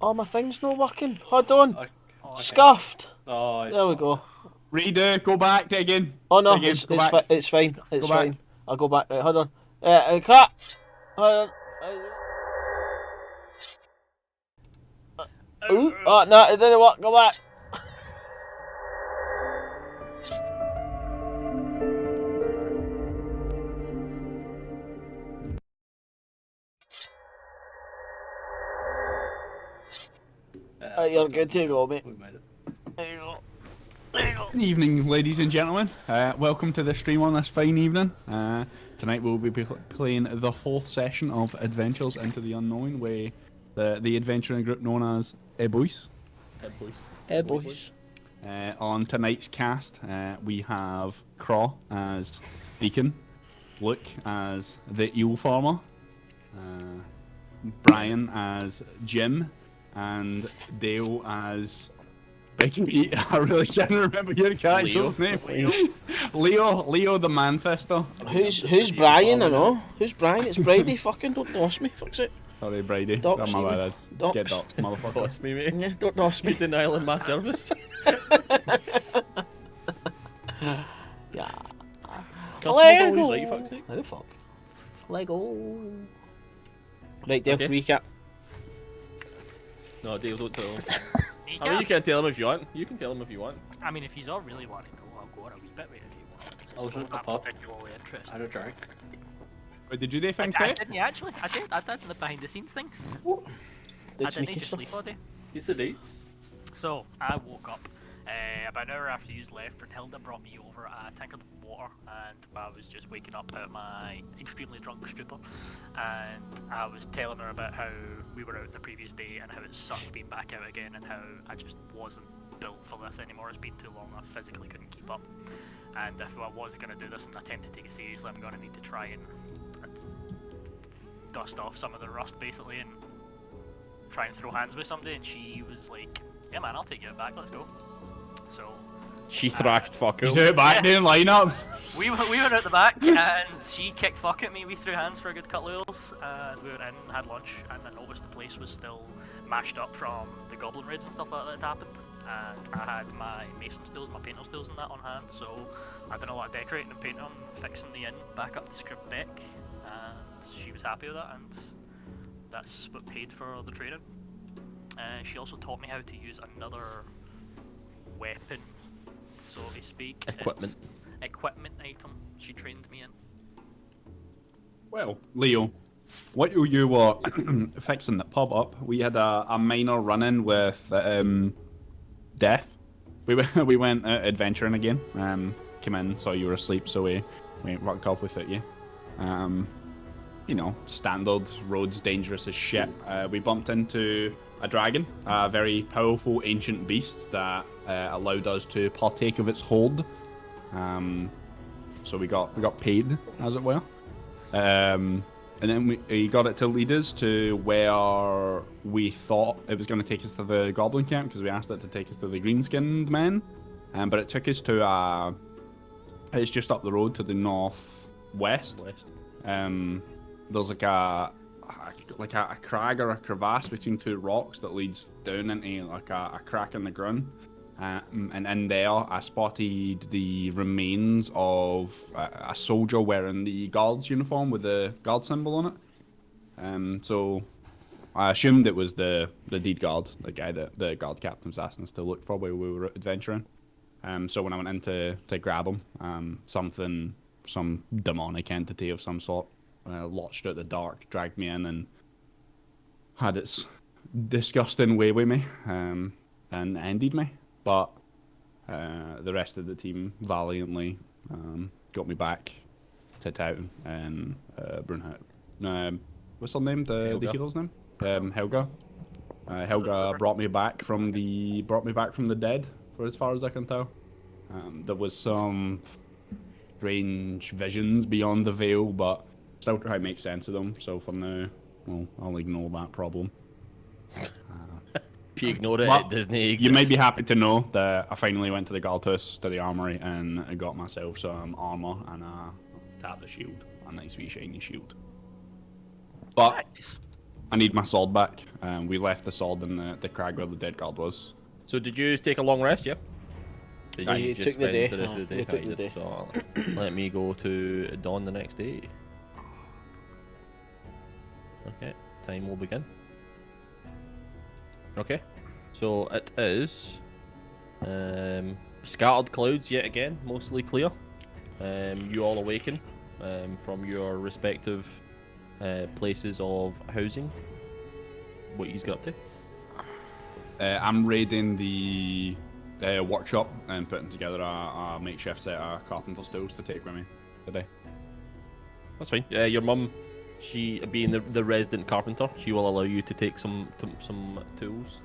Oh, my thing's not working. Hold on. Scuffed. Oh, there we go. Redo. Go back to again. Oh no, again. it's fine. It's fine. It's Go back. fine. I'll go back. Right, hold on. Cut. Hold on. Oh no, it didn't work. Go back. You're good to go, mate. There you go. There you go. Good evening, ladies and gentlemen. Welcome to the stream on this fine evening. Tonight we'll be playing the 4th session of Adventures into the Unknown, where the adventuring group known as Boys. Boys. On tonight's cast, we have Craw as Deacon, Luke as the Eel Farmer, Brian as Jim, and Dale as Big Pete. I really can't remember your character's name. Leo the Manfester. Who's Brian? I know. Who's Brian? It's Brady. Fucking don't doss me. Fuck's it. Sorry, Brady. Dox my me. bad. Dox. Get doxed, motherfucker. Dox me, mate. Yeah, don't doss me. You're denying my service. Yeah. Customers always right, fuck's sake. How the fuck? Lego. Right, Dale, Okay. recap. No, Dale, don't tell him. I mean, you can tell him if you want. You can tell him if you want. I mean, if he's all really want to know, I'll go on a wee bit with it if you want. I'll It's drink not the pub. particularly interesting. I don't drink. Wait, did you do things I too? didn't actually. I did the behind the scenes things. Did I didn't sneaky just stuff. sleep all day. He's the dates. So I woke up about an hour after you left. Brunhilde brought me over a tank of water, and I was just waking up out of my extremely drunk stupor. And I was telling her about how we were out the previous day and how it sucked being back out again, and how I just wasn't built for this anymore. It's been too long. I physically couldn't keep up. And if I was going to do this and attempt to take it seriously, I'm going to need to try and dust off some of the rust basically and try and throw hands with somebody. And she was like, yeah man, I'll take you back, let's go. So She thrashed fuck He's out. out back doing lineups. we went out the back and she kicked fuck at me. We threw hands for a good couple of hours and we went in, had lunch, and I noticed the place was still mashed up from the goblin raids and stuff like that had happened. And I had my mason tools, my painter's tools and that on hand, so I've done a lot of decorating and painting and fixing the inn back up to script deck, and she was happy with that, and that's what paid for the training. She also taught me how to use another weapon, so to speak. Equipment. It's equipment item she trained me in. Well, Leo, while you were fixing the pub up, we had a minor run-in with Death. We went adventuring again. Came in, saw you were asleep, so we rocked off without you. You know, standard roads, dangerous as shit. We bumped into a dragon, a very powerful ancient beast that allowed us to partake of its hold. So we got paid, as it were. And then we got it to lead us to where we thought it was going to take us to the goblin camp, because we asked it to take us to the green-skinned men. But it took us to it's just up the road to the northwest. There's like a like a crag or a crevasse between two rocks that leads down into like a crack in the ground. And in there, I spotted the remains of a soldier wearing the guard's uniform with the guard symbol on it. So I assumed it was the deed guard, the guy that the guard captain was asking us to look for while we were adventuring. So when I went in to grab him, some demonic entity of some sort lodged out the dark, dragged me in, and had its disgusting way with me, and ended me. But the rest of the team valiantly got me back to town, and Brunhilde. What's her name? The hero's name? Helga. Helga brought me back from the dead, for as far as I can tell. There was some strange visions beyond the veil, but still try to make sense of them. So for now, well, I'll ignore that problem. If you ignore it, it doesn't exist. You may be happy to know that I finally went to the Galtus, to the armory, and I got myself some armor and tapped the shield, a nice wee shiny shield. But Nice. I need my sword back. We left the sword in the crag where the dead guard was. So did you take a long rest? Yeah. Did Yeah, you you just took the spend day. the rest of the day? You took Right, the day. So let me go to dawn the next day. Okay, time will begin. Okay, so it is scattered clouds yet again, mostly clear. You all awaken from your respective places of housing. What he's got up to? I'm raiding the workshop and putting together a makeshift set of carpenter's tools to take with me today. That's fine. Your mum, she being the resident carpenter, she will allow you to take some tools.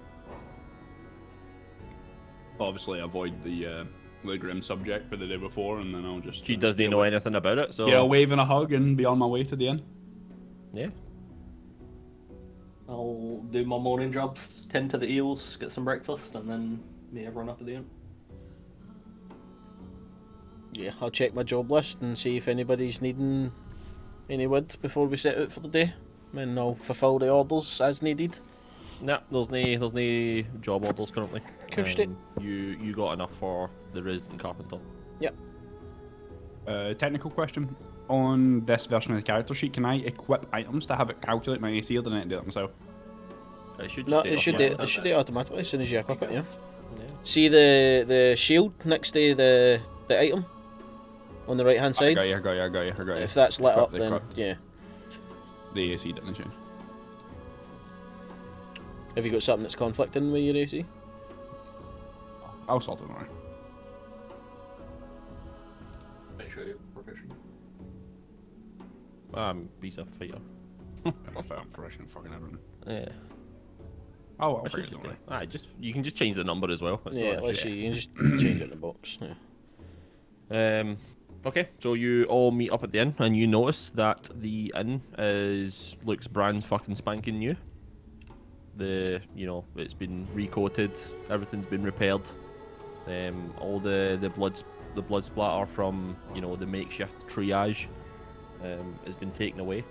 Obviously, avoid the grim subject for the day before, and then I'll just. She doesn't know anything about it, so Yeah, a wave and a hug, and be on my way to the inn. yeah. I'll do my morning jobs, tend to the eels, get some breakfast, and then meet everyone up at the inn. Yeah, I'll check my job list and see if anybody's needing any wood before we set out for the day. And I'll fulfil the orders as needed. Nah, there's no job orders currently. Cursed it. You got enough for the resident carpenter. Yep. Technical question. On this version of the character sheet, can I equip items to have it calculate my AC, or do I need to do it myself? It should No, just it should do it automatically as soon as you equip it, yeah. Yeah. See the shield next to the item on the right hand side? I got you. If that's lit up, then Equip. yeah. The AC didn't change. Have you got something that's conflicting with your AC? I'll sort it out. Make sure you're proficient. He's a fighter. I'm fresh and fucking everything. Yeah. Oh, I I'll should figure it just out. you can just change the number as well. That's Yeah, not an let's issue. see. You can just change it in the box. Yeah. Okay, so you all meet up at the inn, and you notice that the inn looks brand fucking spanking new. It's been recoated, everything's been repaired. All the blood splatter from the makeshift triage has been taken away.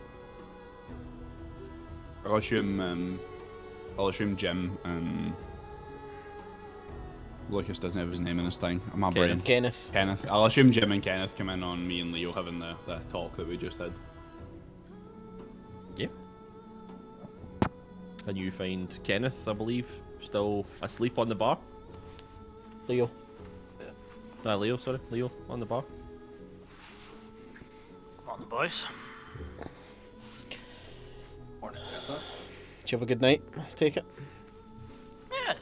I'll assume Jim and Lucas doesn't have his name in his thing. My brain. Kenneth. Kenneth. I'll assume Jim and Kenneth come in on me and Leo having the talk that we just had. Yeah. And you find Kenneth, I believe, still asleep on the bar. Leo. Leo on the bar. On the boys. Morning, Pepper. Did you have a good night? I take it. Yeah.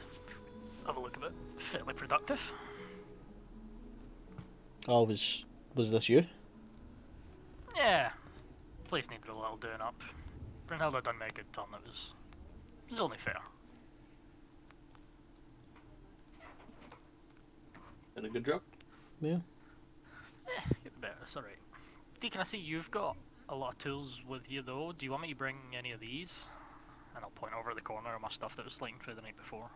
Have a look at it. Fairly productive. Oh, was this you? Yeah. Place needed a little doing up. Brunhilde had done me a good turn. It was only fair. Did a good job. Yeah. Getting better. It's alright. Deacon, I see you've got a lot of tools with you though. Do you want me to bring any of these? And I'll point over the corner of my stuff that was slinging through the night before.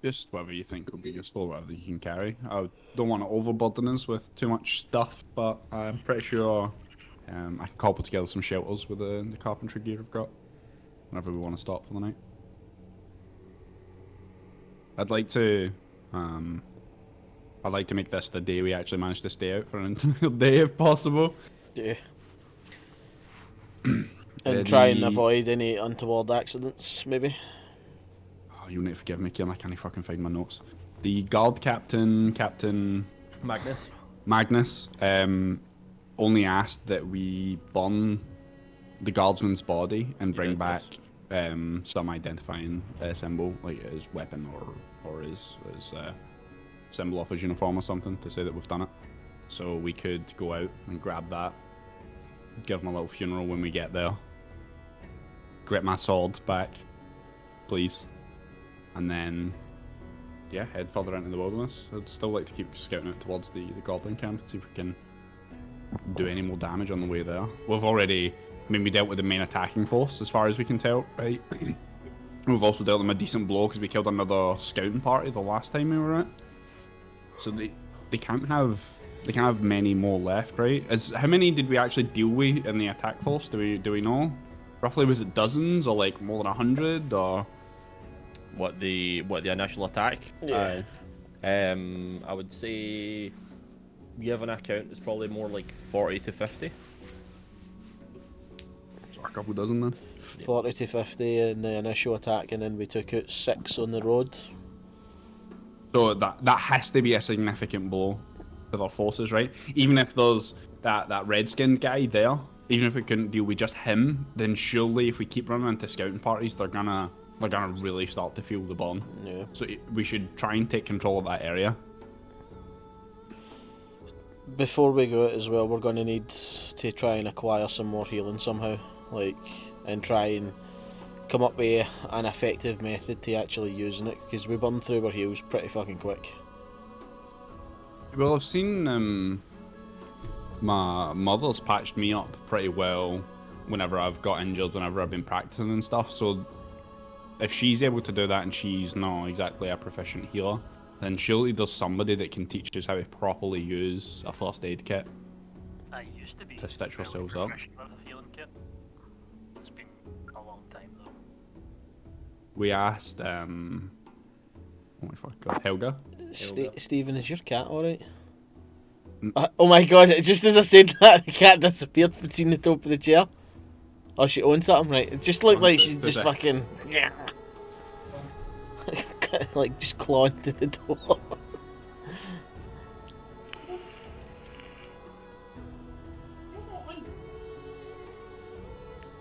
Just whatever you think will be useful, whatever you can carry. I don't want to overburden us with too much stuff, but I'm pretty sure I can cobble together some shelters with the carpentry gear I've got. whenever we want to stop for the night. I'd like to make this the day we actually manage to stay out for an entire day if possible. Yeah. And try and avoid any untoward accidents, maybe. Oh, you need to forgive me, Kieran, I can't fucking find my notes. The guard captain, Captain Magnus, only asked that we burn the guardsman's body and bring back some identifying symbol, like his weapon or his symbol off his uniform or something, to say that we've done it. So we could go out and grab that, give him a little funeral when we get there, get my sword back, please, and then head further into the wilderness. I'd still like to keep scouting out towards the goblin camp and see if we can do any more damage on the way there. We've already, we dealt with the main attacking force as far as we can tell, right? We've also dealt them a decent blow because we killed another scouting party the last time we were at. So they can't have many more left, right? How many did we actually deal with in the attack force? Do we know? Roughly, was it dozens or like more than 100 or? What the initial attack? Yeah. I would say we have an account that's probably more like 40 to 50. So a couple dozen then. 40 to 50 in the initial attack, and then we took out 6 on the road. So that has to be a significant blow to their forces, right? Even if there's that red-skinned guy there, even if we couldn't deal with just him, then surely if we keep running into scouting parties, they're gonna really start to feel the burn. Yeah. So we should try and take control of that area. Before we go out as well, we're going to need to try and acquire some more healing somehow, and try and come up with an effective method to actually using it, because we burn through our heals pretty fucking quick. Well, I've seen my mother's patched me up pretty well whenever I've got injured, whenever I've been practicing and stuff, so if she's able to do that and she's not exactly a proficient healer, then surely there's somebody that can teach us how to properly use a first aid kit. I used to be To stitch fairly ourselves up. proficient with a healing kit. It's been a long time though. We asked, oh my fuck, God, Helga? Stephen, is your cat alright? Oh my god, just as I said that, the cat disappeared between the top of the chair. Oh, she owns something, right? It just looked like she's just fucking... like, just clawing to the door.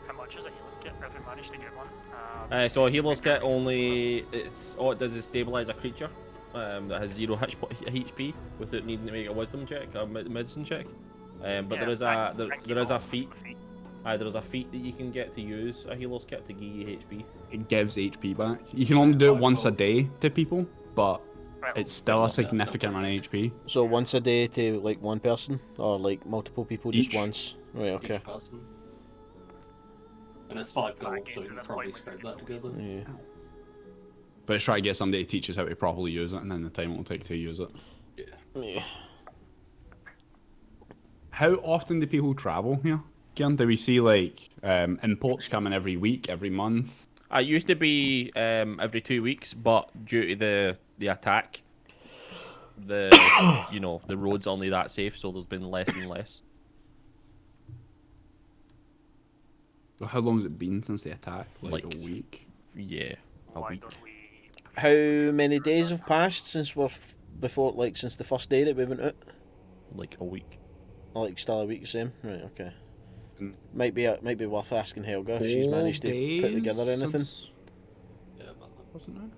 How much is a healing kit? Have we managed to get one? So a healer's kit only, all it does is stabilise a creature that has 0 HP without needing to make a wisdom check, a medicine check. But there is a feat. There is a feat that you can get to use a healer's kit to give you HP. It gives HP back. You can only do it once a day to people, but it's still a significant amount of HP. So once a day to like one person, or like multiple people just Each. once? Right, okay. Each person. And it's 5 gold, Back so into you the can probably point scrape where that together. Yeah. But let's try to get somebody to teach us how to properly use it, and then the time it will take to use it. Yeah. How often do people travel here? Kieran? Do we see like imports coming every week, every month? It used to be every 2 weeks, but due to the attack, the the road's only that safe, so there's been less and less. How long has it been since the attack? Like Like a week? Yeah, a Why week. don't we... How many days have passed since since the first day that we went out? Like a week. Oh, like still a week, same? Right, okay. Mm. Might be worth asking Helga if she's managed to put together anything. Yeah, about that. Wasn't it?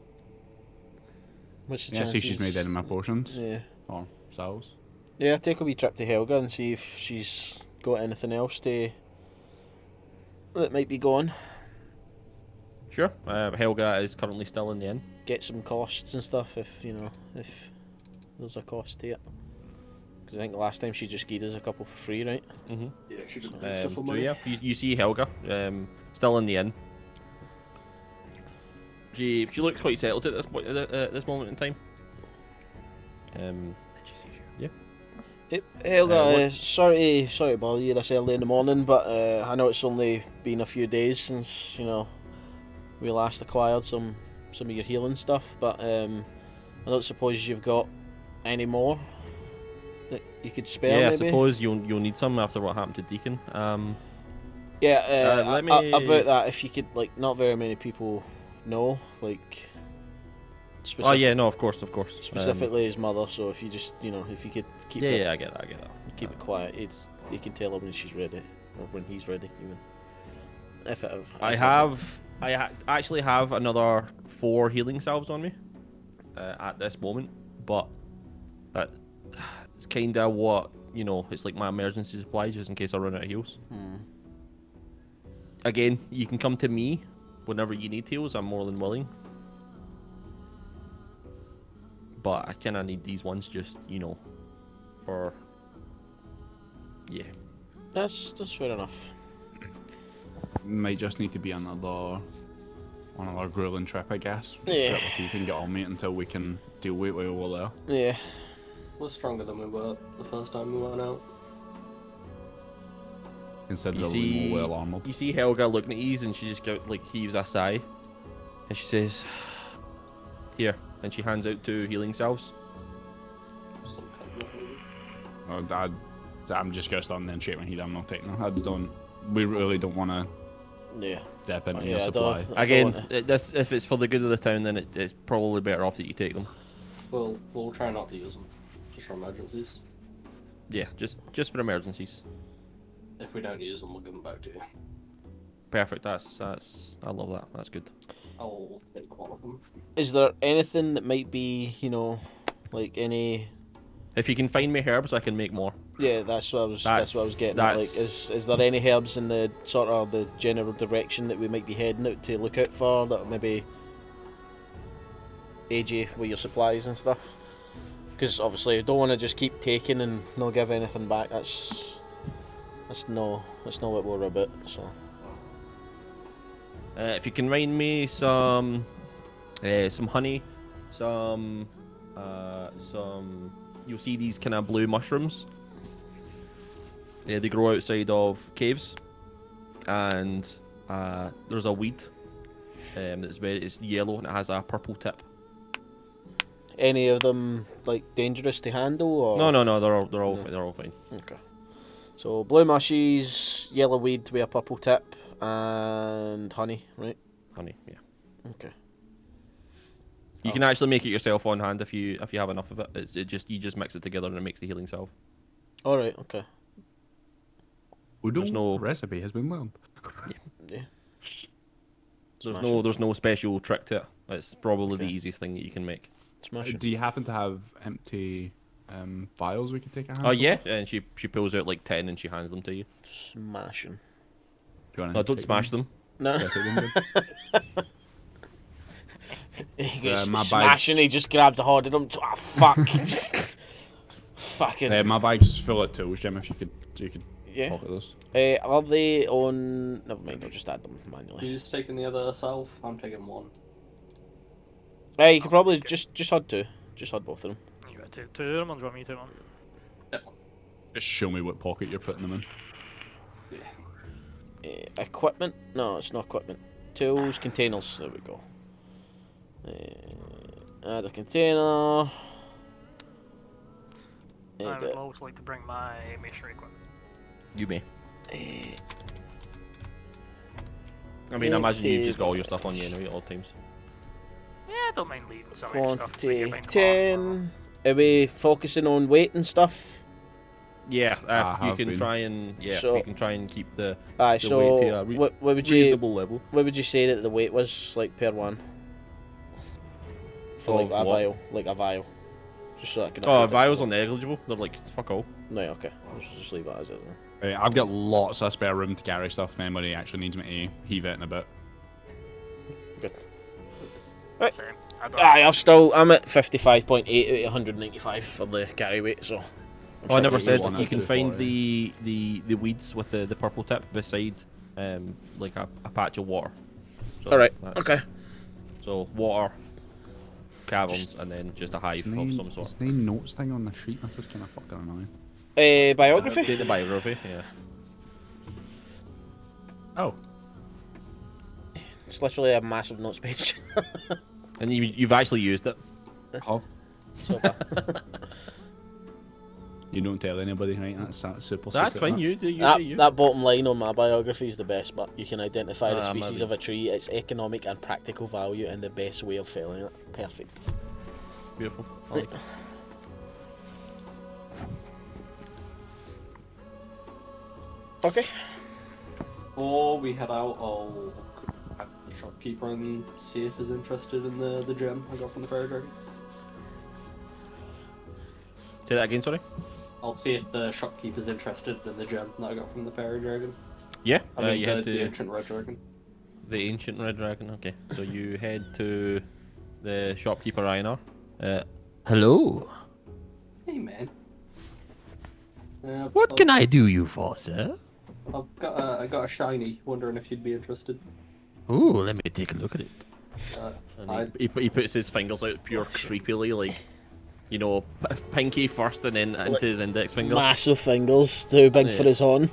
What's the Yeah, see if she's chances? made any of my potions. Yeah. Or cells. Yeah, take a wee trip to Helga and see if she's got anything else that might be gone. Sure. Helga is currently still in the inn. Get some costs and stuff if there's a cost to it. Because I think last time she just gave us a couple for free, right? Mm-hmm. Yeah, she didn't do stuff for money. Yeah, you see Helga, still in the inn. She looks quite settled at this moment in time. Did you see you? Hey, Helga, what- sorry to bother you this early in the morning, but I know it's only been a few days since we last acquired some of your healing stuff, but I don't suppose you've got any more that you could spare. Yeah, I maybe? suppose you'll need some after what happened to Deacon. Yeah, let me- about that. If you could, like, not very many people know, like. Oh yeah, no, of course. Specifically his mother. So if you just, if you could keep it, I get that. keep it quiet. You can tell her when she's ready, or when he's ready, even. I actually have another 4 healing salves on me at this moment, but it's kind of what it's like my emergency supply just in case I run out of heals. Again, you can come to me whenever you need heals. I'm more than willing, but I kind of need these ones just for That's fair enough. Might just need to be another grueling trip, I guess. Yeah. Grip the teeth and get on mate until we can deal with it over there. Yeah. We're stronger than we were the first time we went out. Considerably more well armored. You see Helga looking at Ease and she just heaves a sigh, and she says, "Here," and she hands out 2 healing salves. I'm just gonna stand there and shake my head. I'm not taking them. We really don't want to. Yeah. Dip into Yeah, your I supply. don't Again, wanna- if it's for the good of the town, then it's probably better off that you take them. We'll try not to use them, just for emergencies. Yeah, just for emergencies. If we don't use them, we'll give them back to you. Perfect. I love that. That's good. I'll take one of them. Is there anything that might be, like any? If you can find me herbs, I can make more. Yeah, that's what I was getting at. Like, is there any herbs in the sort of the general direction that we might be heading out to look out for that maybe aid you with your supplies and stuff? Because obviously, you don't want to just keep taking and not give anything back. That's not what we're about. So. If you can find me some honey, some you'll see these kind of blue mushrooms. They grow outside of caves, and there's a weed it's yellow and it has a purple tip. Any of them like dangerous to handle? Or? No, they're all fine. Okay. So blue mushies, yellow weed with a purple tip, and honey, right? Honey, yeah. Okay. You can actually make it yourself on hand if you have enough of it. You just mix it together and it makes the healing salve. All right. Okay. There's no recipe has been learned. Yeah. There's no special trick to it. It's probably the easiest thing that you can make. Smashing. Do you happen to have empty vials we could take a hand? Oh yeah, and she pulls out like 10 and she hands them to you. Smashing. Do you wanna No, don't take smash them. No. Yeah, take them then. He gets my smashing. He just grabs a hold of them. Ah, fuck. Fucking. My bag's full of tools, Jim. If you could Yeah. pocket those. Are they on? Never mind. I'll just add them manually. Who's taking the other salve? I'm taking one. Hey, you could probably just HUD 2. Just HUD both of them. You got two of them, or do you want me to one? Just show me what pocket you're putting them in. Yeah. Equipment? No, it's not equipment. Tools, containers. There we go. Add a container. I would also like to bring my masonry equipment. You may. I mean, I imagine you've just got all your stuff on you anyway at all times. Yeah, I don't mind leaving some extra stuff. Quantity 10. Are we focusing on weight and stuff? Yeah, I you have can been. try and So- you can try and keep the Aye, the so weight to a what would you reasonable level. what would you say that the weight was like per one? For like Of a what? vial, like a vial. Just so I can. Oh, update it. vials are negligible. They're like fuck all. No, okay. Let's just leave it as it. Then. I've got lots of spare room to carry stuff if anybody actually needs me to heave it in a bit. Good. Same. I don't Aye, I'm at 55.8 out of 195 for the carry weight, so. Oh, I never Something said one you out can of find 240. the weeds with the purple tip beside like a patch of water. So Alright, that's- okay. So water, caverns, and then just a hive There's of no, some sort. there's no notes thing on the sheet. That's just kind of fucking annoying. Biography? Update the biography, yeah. Oh. It's literally a massive notes page. And you've actually used it. Oh, So far. you don't tell anybody, right? That's super. That's secret, fine. that. You do. You that, do. You. that bottom line on my biography is the best, but you can identify the species maybe. of a tree, its economic and practical value, and the best way of felling it. Perfect. Beautiful. I like it. Okay. Before we head out, I'll have the shopkeeper and see if he's interested in the gem I got from the fairy dragon. Say that again. Sorry. I'll see if the shopkeeper's interested in the gem that I got from the fairy dragon. Yeah. I mean, you the, head the to ancient red dragon. the ancient red dragon. Okay. So you head to the shopkeeper Einar. Hello. Hey, man. What can I do you for, sir? I got a shiny. Wondering if you'd be interested. Ooh, let me take a look at it. I, And he puts his fingers out pure creepily, like, you know, pinky first and then into his index finger. Massive fingers, too big for Yeah. his horn.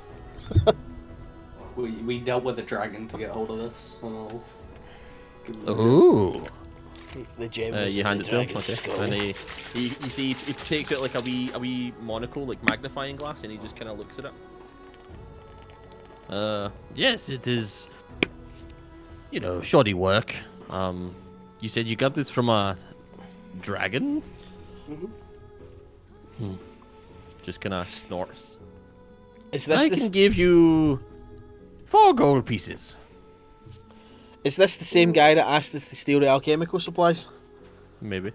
we dealt with a dragon to get hold of this. So Ooh. The gem was You in hand the it to him, dragon's okay. skull. And you see, he takes out like a wee monocle, like magnifying glass, and he just kind of looks at it. Yes, it is, you know, shoddy work. You said you got this from a dragon? Mm-hmm. Just kind of snorts. Is this I can give you 4 gold pieces. Is this the same guy that asked us to steal the alchemical supplies? Maybe.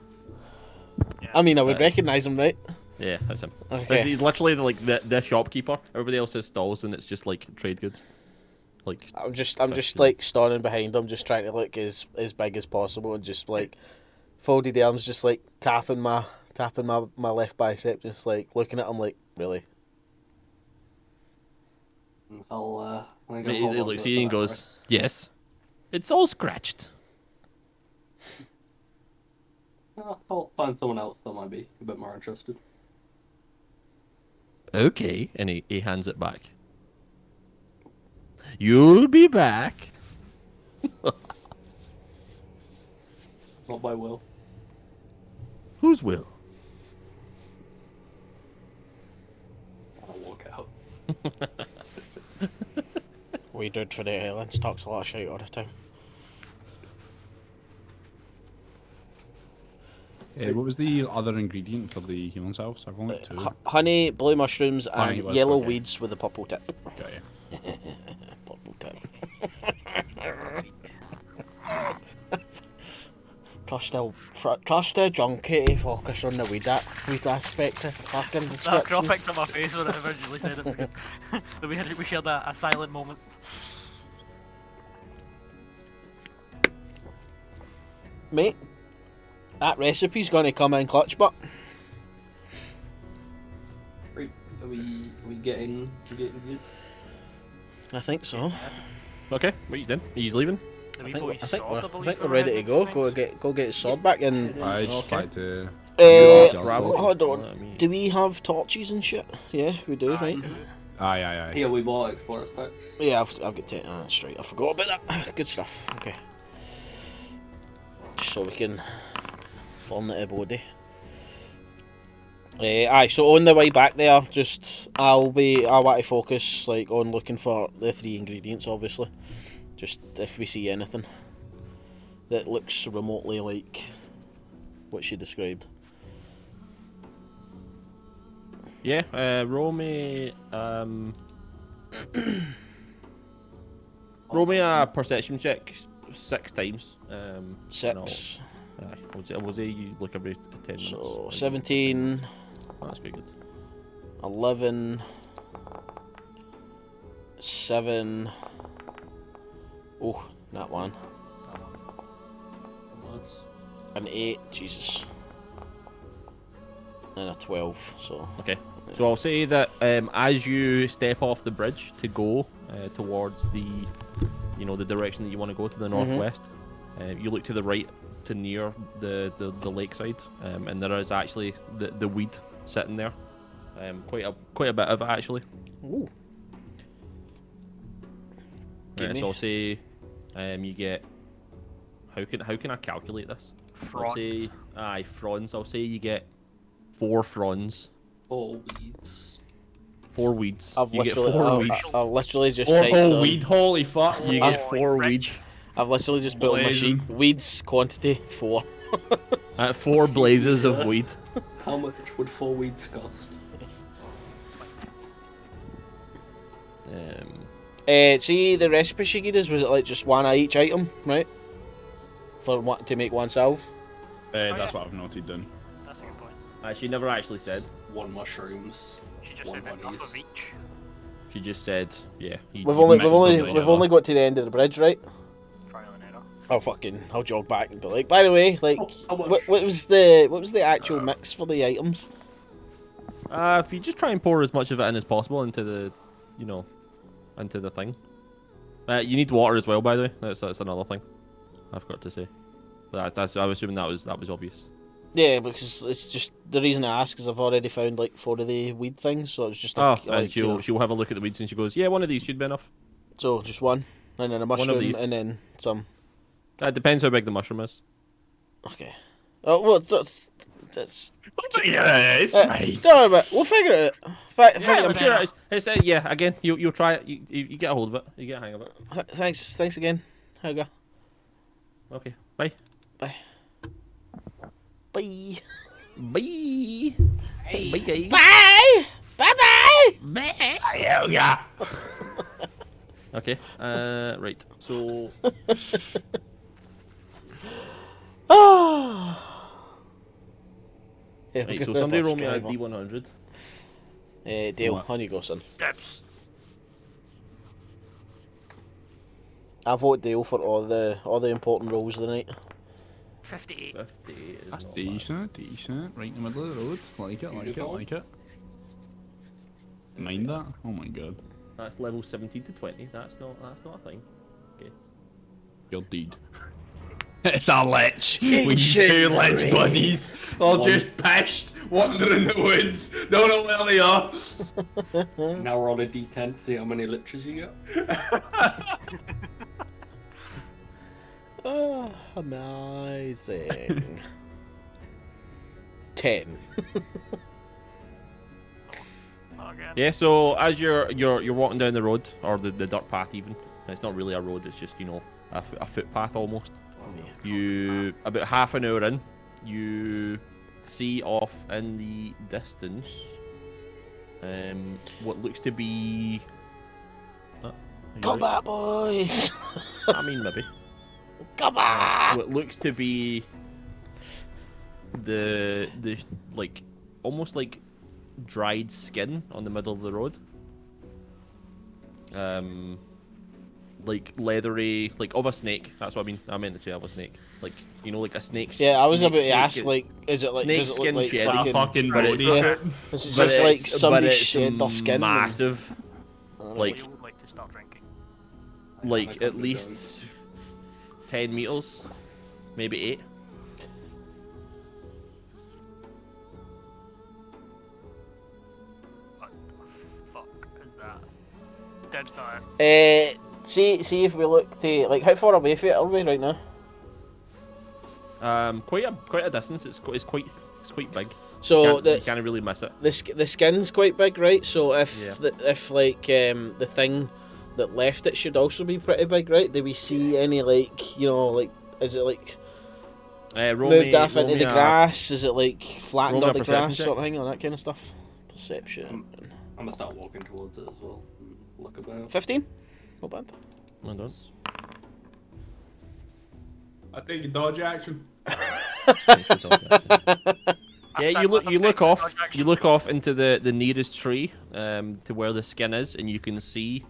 I mean, I would Nice. recognise him, right? Yeah, that's him. Okay. He's literally like the shopkeeper. Everybody else has stalls, and it's just like trade goods. Like I'm just Fashion. like standing behind him, just trying to look as big as possible, and just like folded arms, just like tapping my left bicep, just like looking at him like, really? I think he I'll hold on looks to at it you and for that goes, price. "Yes, it's all scratched." I'll find someone else that might be a bit more interested. Okay, and he hands it back. You'll be back. Not by will. Whose will? I'll walk out. We dude for the islands talks a lot of shit all the time. What was the other ingredient for the healing salves? I've only got 2. Honey, blue mushrooms, and Honey was, yellow okay. weeds with a purple tip. Got you. Purple tip. Trust the junkie to focus on the weed aspect of fucking That description. drop picked on my face when I originally said it. Was good. we shared a silent moment. Mate, that recipe's going to come in clutch, but Right, are we getting good? I think so. Okay, what you doing? He's leaving. The I wee think, boy's I think, sword, we're, I I believe, think we're for ready to heading go. next. Go get his sword back and. I just Okay. tried to. Uh, Hold hold on. Do we have torches and shit? Yeah, we do, right? Aye. Yeah, we bought explorers packs. Yeah, I've got to. That's right. I forgot about that. Good stuff. Okay. Just so we can form the body. Aye. So on the way back there, I want to focus like on looking for the 3 ingredients. Obviously, just if we see anything that looks remotely like what she described. Yeah, roll me roll me a perception check 6 times. 6. We'll say you look every 10 minutes. So 17, That's pretty good. 11, 7. Oh, that one. An 8. Jesus. And a 12. So. Okay. So I'll say that as you step off the bridge to go towards the direction that you want to go to the northwest, you look to the right to near the lakeside, and there is actually the weed sitting there, quite a bit of it actually. Ooh. Give me. So I'll say you get how can I calculate this? Fronds. I'll say fronds. I'll say you get 4 fronds, 4 weeds. 4 weeds. I've You get literally, 4 I've, weeds. I've literally just Or typed whole on- weed, holy fuck. You get Oh, 4 rich. weeds. I've literally just put on my sheet. Blazing. Weeds quantity 4. 4 blazes of sir. weed. How much would 4 weeds cost? See the recipe she gave us, was it like just one of each item, right? For what to make one salve? That's what I've noted down. That's a good point. She never actually said. 1 mushrooms. She just 1 said enough bunnies. of each. She just said, yeah. We've only mix them together. got to the end of the bridge, right? Trial and error. I'll jog back and be like, by the way, like, How much? what was the actual mix for the items? If you just try and pour as much of it in as possible into the, into the thing. You need water as well, by the way. That's another thing I forgot to say. I was assuming that was obvious. Yeah, because it's just the reason I ask is I've already found like 4 of the weed things, so it's just like, And she'll have a look at the weeds and she goes, yeah, one of these should be enough. so just one, and then a of mushroom, these. and then some. It depends how big the mushroom is. Okay. Oh well, that's Yeah, it's don't fine. worry about it. We'll figure it out. Yeah, I'm but sure. then- It's yeah. Again, you'll try it. You get a hold of it. You get a hang of it. Thanks again. Helga. Okay. Bye. Bye. Bye. Bye, guys. Bye. Bye. Bye. Yeah. Okay. Right. So. Oh. Right. So somebody roll me a D100. Dale, What? on you go, son. Dibs. I vote Dale for all the important roles of the night. 58. 50 is That's not bad. decent. Right in the middle of the road. Like it. Beautiful. Mind that? Oh my god. That's level 17 to 20. That's not a thing. Okay. Your deed. It's a lich. We Ancient 2 lich race. buddies. All just pissed, wandering the woods. Don't know where they are. Now we're on a D10 to see how many liches you get. Oh, amazing. 10. Again. Yeah. So as you're walking down the road or the dirt path, even it's not really a road. It's just a footpath almost. You about half an hour in, you see off in the distance, what looks to be. Are you Come right? back, boys. I mean, maybe. Come back. What looks to be the like almost like dried skin on the middle of the road. Like leathery, like of a snake. That's what I mean. I meant to say of a snake. Like like a snake. Yeah, I was snake- about to snake ask, gets- like, is it like snake does it skin look like shed. Like a fucking- fucking but body it's- shit. This is but just like it's- somebody but it's shed their skin. massive. and- like- You would like to start drinking. Like at least 10 meters, maybe 8. What the fuck is that? Dibs not it. See if we look to like how far away from it are we right now? Quite a distance. It's quite big. So You can't really miss it. the skin's quite big, right? So if Yeah. the thing that left it should also be pretty big, right? Do we see any like is it like moved off into the grass? Is it like flattened roll me on a the perception grass check. sort of thing, or that kind of stuff? Perception. I'm gonna start walking towards it as well. And look about. 15? Not bad. I don't. I take a dodge action. Yeah, you look off into the nearest tree, to where the skin is, and you can see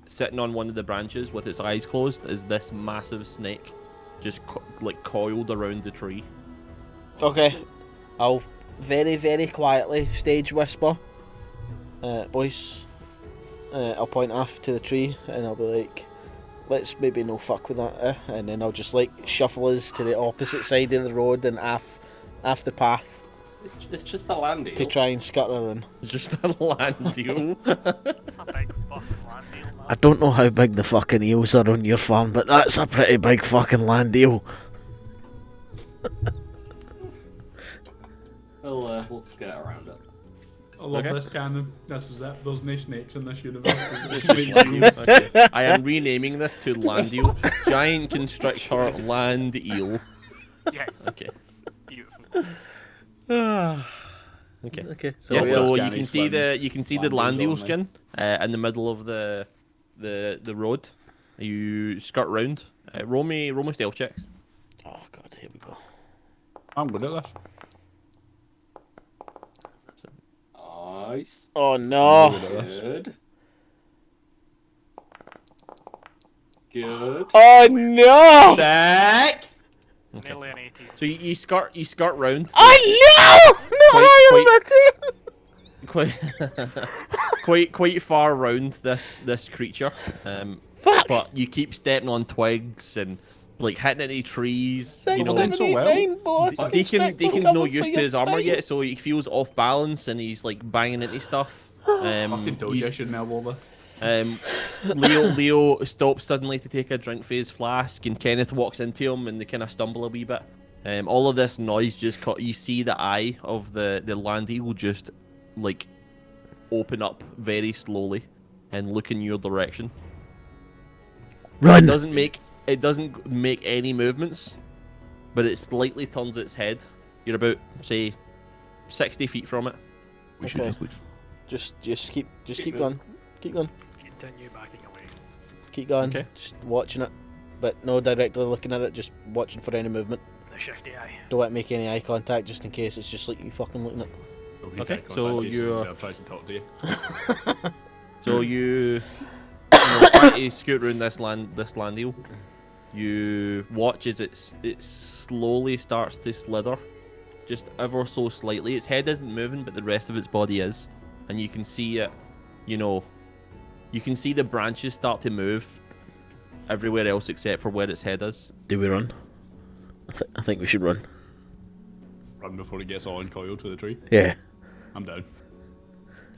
sitting on one of the branches with its eyes closed is this massive snake, just coiled around the tree. Okay. I'll very, very quietly stage whisper. Boys, I'll point off to the tree and I'll be like, let's maybe no fuck with that, and then I'll just like shuffle us to the opposite side of the road and off the path. It's just the land to deal. try and scutter her in. Just a land deal. It's a big fucking land deal, man. I don't know how big the fucking eels are on your farm, but that's a pretty big fucking land eel. Well, let's get around it. I love Okay. this canon. This is it. There's no snakes in this universe. It's just land eel. Okay. I am renaming this to land eel. Giant constrictor land eel. Yeah, Okay. beautiful. Okay. Okay, So, yeah, we so are- you can see the land eel only. skin in the middle of the road. You skirt round. Roll me stealth checks. Oh god, here we go. I'm good at this. Nice. Oh I'm no! good at this. Good. Good. Oh no! Deck! Okay. Nearly an 18. So you skirt round. Oh no! No! quite far round this creature. Fuck! But you keep stepping on twigs and like hitting into trees. You know, Seven, so well. Deacon's no used to his armor yet, so he feels off balance and he's like banging into stuff. Fucking told you I he's- shouldn't have all this. Leo stops suddenly to take a drink for his flask, and Kenneth walks into him, and they kind of stumble a wee bit. All of this noise just you see the eye of the land eagle just like open up very slowly and look in your direction. Run! It doesn't make any movements, but it slightly turns its head. You're about say 60 feet from it. We should Okay. just leave. Just keep Keep going. Keep going. Continue backing away. Keep going. Okay. Just watching it, but no directly looking at it. Just watching for any movement. The shifty eye. Don't want to make any eye contact, just in case it's just like you fucking looking at. Okay, so you're- I've tried to talk to you. So you try to scoot around this land eel. You watch as it slowly starts to slither, just ever so slightly. Its head isn't moving, but the rest of its body is, and you can see it. You can see the branches start to move everywhere else except for where its head is. Do we run? I think we should run. Run before it gets all uncoiled to the tree. Yeah. I'm down.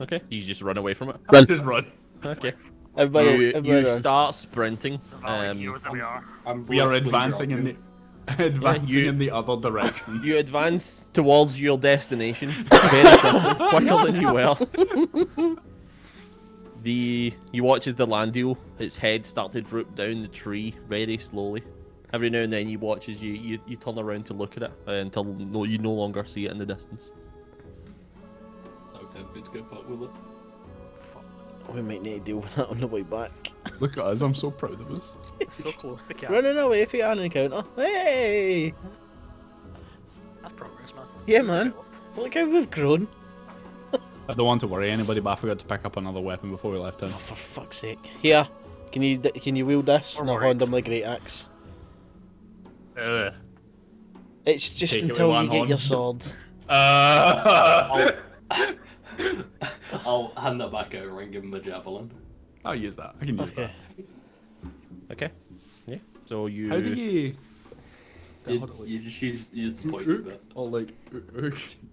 Okay, you just run away from it. Run. Just run. Okay, Everybody, you run. start sprinting. The valley heroes that we are. We are briskly advancing in the jogging. you- in the other direction. You advance towards your destination very quickly, quicker than you were. You watch as the land eel, its head start to droop down the tree very slowly. Every now and then you watch as you turn around to look at it until you no longer see it in the distance. Okay, good to go back with it. We might need to deal with that on the way back. Look at us, I'm so proud of us. So close to camp. Running away for an encounter. Hey! That's progress, man. Yeah, man. Look how we've grown. I don't want to worry anybody, but I forgot to pick up another weapon before we left town. Oh, for fuck's sake. Here, can you wield this? Or And I'll worry. hand him the great axe. Ugh. It's just Take it with until you one get hand. your sword. I'll hand that back over and give him a javelin. I'll use that. I can use Okay. Okay. Yeah. So you. that. How do you... You just use the pointy bit. Or like...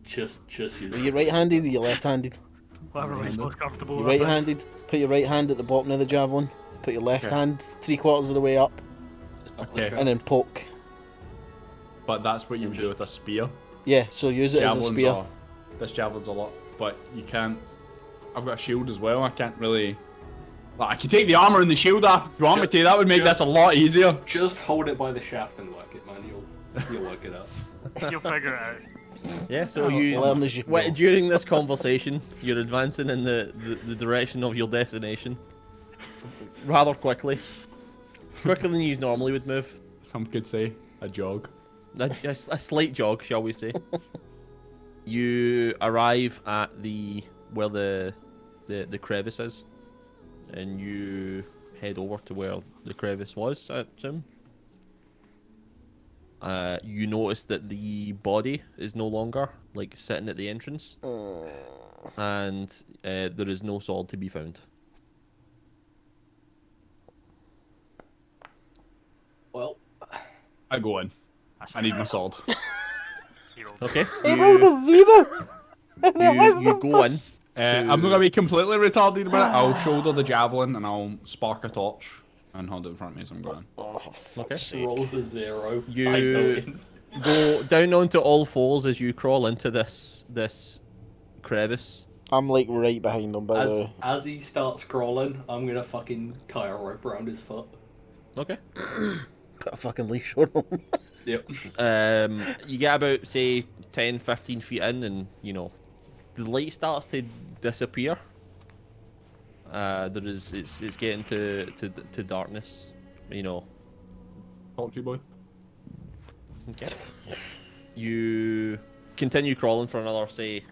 Just use Are you right-handed or you left-handed? Whatever way most comfortable. You with it. right-handed. Put your right hand at the bottom of the javelin. Put your left Okay. hand 3/4 of the way up, Okay. and then poke. But that's what you would do with a spear. Yeah, so use it as a Javelins spear. are... This javelin's a lot, but you can't... I've got a shield as well, I can't really... Like, I can take the armor and the shield off if you want me to, that would make this a lot easier. Just hold it by the shaft and work it, man. You'll work it out. You'll figure it out. Yeah. So you. Learn as you go. During this conversation, you're advancing in the direction of your destination rather quickly, quicker than you normally would move. Some could say a jog. A slight jog, shall we say. You arrive at where the crevice is, and you head over to where the crevice was, I assume. You notice that the body is no longer like sitting at the entrance, and there is no sword to be found. Well, I go in. I need my sword. He rolls Okay. He rolled a 0. You go in. I'm not gonna be completely retarded about it. I'll shoulder the javelin and I'll spark a torch and hold it in front of me as I'm going. Oh, for fuck's Okay. sake. Rolls a 0. I know You it. go down onto all fours as you crawl into this crevice. I'm like right behind him, by the way. As he starts crawling, I'm gonna fucking tie a rope around his foot. Okay. Put a fucking leash on him. Yep. You get about say 10, 15 feet in, and you know the light starts to disappear. It's getting to darkness. You know. Talk to you, boy. Okay. You continue crawling for another say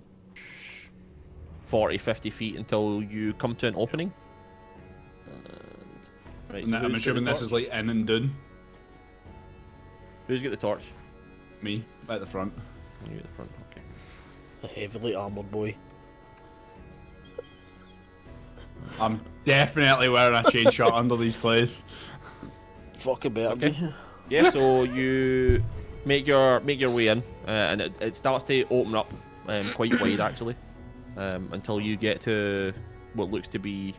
40, 50 feet until you come to an opening. Right, And so I'm who's got assuming the this is torch? like in and done. Who's got the torch? Me at the front. You at the front. Okay. A heavily armoured boy. I'm definitely wearing a chain shot under these clays. Fucking better Okay. be. Yeah, so you make your way in, and it starts to open up quite wide actually, until you get to what looks to be,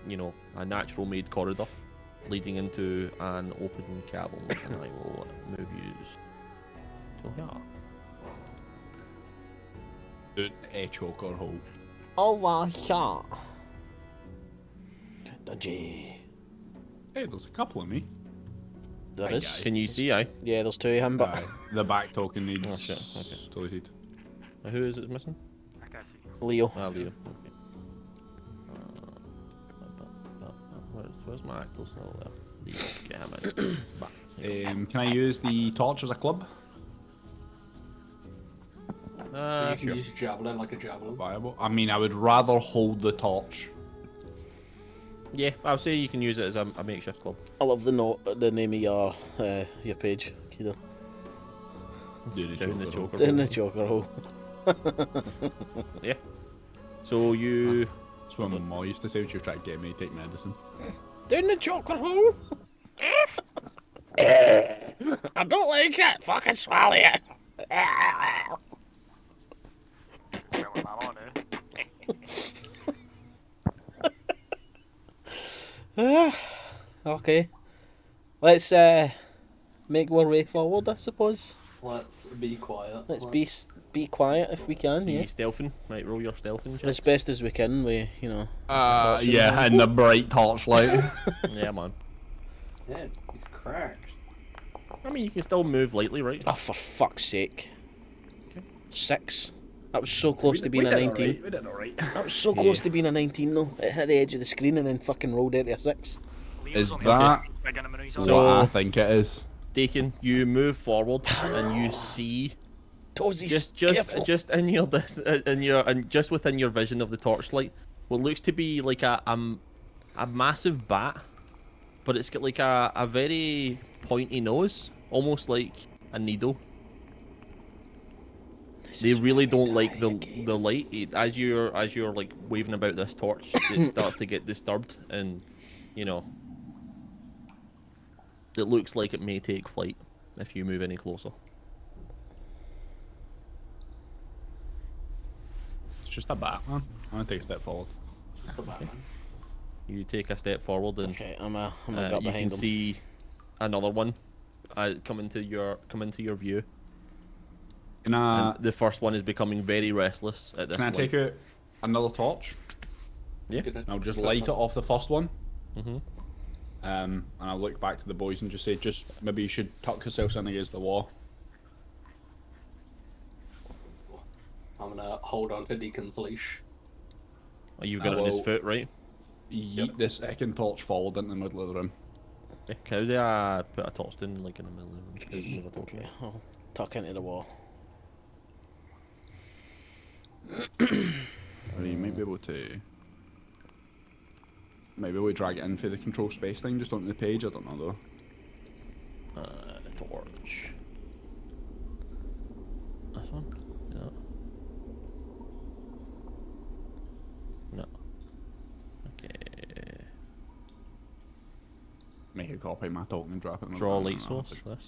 you know, a natural made corridor leading into an open cavern, and I will move you. So yeah. Dude, a choke or hole. Over here. Dodgy. Hey, there's a couple of me. There Hi, is. guys. Can you see? Aye. Yeah, there's 2 of him, but Aye, the back token needs Oh, shit, okay. deleted. Who is it missing? I can't see. Leo. Ah, Leo. Okay. Where's my actual cell there? Leo. Get him in. Back. There you go. Can I use the torch as a club? you can Sure. use javelin like a javelin. Viable. I mean, I would rather hold the torch. Yeah, I'll say you can use it as a makeshift club. I love the name of your page, Kida. Down the choker. Down the hole. choker hole. Yeah. So you. That's what my mom used to say when she was trying to get me to take medicine. Down the choker hole. I don't like it. Fucking swallow it. Where was I on Okay. Let's make our way forward, I suppose. Let's be quiet. Let's be quiet if we can. You Yeah. stealthing? Right, roll your stealthing As checks. best as we can. We, torch in Yeah, hand. and the bright torchlight. Yeah, man. Yeah, he's cracked. I mean, you can still move lightly, right? Oh, for fuck's sake. Okay. 6. That was so close to being a 19. We did alright. That was so close to being a 19 though. It hit the edge of the screen and then fucking rolled into a 6. Is Leo's that big in a minute, he's what on I think it is? Dakin, you move forward and you see Toesies, just in your just within your vision of the torchlight, what looks to be like a massive bat, but it's got like a very pointy nose, almost like a needle. They really don't like the light. As you're like waving about this torch, it starts to get disturbed, and you know it looks like it may take flight if you move any closer. It's just a bat, man. I'm gonna take a step forward. Just the Batman. You take a step forward, and Okay, I'm a gut you can behind him. see another one come into your view. Can I, And the first one is becoming very restless at this can I point. take out another torch? Yeah. Good And I'll just light it off the first one. Mhm. And I'll look back to the boys and just say, just maybe you should tuck yourselves in against the wall. I'm gonna hold on to Deacon's leash. Oh, you've got it on his will- foot, right? Yeet the second torch forward into the middle of the room. Yeah. How do I put a torch down like in the middle of the room? Okay, I'll tuck into the wall. Or you might be able to... Maybe we drag it in for the control space thing just onto the page, I don't know though. Torch. This one? No. No. Okay. Make a copy of my token and drop it in the Draw ground, light I don't know. source. This.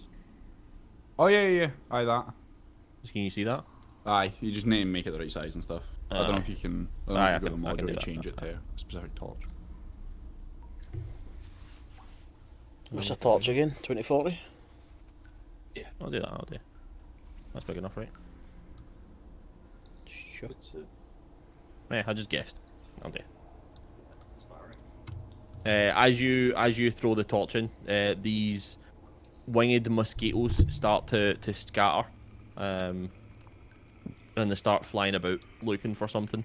Oh yeah, yeah, yeah. Aye, that. Can you see that? Aye, you just need to make it the right size and stuff. I don't know if you can. I don't know Aye, if you go to I can module do and that. change it to a specific torch. What's a torch again? 2040? I'll do that. I'll do. That's big enough, right? Sure. Yeah, I just guessed. I'll do. That's As you throw the torch in, these winged mosquitoes start to scatter, and they start flying about looking for something.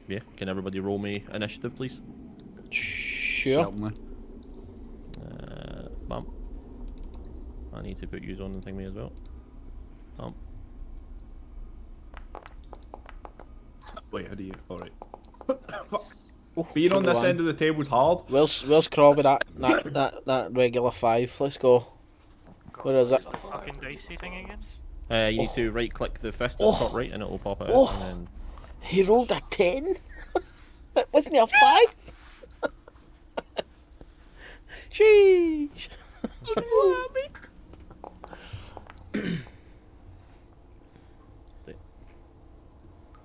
Yeah, can everybody roll me initiative, please? Sure. Certainly. Bump. I need to put yous on the thingy as well. Bump. Wait, how do you? Alright. Oh, Being on this 21. end of the table's hard. Where's Crobby that regular 5? Let's go. Where is it? Fucking dicey thing again. You need to right click the fist at the top right and it will pop out. Oh. And then He rolled a 10? Wasn't he a 5? Sheesh.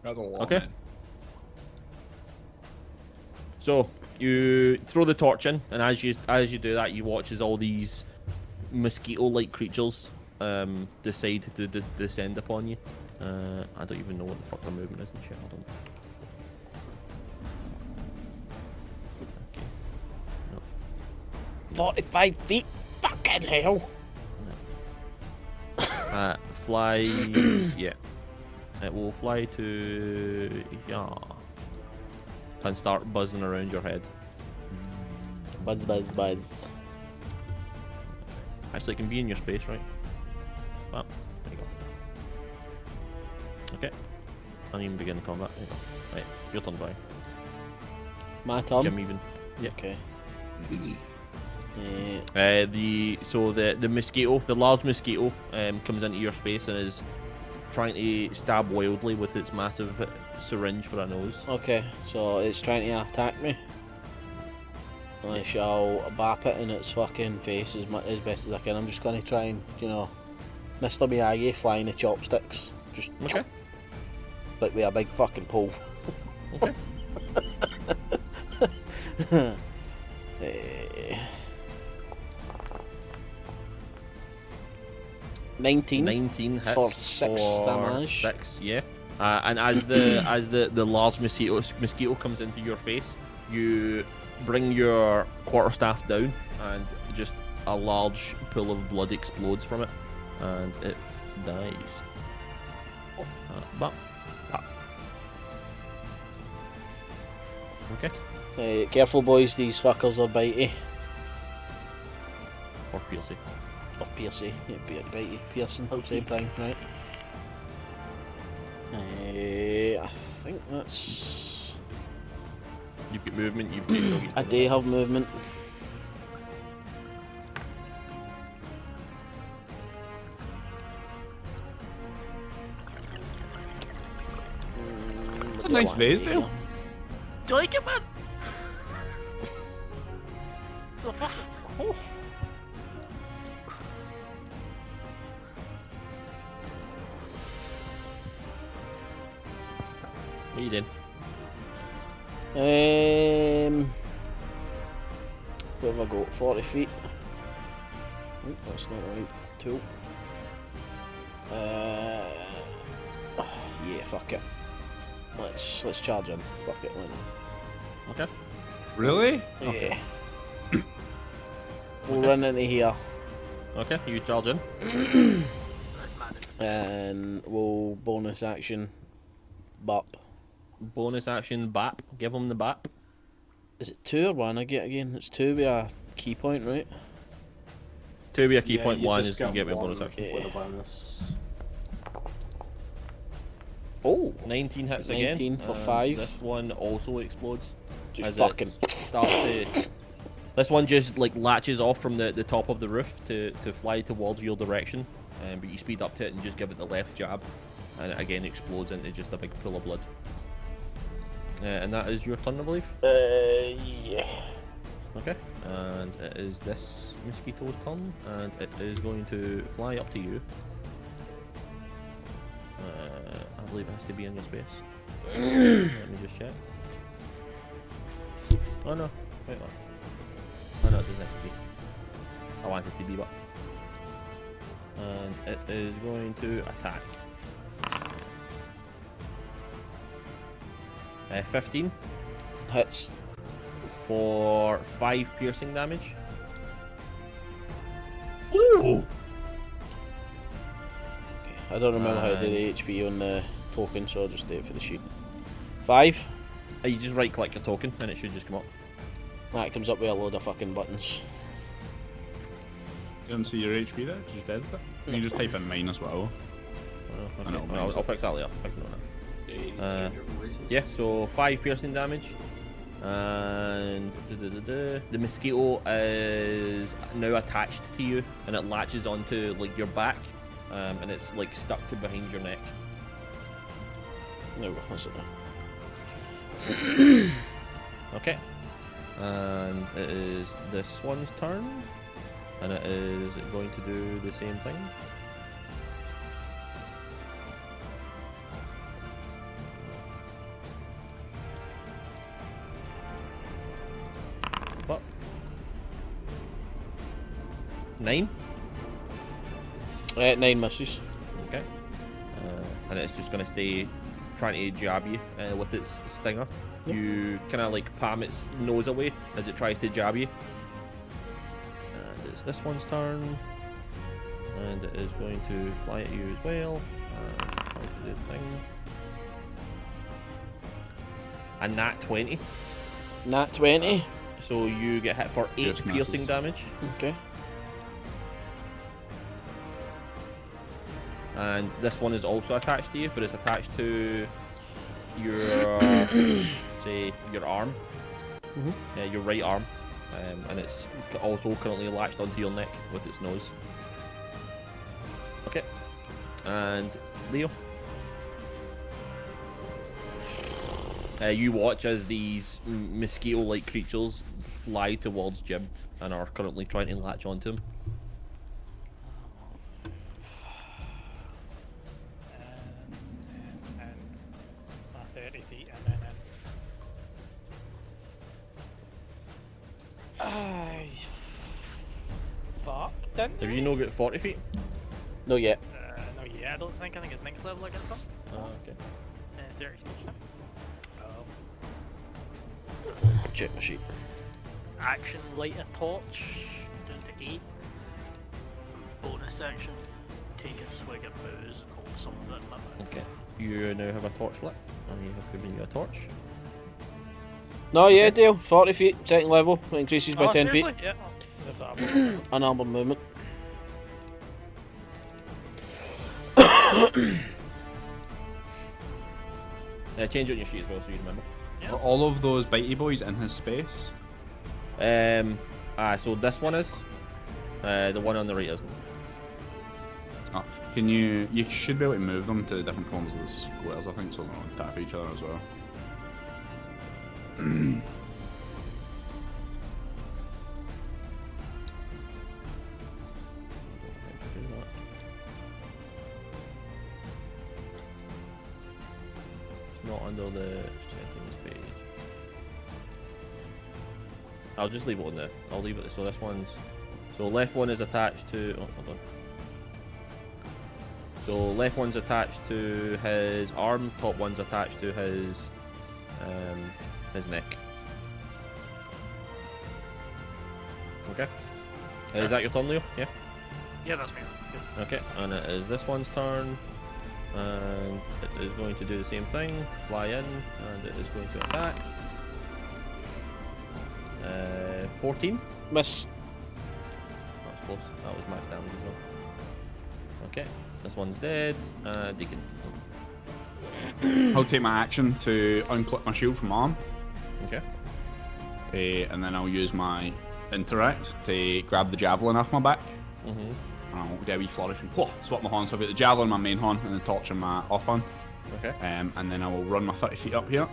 That's a lot, Okay. man. So you throw the torch in, and as you do that, you watch as all these mosquito-like creatures decide to descend upon you. I don't even know what the fuck their movement is and shit. Hold on. Okay. 45 feet? Fucking hell. Flies. Yeah. It will fly to and start buzzing around your head. Buzz, buzz, buzz. Actually, it can be in your space, right? Well, there you go. Okay. I'll even begin the combat. There you go. Right, your turn, Brian. My turn? Jim even. Yeah. Okay. The mosquito, the large mosquito, comes into your space and is trying to stab wildly with its massive syringe for a nose. Okay, so it's trying to attack me. I shall bap it in its fucking face as best as I can. I'm just going to try and, Mr. Miyagi flying the chopsticks. Just Okay. like with a big fucking pole. Okay. 19 hits for 6 damage. 6, yeah. And as the large mosquito comes into your face, you bring your quarterstaff down, and just a large pool of blood explodes from it, and it dies. Okay. Careful, boys, these fuckers are bitey. Or piercing. Or piercy. Yeah, bitey, piercing, same thing, right? I think that's... You've got movement. You've got. I do have movement. It's a nice vase, though. Do you like it, man? So fucking. Oh. What are you doing? Where have I got? 40 feet. Oh, that's not the right tool. Yeah, fuck it. Let's charge him. Fuck it, why not? Okay. Really? Yeah. We'll run into here Okay. You charge in. That's madness. and we'll bonus action bop. Bonus action bap. Give him the bap. Is it 2 or 1 I get again? It's 2 with a key point, right? 2 be a key Yeah, point. you 1 just is you get me a bonus one action. with a bonus. Oh! 19 hits 19 again. for 5. This one also explodes. Just as fucking... it starts to. This one just like latches off from the top of the roof to fly towards your direction, but you speed up to it and just give it the left jab, and it again explodes into just a big pool of blood. And that is your turn, I believe. Yeah. Okay. And it is this mosquito's turn, and it is going to fly up to you. believe it has to be in your space. Let me just check. Oh no, wait what? Oh no, it doesn't have to be. I want it to be, but. And it is going to attack. 15 Hits. for 5 piercing damage. Ooh! I don't remember how to do the HP on the token, so I'll just do it for the sheet. 5. You just right click the token and it should just come up. That comes up with a load of fucking buttons. You don't see your HP there? Just dead with it? You can just type in mine as well. Oh, I know, okay. I'll fix that later. Fix it now. Yeah, so 5 piercing damage. And the mosquito is now attached to you and it latches onto like your back. And it's like stuck to behind your neck. No, that's it now. Okay. And it is this one's turn. And it is going to do the same thing. But 9. 9 misses. Okay. And it's just gonna stay trying to jab you with its stinger. Yep. You kind of like palm its nose away as it tries to jab you. And it's this one's turn. And it is going to fly at you as well. And try to do the thing. A nat 20. Nat 20. So you get hit for 8 Just piercing misses. damage. Okay. And this one is also attached to you, but it's attached to your, say, your arm. Yeah, your right arm. And it's also currently latched onto your neck with its nose. Okay. And Leo. You watch as these mosquito-like creatures fly towards Jim and are currently trying to latch onto him. And 30 feet and then fuck, didn't Have he? you not got 40 feet? No yet. No, yeah, I don't think. I think it's next level I get some. Oh, okay. 30 stage now. Check my sheet. Action, light a torch, down to 8. Bonus action, take a swig of booze and hold some of it in my mouth. Okay. You now have a torch lit, and you have given you a torch. No, yeah, deal. 40 feet, second level. It increases by 10 feet. Seriously? Yeah. That's that. Unarmed movement. Change it on your sheet as well so you remember. Are all of those bitey boys in his space? So this one is. The one on the right isn't. Oh, can you should be able to move them to different corners of the squares, I think, so they don't tap each other as well. It's not under the settings page. I'll just leave it on there. I'll leave it. So this one's. So left one is attached to. Oh, hold on. So left one's attached to his arm. Top one's attached to his neck. Okay. Is that your turn, Leo? Yeah. Yeah, that's me. Good. Okay, and it is this one's turn, and it is going to do the same thing, fly in, and it is going to attack. 14? Miss. That's close, that was max damage as well. Okay, this one's dead, Deacon. I'll take my action to unclip my shield from my arm, Okay. and then I'll use my interact to grab the javelin off my back. Mm-hmm. And I'll do a wee flourish and swap my horn. So I've got the javelin in my main horn and the torch in my off horn. Okay. And then I will run my 30 feet up here.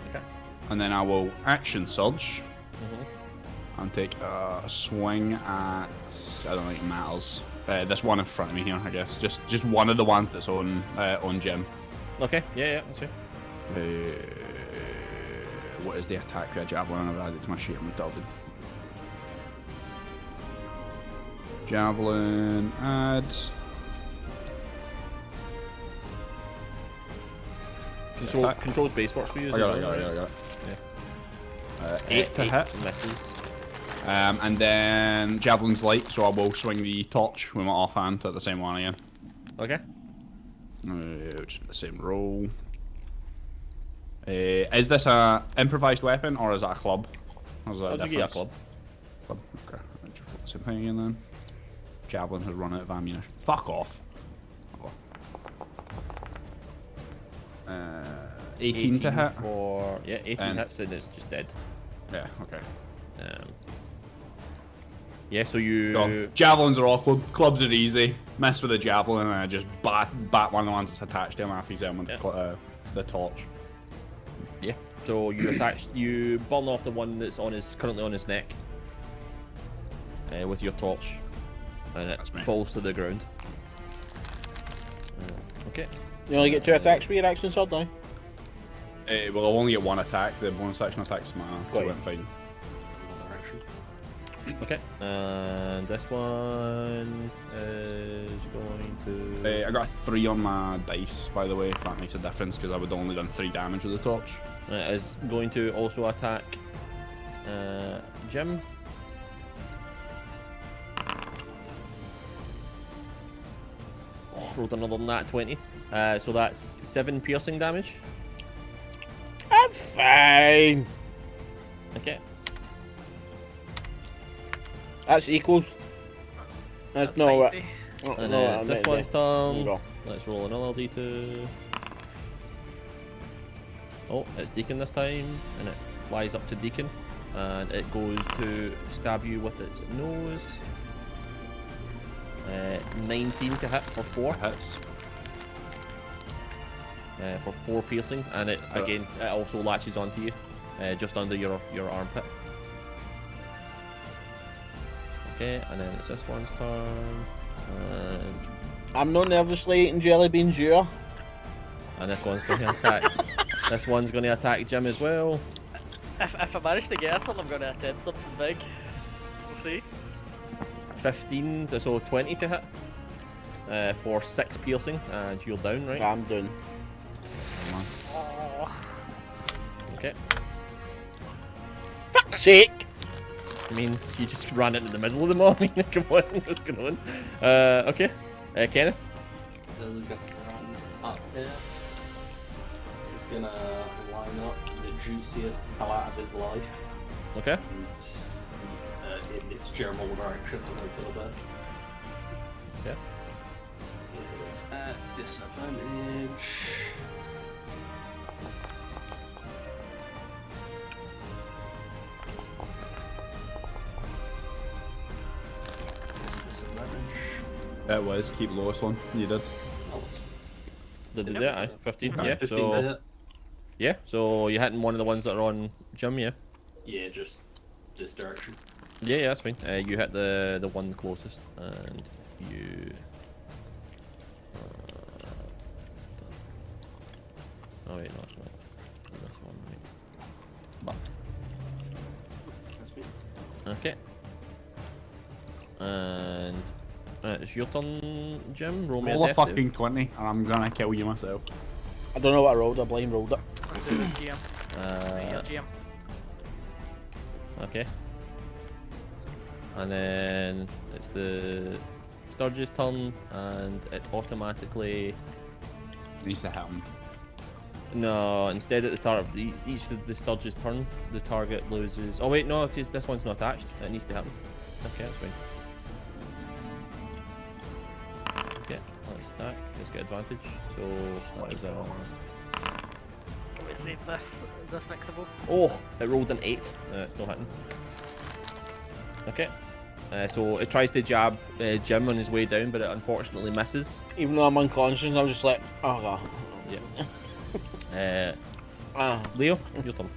Okay. And then I will action surge Mm-hmm. and take a swing at, I don't think it matters. This one in front of me here, I guess. Just one of the ones that's on Jim. Okay, yeah, that's fair. What is the attack with a javelin? I've added to my sheet. I'm dotted. Javelin adds. Control space works for you. I got it. Yeah. 8 to hit. Misses. And then javelin's light, so I will swing the torch with my offhand at the same one again. Okay. Which is the same roll. Is this a improvised weapon or is it a club? Or is it I'll give you a club. Club. Okay. I'll just roll the same thing again then. Javelin has run out of ammunition. Fuck off. Oh. 18 to hit. For 18 hits and it's just dead. Yeah. Okay. Yeah, so you... Javelins are awkward, clubs are easy. Mess with a javelin and I just bat one of the ones that's attached to him after he's with the torch. Yeah, so you burn off the one that's currently on his neck with your torch, and it falls to the ground. Okay. You only get 2 attacks with your action sword now? Well, I'll only get 1 attack. The bonus action attack's my fine. Okay, and this one is going to... I got a 3 on my dice, by the way, if that makes a difference, because I would have only done 3 damage with the torch. It is going to also attack Jim. Rolled another nat 20. So that's 7 piercing damage. I'm fine. Okay. That's equals. That's no what. And no, it's this one's turn. Go. Let's roll another d2. Oh, it's Deacon this time, and it flies up to Deacon, and it goes to stab you with its nose. 19 to hit for 4 hits. For 4 piercing, and it again it also latches onto you, just under your armpit. Okay, and then it's this one's turn. And I'm not nervously eating jelly beans, you. And this one's going to attack. This one's going to attack Jim as well. If I manage to get it, I'm going to attempt something big. We'll see. 15, so 20 to hit. For 6 piercing, and you're down, right? I'm down. Oh. Okay. Fuck's sake! I mean, you just ran into the middle of them all. I mean, come on, what's going on? Okay. Kenneth? There's a guy run up here. He's gonna line up the juiciest hell out of his life. Okay. And, in its general direction, I hope for the best. Okay. It's at disadvantage. It was. Keep lowest one. You did. Did it do that? Aye. 15. Okay, Yeah. 15 to So hit. yeah. So you're hitting one of the ones that are on Jim. Yeah. Yeah, just this direction. Yeah, that's fine. You hit the one closest, and you. Oh wait, no, it's not. This one, right. That's me. Okay. And it's your turn, Jim. Roll me Roll a a death save. fucking 20 and I'm gonna kill you myself. I don't know what I rolled. I blind rolled it. GM. GM. Okay. And then it's the Sturge's turn, and it automatically. Needs to hit him. No, instead at the start of each of the Sturge's turn, the target loses. Oh wait, no, this one's not attached. It needs to happen. Okay, that's fine. Okay, let's attack. Let's get advantage. So that is Can we save this? Is this fixable? Oh, it rolled an 8. It's not hitting. Okay. So it tries to jab Jim on his way down, but it unfortunately misses. Even though I'm unconscious, I'm just like, oh god. Yeah. Ah. Leo, your turn.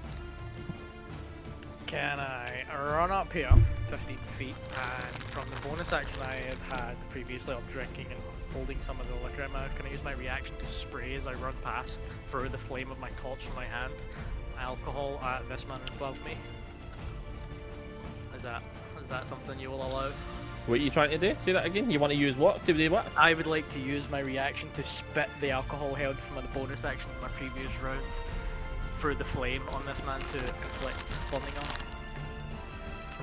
Can I run up here 15 feet, and from the bonus action I had previously of drinking and holding some of the liquor in my mouth, can I use my reaction to spray as I run past through the flame of my torch in my hand alcohol at this man above me? Is that something you will allow? What are you trying to do? Say that again. You want to use what? To do what? I would like to use my reaction to spit the alcohol held from the bonus action in my previous round through the flame on this man to inflict burning on.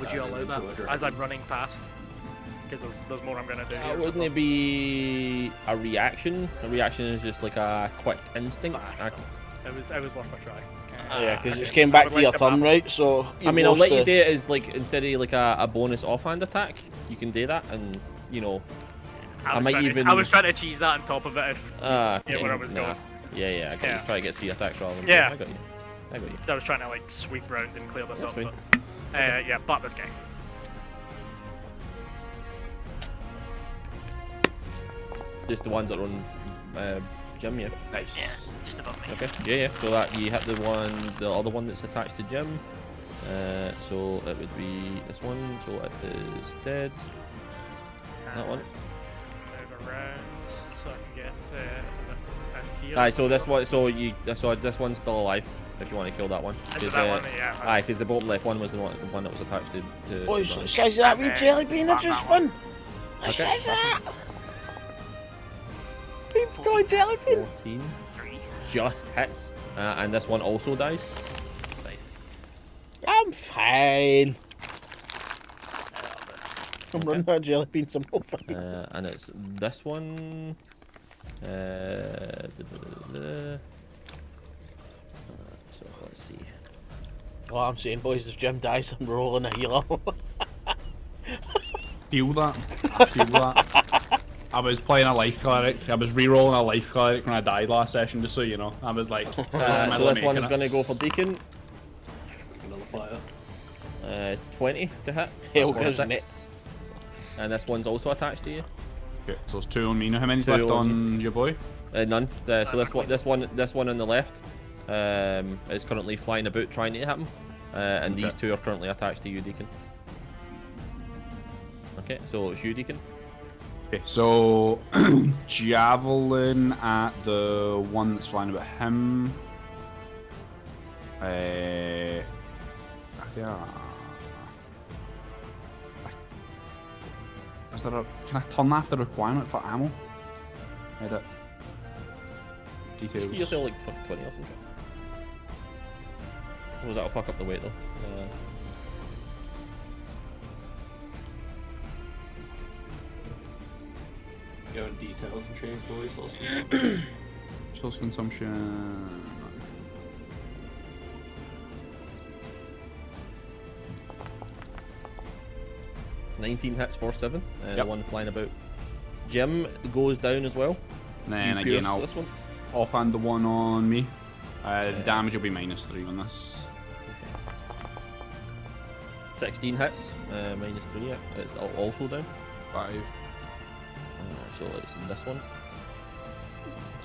Would you allow that as I'm running past? Because there's more I'm gonna do here. Wouldn't it be a reaction? A reaction is just like a quick instinct. It was worth a try. Yeah, because it came back to your turn, right? So I mean, I'll let you do it as like instead of like a bonus offhand attack, you can do that, and you know, I was trying to cheese that on top of it. Where I was going. Yeah, I got you. Try to get 3 attacks rather than yeah. I got you. I was trying to like sweep round and clear this That's up. fine. But, yeah, bat this guy. Just the ones that are on Jim, yeah. Nice. Yeah, just above me. Okay, yeah. So that you hit the other one that's attached to Jim. So it would be this one. So it is dead. That one. Move around so I can get in here. Aye, so this one. So this one's still alive. If you want to kill that one. Is that one? Yeah. Aye, because the bottom left one was the one that was attached to Boys, it says that wee jelly bean are just fun. It says that. People toy jelly bean. 14. 3. Just hits. And this one also dies. I'm fine. I'm running out of jelly beans, I'm not fine. And it's this one. So let's see. What I'm saying, boys, if Jim dies, I'm rolling a healer. Feel that. I feel that. I was playing a life cleric. I was re-rolling a life cleric when I died last session, just so you know. I was like, so this one is going to go for Deacon. Another fire. 20 to hit. Hell That's goes in 6. And this one's also attached to you. Okay, so it's 2 on me now. How many's 2 left on on your boy? None. So this one on the left is currently flying about trying to hit him, and these 2 are currently attached to you, Deacon. Okay, so it's you, Deacon. Okay, so javelin at the one that's flying about him. Yeah. Is there can I turn off the requirement for ammo? Edit. Details. Just give yourself like 20 or something. Or that'll fuck up the weight though. Go in details and change the resources. Resource consumption. 19 hits for 7. Yep. The one flying about. Jim goes down as well. And then You again, pierce I'll this one. offhand the one on me. Damage will be -3 on this. 16 hits, -3. Yeah, it's also down. 5. So it's this one,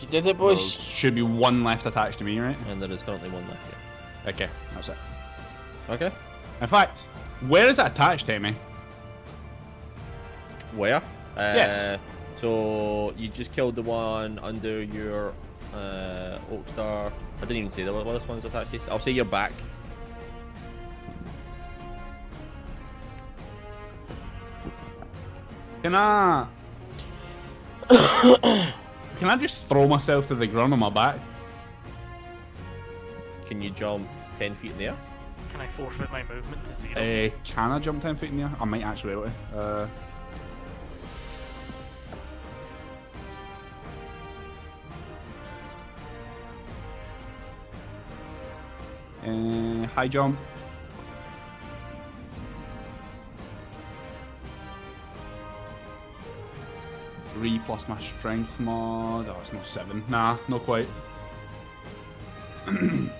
You did it, There boys. should be 1 left attached to me, right? and there is currently 1 left. Yeah. Okay, that's it. Okay. In fact, where is it attached to me? Where? Yes. So you just killed the one under your Oak Star. I didn't even say that. What this one's attached to? I'll say your back. Can I... Can I just throw myself to the ground on my back? Can you jump 10 feet in the air? Can I forfeit my movement to 0? Can I jump 10 feet in the air? I might actually be able to. High jump. Three plus my strength mod. Oh, it's not 7. Nah, not quite. And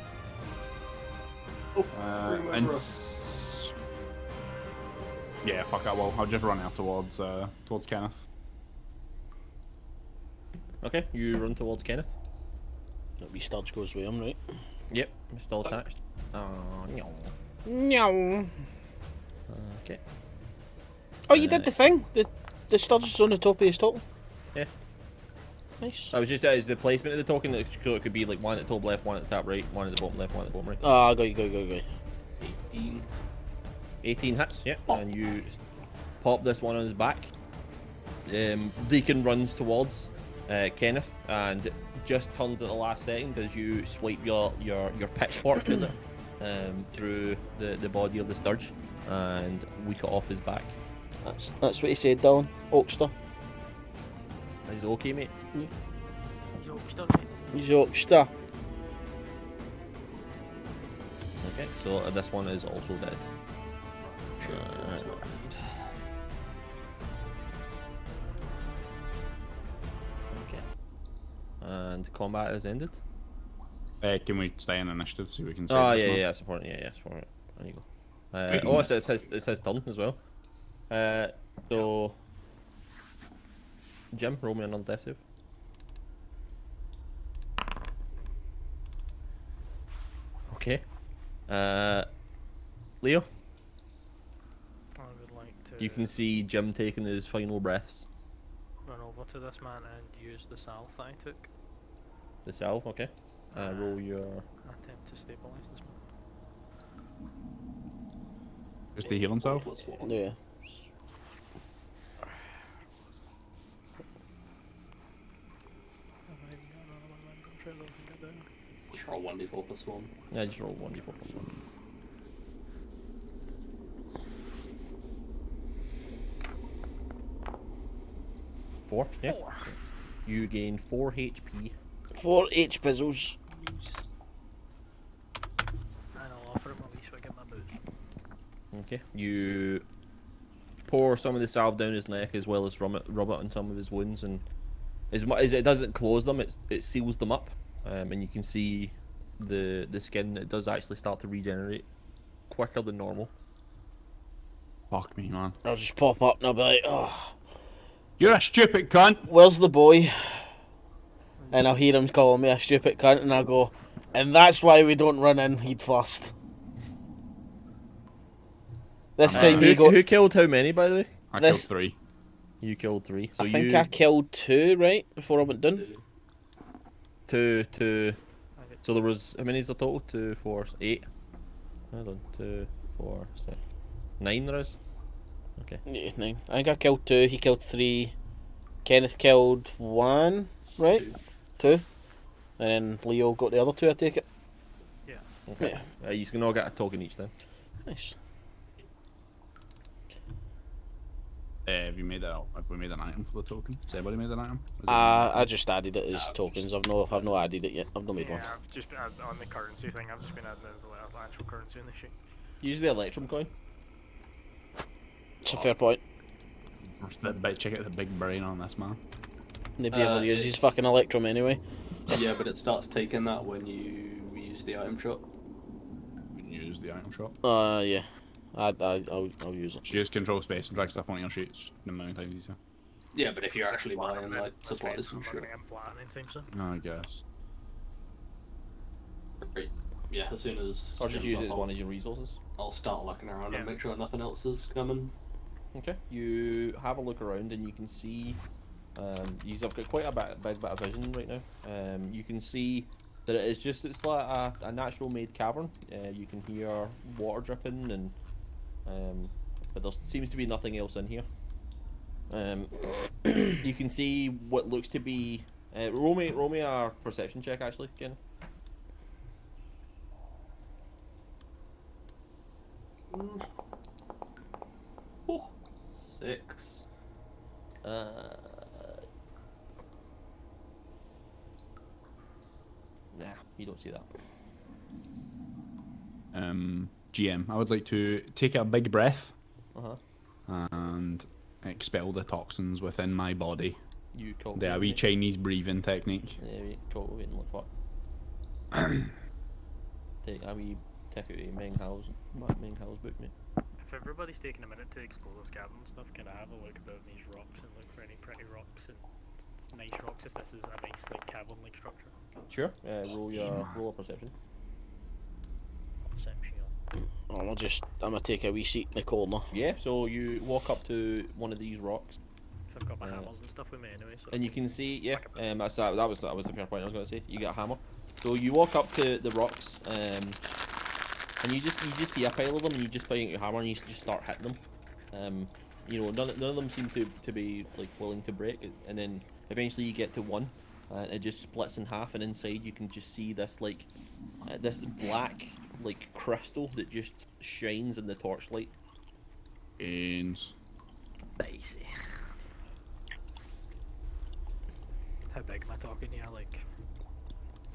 yeah, fuck that. Well, I'll just run out towards Kenneth. Okay, you run towards Kenneth. That wee Sturge goes with him, right? Yep, I'm still attached. Oh, no. No. Okay. Oh, you did the thing. The Sturge is on the top of his top. Yeah. Nice. I was just is the placement of the token that so it could be like one at the top left, one at the top right, one at the bottom left, one at the bottom right. Ah, go. 18. 18 hits, yeah, and you pop this one on his back. Deacon runs towards Kenneth and just turns at the last second as you swipe your pitchfork, is it, through the body of the Sturge and weak it off his back. That's what he said, Dylan. Oakster. Is it okay, mate? He's Oakster. Okay, so this one is also dead. Okay. And combat is ended. Can we stay in initiative so we can see? Oh yeah, support it. Yeah, support it. There you go. It's his turn as well. So Jim, roll me another death save. Okay. Leo, I would like to you can see Jim taking his final breaths. run over to this man and use the salve that I took. The salve, okay. Roll your. Attempt to stabilize this man. Just to heal himself. Yeah. Just roll 1d4 plus 1. Yeah, just roll 1d4 plus 1. 4, yeah. You gain 4 HP. 4 H pizzles. And I'll offer him a wee swig of my booze. Okay. You pour some of the salve down his neck as well as rub it on some of his wounds, and as much as it doesn't close them, it seals them up, and you can see the skin. It does actually start to regenerate quicker than normal. Fuck me, man. I'll just pop up and I'll be like, oh, You're a stupid cunt. where's the boy? And I'll hear him calling me a stupid cunt, and I'll go, and that's why we don't run in heat first. This time you go. Who killed how many, by the way? I This- killed 3. You killed 3. So I think I killed 2, right? Before I went down. two. So there was how many is the total? 2, 4, 8. Hold on, 2, 4, 6, 9 there is. Okay. Yeah, 9. I think I killed 2, he killed 3. Kenneth killed 1, right? 2. And then Leo got the other 2, I take it. Okay. Yeah. You can all get a token each then. Nice. Have you made that? Have we made an item for the token? Has anybody made an item? Is it- I just added it as I've tokens. I've not added it yet. I've not made one. Yeah, I've just been on the currency thing. I've just been adding it as the actual currency in the shit. Use the Electrum coin. It's a fair point. Check out the big brain on this man. Nobody ever uses fucking Electrum anyway. Yeah, but it starts taking that when you use the item shop. We can use the item shop. Yeah. I'll use it. Just use control space and drag stuff on your sheet. It's a million times easier. Yeah, but if you're actually buying like supplies and shit. I guess. Great. Yeah, as soon as Or just Jim's use it up, as one of your resources. I'll start looking around Yeah. and make sure nothing else is coming. Okay. You have a look around and you can see. You've got quite a big bit of vision right now. You can see that it's like a natural made cavern. You can hear water dripping and but there seems to be nothing else in here. You can see what looks to be roll me a perception check actually, Kenneth. Oh, 6. Nah, you don't see that. GM, I would like to take a big breath Uh-huh. and expel the toxins within my body. You call The wee Chinese breathing technique. Yeah, we call it and look for. Take a wee take out Meng Hao's book, mate. If everybody's taking a minute to explore this cavern and stuff, can I have a look about these rocks and look for any pretty rocks and nice rocks if this is a nice like cavern-like structure? Sure. Roll a perception. Perception. I'm gonna take a wee seat in the corner. Yeah. So you walk up to one of these rocks. 'cause I've got my hammers and stuff with me anyway. So. And you can see, yeah, that was the fair point I was going to say. You get a hammer. So you walk up to the rocks, and you just see a pile of them, and you just play your hammer, and you just start hitting them. You know, none of them seem to be like willing to break, and then eventually you get to one, and it just splits in half, and inside you can just see this like this black like crystal that just shines in the torchlight. Gains. Dicey. How big am I talking here? Like.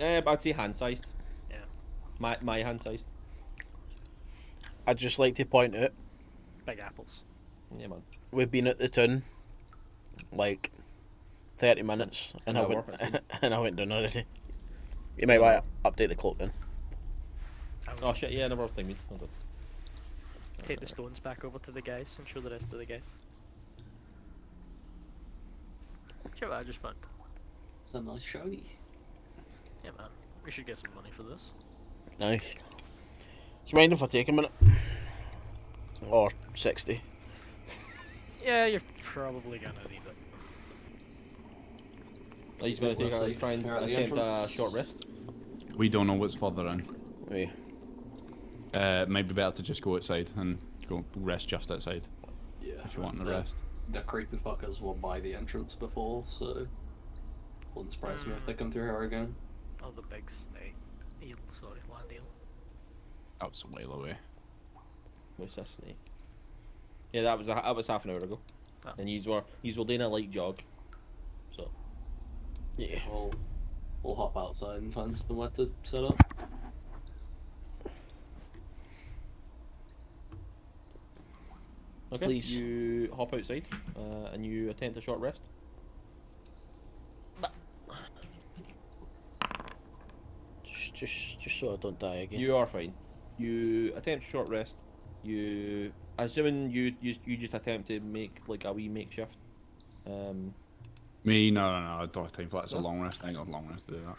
I'd say hand sized. Yeah. My hand sized. I'd just like to point out, Big apples. Yeah, man. we've been at the town like 30 minutes, and I An went hour, and I went down already. You might want to update the clock then. Oh shit! Yeah, never thing. Hold on. Take the stones back over to the guys and show the rest of the guys. Check what I just found. It's a nice shiny. Yeah, man. We should get some money for this. Nice. Do you mind if I take a minute? Or 60? Yeah, you're probably gonna need it. He's going to try and They're at the attempt a entrance. short rest. We don't know what's further in. Wait. Maybe better to just go outside and go rest just outside Yeah. if you want to rest. The creepy fuckers were by the entrance before, so wouldn't surprise me if they come through here again. Oh, the big snake. Eel, sorry, land eel. That was a while away. What's a snake? Yeah, that was half an hour ago. Oh. And you were doing a light jog. So Yeah. We'll hop outside and find something like to set up. okay, Please. you hop outside and you attempt a short rest. Just so I don't die again. You are fine. You attempt a short rest. Assuming you just attempt to make like a wee makeshift. Me? No, I don't have time for that. It's a No? long rest. I ain't got a long rest to do that.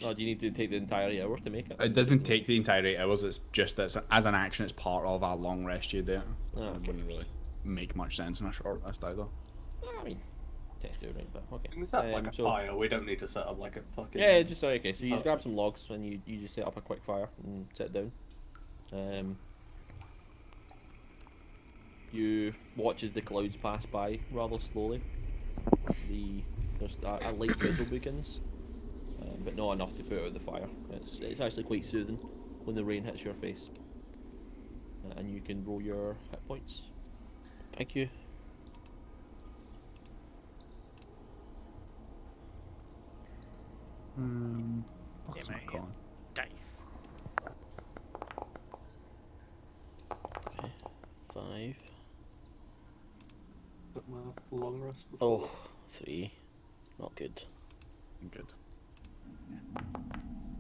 No, do you need to take the entire 8 hours to make it? It doesn't take the entire 8 hours. It's just that as an action, it's part of our long rest you do. Oh, It okay. wouldn't really make much sense in a short rest either. I mean, test it right, but okay. We can set up like a so- fire. We don't need to set up like a fucking. Yeah, just sorry. Okay, so you just Oh. grab some logs and you just set up a quick fire and sit down. You watch as the clouds pass by rather slowly. There's a light drizzle begins, but not enough to put out the fire. It's actually quite soothing when the rain hits your face, and you can roll your hit points. Thank you. Fuck is my mate. con? Dice. Okay. 5. Put my long rest before. Oh, 3. Not good. Good.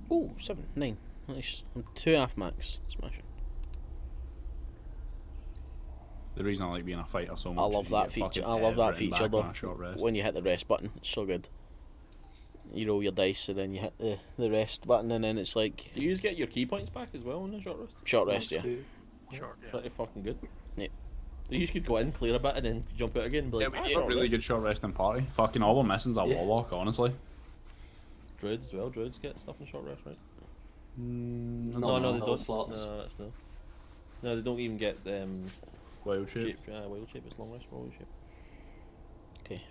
Oh, 7, 9. Nice. I'm 2.5 max. Smashing. The reason I like being a fighter so much. I love is you that get feature. fucking I love that everything feature back on though. a short rest. When you hit the rest button, it's so good. You roll your dice and then you hit the rest button and then it's like Do you get your key points back as well on the short rest? short rest, yeah. Short, yeah. Pretty fucking good. Yeah. You just could go in, clear a bit, and then jump out again. And be Yeah, like, we "Ah, had a short really rest." good short rest and party. Fucking all we're missing's a Yeah. warlock, honestly. Druids as well. Druids get stuff in short rest, right? Not No, they spell don't. slots. No, that's no. No, they don't even get Wild shape. wild shape. It's long rest for wild shape. Okay.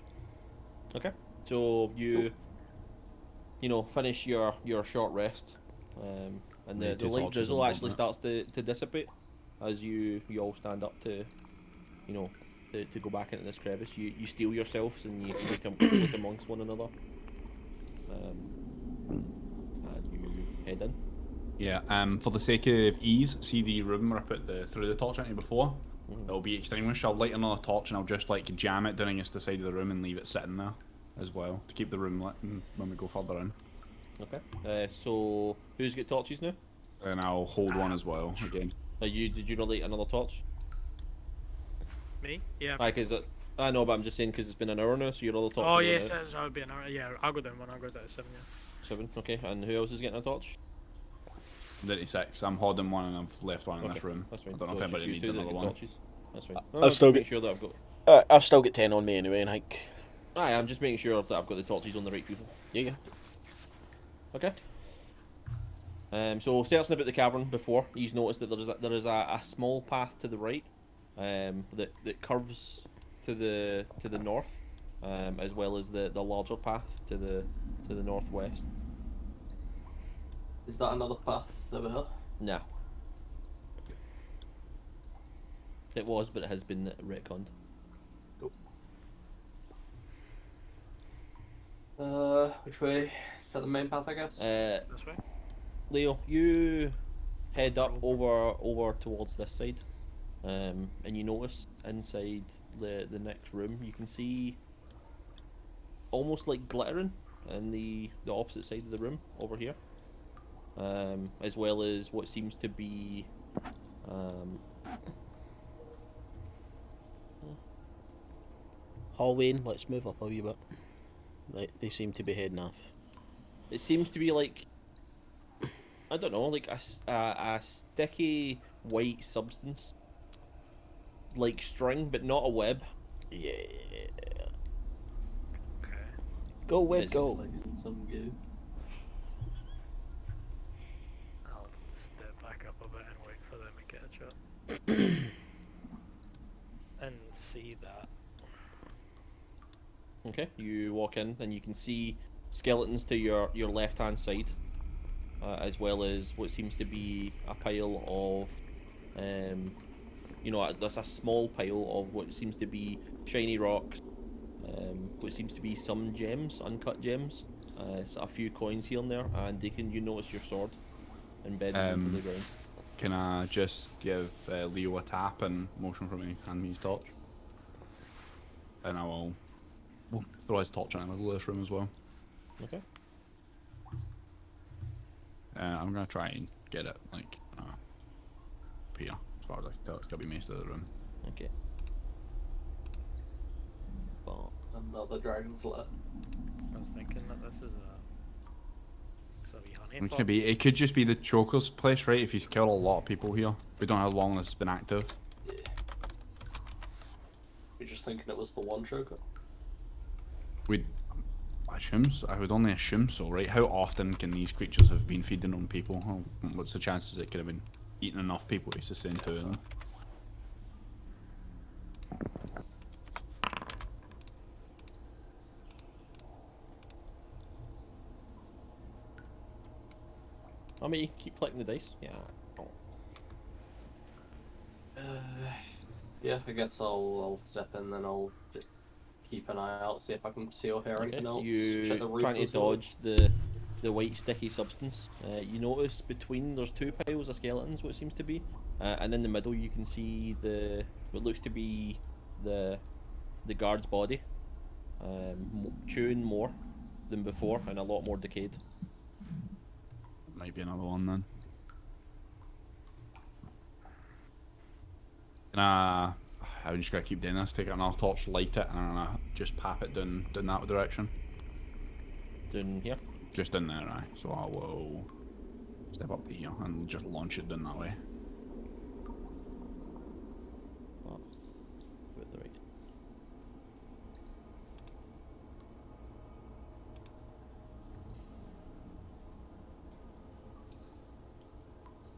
Okay. So you finish your short rest, and Need the two light torches drizzle on actually board, starts to dissipate as you all stand up to go back into this crevice. You steel yourselves and you become look amongst one another. And you head in. Yeah, for the sake of ease, see the room where I put through the torch into before? Mhm. It'll be extinguished. I'll light another torch and I'll just like jam it down against the side of the room and leave it sitting there as well to keep the room lit when we go further in. Okay. So who's got torches now? And I'll hold one as well again. Did you light another torch? Me? Yeah. I know, but I'm just saying because it's been an hour now, so your other torch. Oh is yes, going out. that would be an hour. Yeah, I'll go down one. I'll go down 7. Yeah. 7. Okay. And who else is getting a torch? 36. I'm holding one and I've left one in Okay, this room. that's fine. I don't know So if it's just anybody you needs two that another get one. torches. That's fine. I've still make got- sure that I've got. I've still got 10 on me anyway, and I think Aye, I'm just making sure that I've got the torches on the right people. Yeah. Okay. So searching about the cavern before, he's noticed that there is a small path to the right, that curves to the north, as well as the larger path to the northwest. Is that another path over here? No. It was, but it has been retconned. Which way? Is that the main path, I guess? This way. Leo, you head up over towards this side, and you notice inside the next room you can see almost like glittering in the opposite side of the room over here, as well as what seems to be Hallway, let's move up a wee bit. Right, they seem to be heading off. it seems to be like, I don't know, like a sticky white substance, like string, but not a web. Yeah. Okay. Go, Web, It's go. Like in some goo. I'll step back up a bit and wait for them to catch up. And see that. Okay, you walk in and you can see skeletons to your left hand side, as well as what seems to be a pile of, there's a small pile of what seems to be shiny rocks, what seems to be some gems, uncut gems, a few coins here and there, and you notice your sword embedded into the ground. Can I just give Leo a tap and motion for me, hand me his torch? And I will throw his torch in the middle of this room as well. Okay. I'm gonna try and get it like up here, as far as I can tell. It's gotta be most of the room. Okay. But Another dragon's lair. I was thinking that this is a. So wee honey It pot. could be. It could just be the choker's place, right? If he's killed a lot of people here. We don't know how long this has been active. Yeah. You're just thinking it was the one choker? I would only assume so, right? How often can these creatures have been feeding on people? What's the chances it could have been eating enough people to sustain two of them? I mean, keep collecting the dice. Yeah. Yeah, I guess I'll step in and I'll just keep an eye out, see if I can see or hear anything else. You Check the roof trying to as well. dodge the white sticky substance. You notice between there's two piles of skeletons, what it seems to be, and in the middle you can see what looks to be the guard's body, chewing more than before and a lot more decayed. Might be another one then. I'm just gonna keep doing this. Take another torch, light it, and I'm gonna just pap it down that direction. Down here. Just in there, right? So I will step up here and just launch it down that way. Oh, about the right.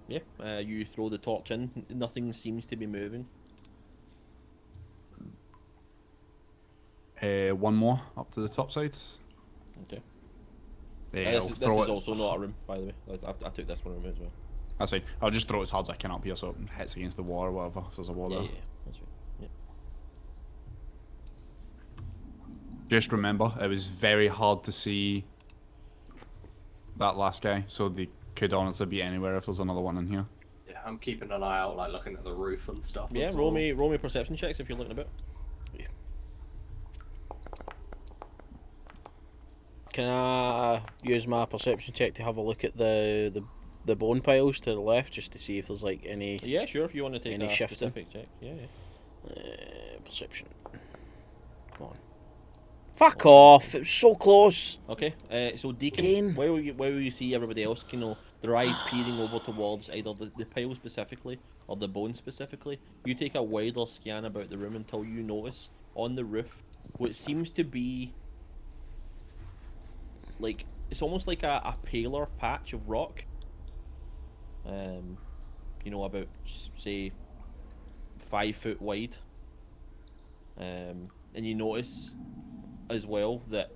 Yeah, you throw the torch in. Nothing seems to be moving. One more up to the top side. Okay. I'll This is throw it. also not a room, by the way. I took this one as well. That's fine. I'll just throw it as hard as I can up here so it hits against the wall or whatever, if there's a wall Yeah, there. yeah, that's right. Yeah. Just remember, it was very hard to see that last guy, so they could honestly be anywhere if there's another one in here. Yeah, I'm keeping an eye out, like looking at the roof and stuff. Yeah, as roll well. me perception checks if you're looking about. Can I use my perception check to have a look at the bone piles to the left, just to see if there's like any Yeah, sure. If you want to take Any a shifting? specific check. Yeah, yeah. perception? Come on. Fuck off! It was so close. Okay. So Deacon, Again? while you see everybody else, their eyes peering over towards either the pile specifically or the bone specifically, you take a wider scan about the room until you notice on the roof what seems to be like it's almost like a paler patch of rock. You know, about say 5 foot wide. And you notice as well that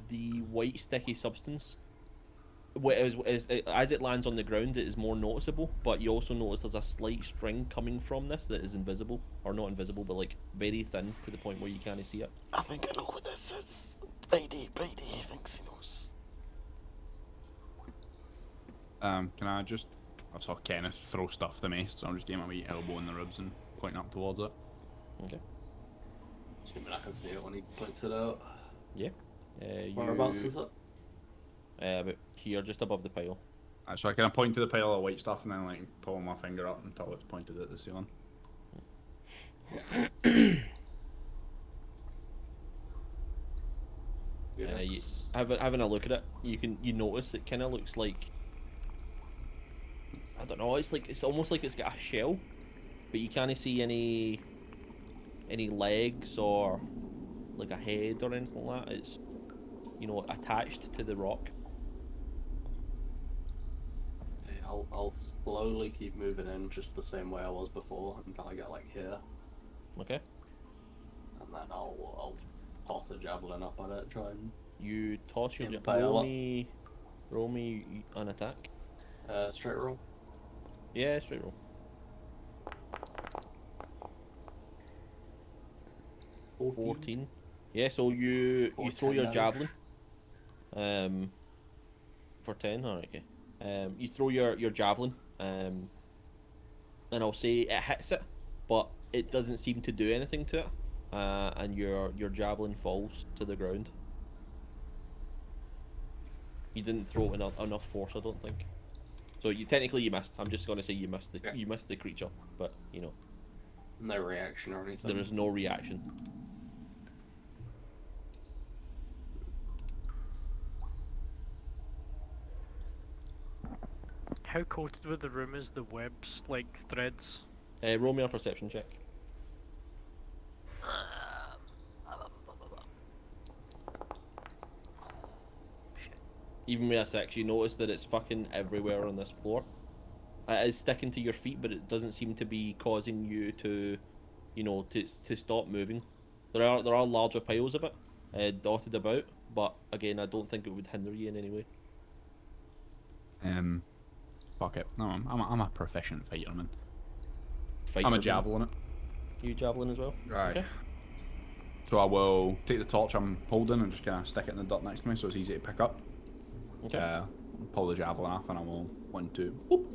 the white sticky substance, as it lands on the ground, it is more noticeable. But you also notice there's a slight string coming from this that is invisible, or not invisible, but like very thin to the point where you can't see it. I think I know what this is. Brady thinks he knows. Can I just... I saw Kenneth throw stuff to me, so I'm just getting my wee elbow in the ribs and pointing up towards it. Okay. Assuming I can see it when he points it out. Yeah. Whereabouts is it? About here, just above the pile. So I kind of point to the pile of white stuff and then like pull my finger up until it's pointed at the ceiling. Yes. Having a look at it, you notice it kind of looks like, I don't know. It's almost like it's got a shell, but you can't see any legs or like a head or anything like that. It's, you know, attached to the rock. Okay, I'll slowly keep moving in just the same way I was before until I get like here, Okay. and then I'll toss a javelin up at it, try and You toss your Impale roll up. me an attack. straight roll. Yeah, straight roll. 14. Yeah, so you throw 10 your damage. javelin. For 10. Alright, okay. You throw your javelin. And I'll say it hits it, but it doesn't seem to do anything to it. And your javelin falls to the ground. You didn't throw enough force, I don't think. So technically you missed. I'm just gonna say you missed Yeah. you missed the creature, but you know No reaction or anything. there is no reaction. How coated with the room is the webs, like threads? Roll me a perception check. Even with a 6, you notice that it's fucking everywhere on this floor. It is sticking to your feet, but it doesn't seem to be causing you to, you know, to stop moving. There are larger piles of it, dotted about, but again, I don't think it would hinder you in any way. Fuck it. No, I'm a proficient fighterman. Fighter I'm a man. javelin it. You javelin as well? Right. Okay. So I will take the torch I'm holding and just kind of stick it in the dirt next to me so it's easy to pick up. Okay. Pull the javelin off and I will 1, 2. Whoop.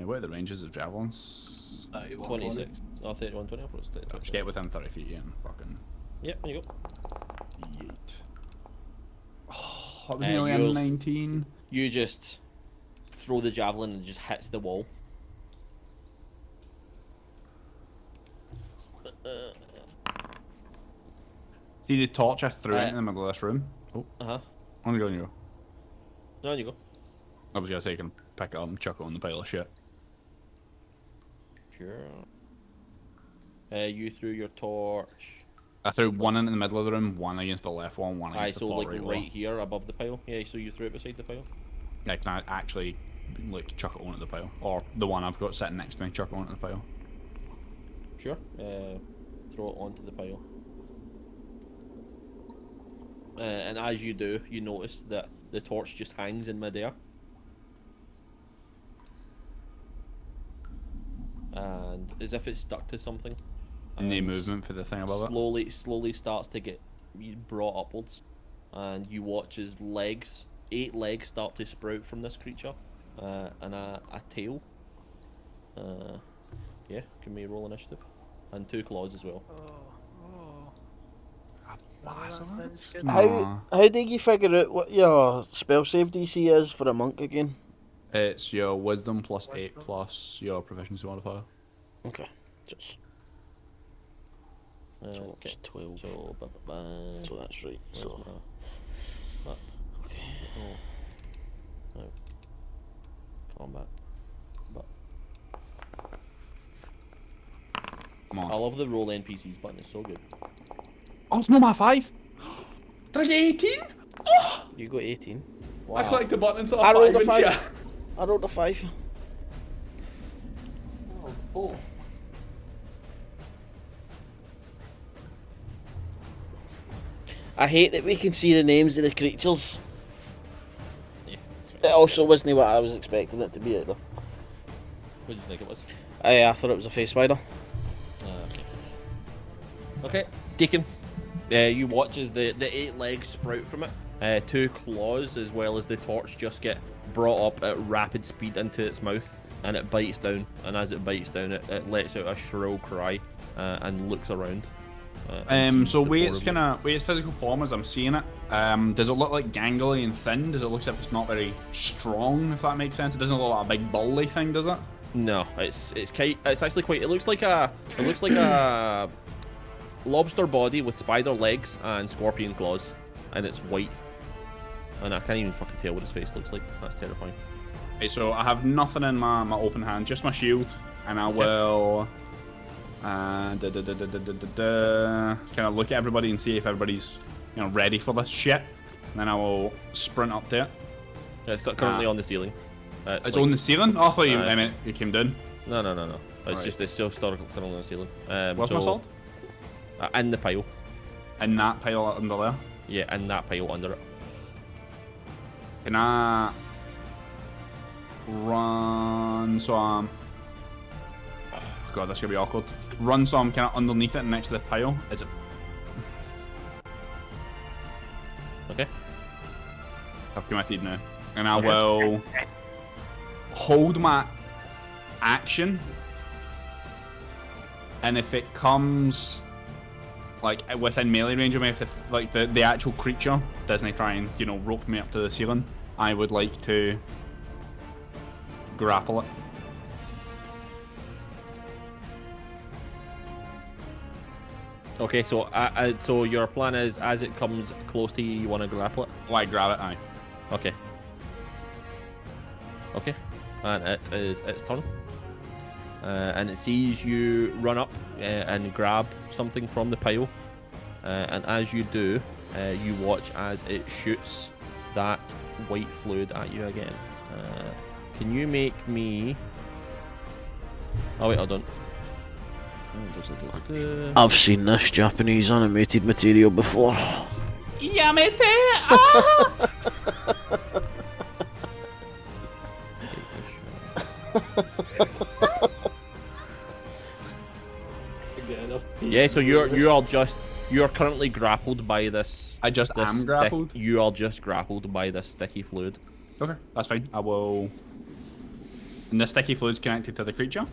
What are the ranges of javelins? 26. Oh, 31, 20. Just get within 30 feet, yeah, and fucking... Yep, there you go. Yeet. Oh, that was Uh, nearly a yours- 19. You just throw the javelin and it just hits the wall. See the torch I threw Uh, into the middle of this room? Oh, Uh-huh. on you go, on you go. No, there you go. I was gonna say you can pick it up and chuck it on the pile of shit. Sure. You threw your torch. I threw one into the middle of the room, one against the left wall, one Aye, against so the far like right right wall. here above the pile. Yeah, so you threw it beside the pile. Yeah, can I actually like chuck it onto the pile? Or the one I've got sitting next to me, chuck it onto the pile? Sure. Throw it onto the pile. And as you do, you notice that the torch just hangs in midair. And as if it's stuck to something. No and movement for the thing above it? slowly starts to get brought upwards, and you watch as 8 legs start to sprout from this creature, and a tail. Yeah, give me a roll initiative, and 2 claws as well. Basilisk? How do you figure out what your spell save DC is for a monk again? It's your wisdom plus 8 plus your proficiency modifier. Okay, just Okay, it's 12. so So that's right. where's So my map? okay. Oh. No. Combat. But Come on. I love the roll NPCs button. It's so good. Oh, it's not my 5. Did I get 18? Oh! You got 18. Wow. I clicked the button and saw I a rolled 5 a and 5. shit. I rolled a 5. Oh, cool. I hate that we can see the names of the creatures. Yeah. It also wasn't what I was expecting it to be either. What did you think it was? I thought it was a face spider. Okay. Okay, Deacon. You watch as the 8 legs sprout from it. 2 claws as well as the torch just get brought up at rapid speed into its mouth, and it bites down. And as it bites down, it lets out a shrill cry and looks around. So way its physical form as I'm seeing it, does it look like gangly and thin? Does it look as if it's not very strong? If that makes sense, it doesn't look like a big bully thing, does it? No, it's actually quite. It looks like a lobster body with spider legs and scorpion claws, and it's white. And I can't even fucking tell what its face looks like. That's terrifying. Okay, so I have nothing in my open hand, just my shield, and I will kind of look at everybody and see if everybody's ready for this shit. And then I will sprint up there. It's currently on the ceiling. It's like, on the ceiling. Oh, I thought I meant you came down. No. It's Right. just it's still currently on the ceiling. Where's my sword? In the pile. In that pile under there. Yeah, in that pile under it. Can I run so I'm... Oh, God, this is going to be awkward. Run so I'm kind of underneath it next to the pile. Is it... Okay. I've committed now. And I will hold my action. And if it comes like within melee range of me, if like the actual creature doesn't try and rope me up to the ceiling, I would like to grapple it. Okay, so your plan is as it comes close to you, you want to grapple it. Why grab it? Aye. Okay. Okay, and it is its turn. And it sees you run up and grab something from the pile. And as you do, you watch as it shoots that white fluid at you again. Can you make me... Oh wait, hold on. I've seen this Japanese animated material before. Yamete! Yeah, so you're currently grappled by this. I just am grappled? You are just grappled by this sticky fluid. Okay, that's fine. I will... And the sticky fluid's connected to the creature?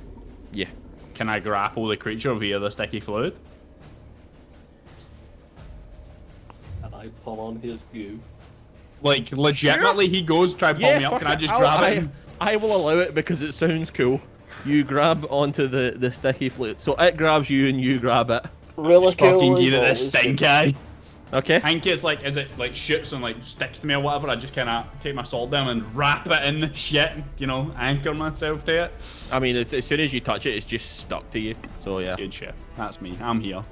Yeah. Can I grapple the creature via the sticky fluid? And I pull on his goo. Like, legitimately, he goes, try to pull me up, can I just grab it? I will allow it because it sounds cool. You grab onto the sticky fluid. So it grabs you and you grab it. Really cool. Fucking get it, this stink eye. Okay. I think it's like, as it like shoots and like sticks to me or whatever, I just kind of take my sword down and wrap it in the shit, anchor myself to it. I mean, as soon as you touch it, it's just stuck to you. So yeah. Good shit. That's me. I'm here.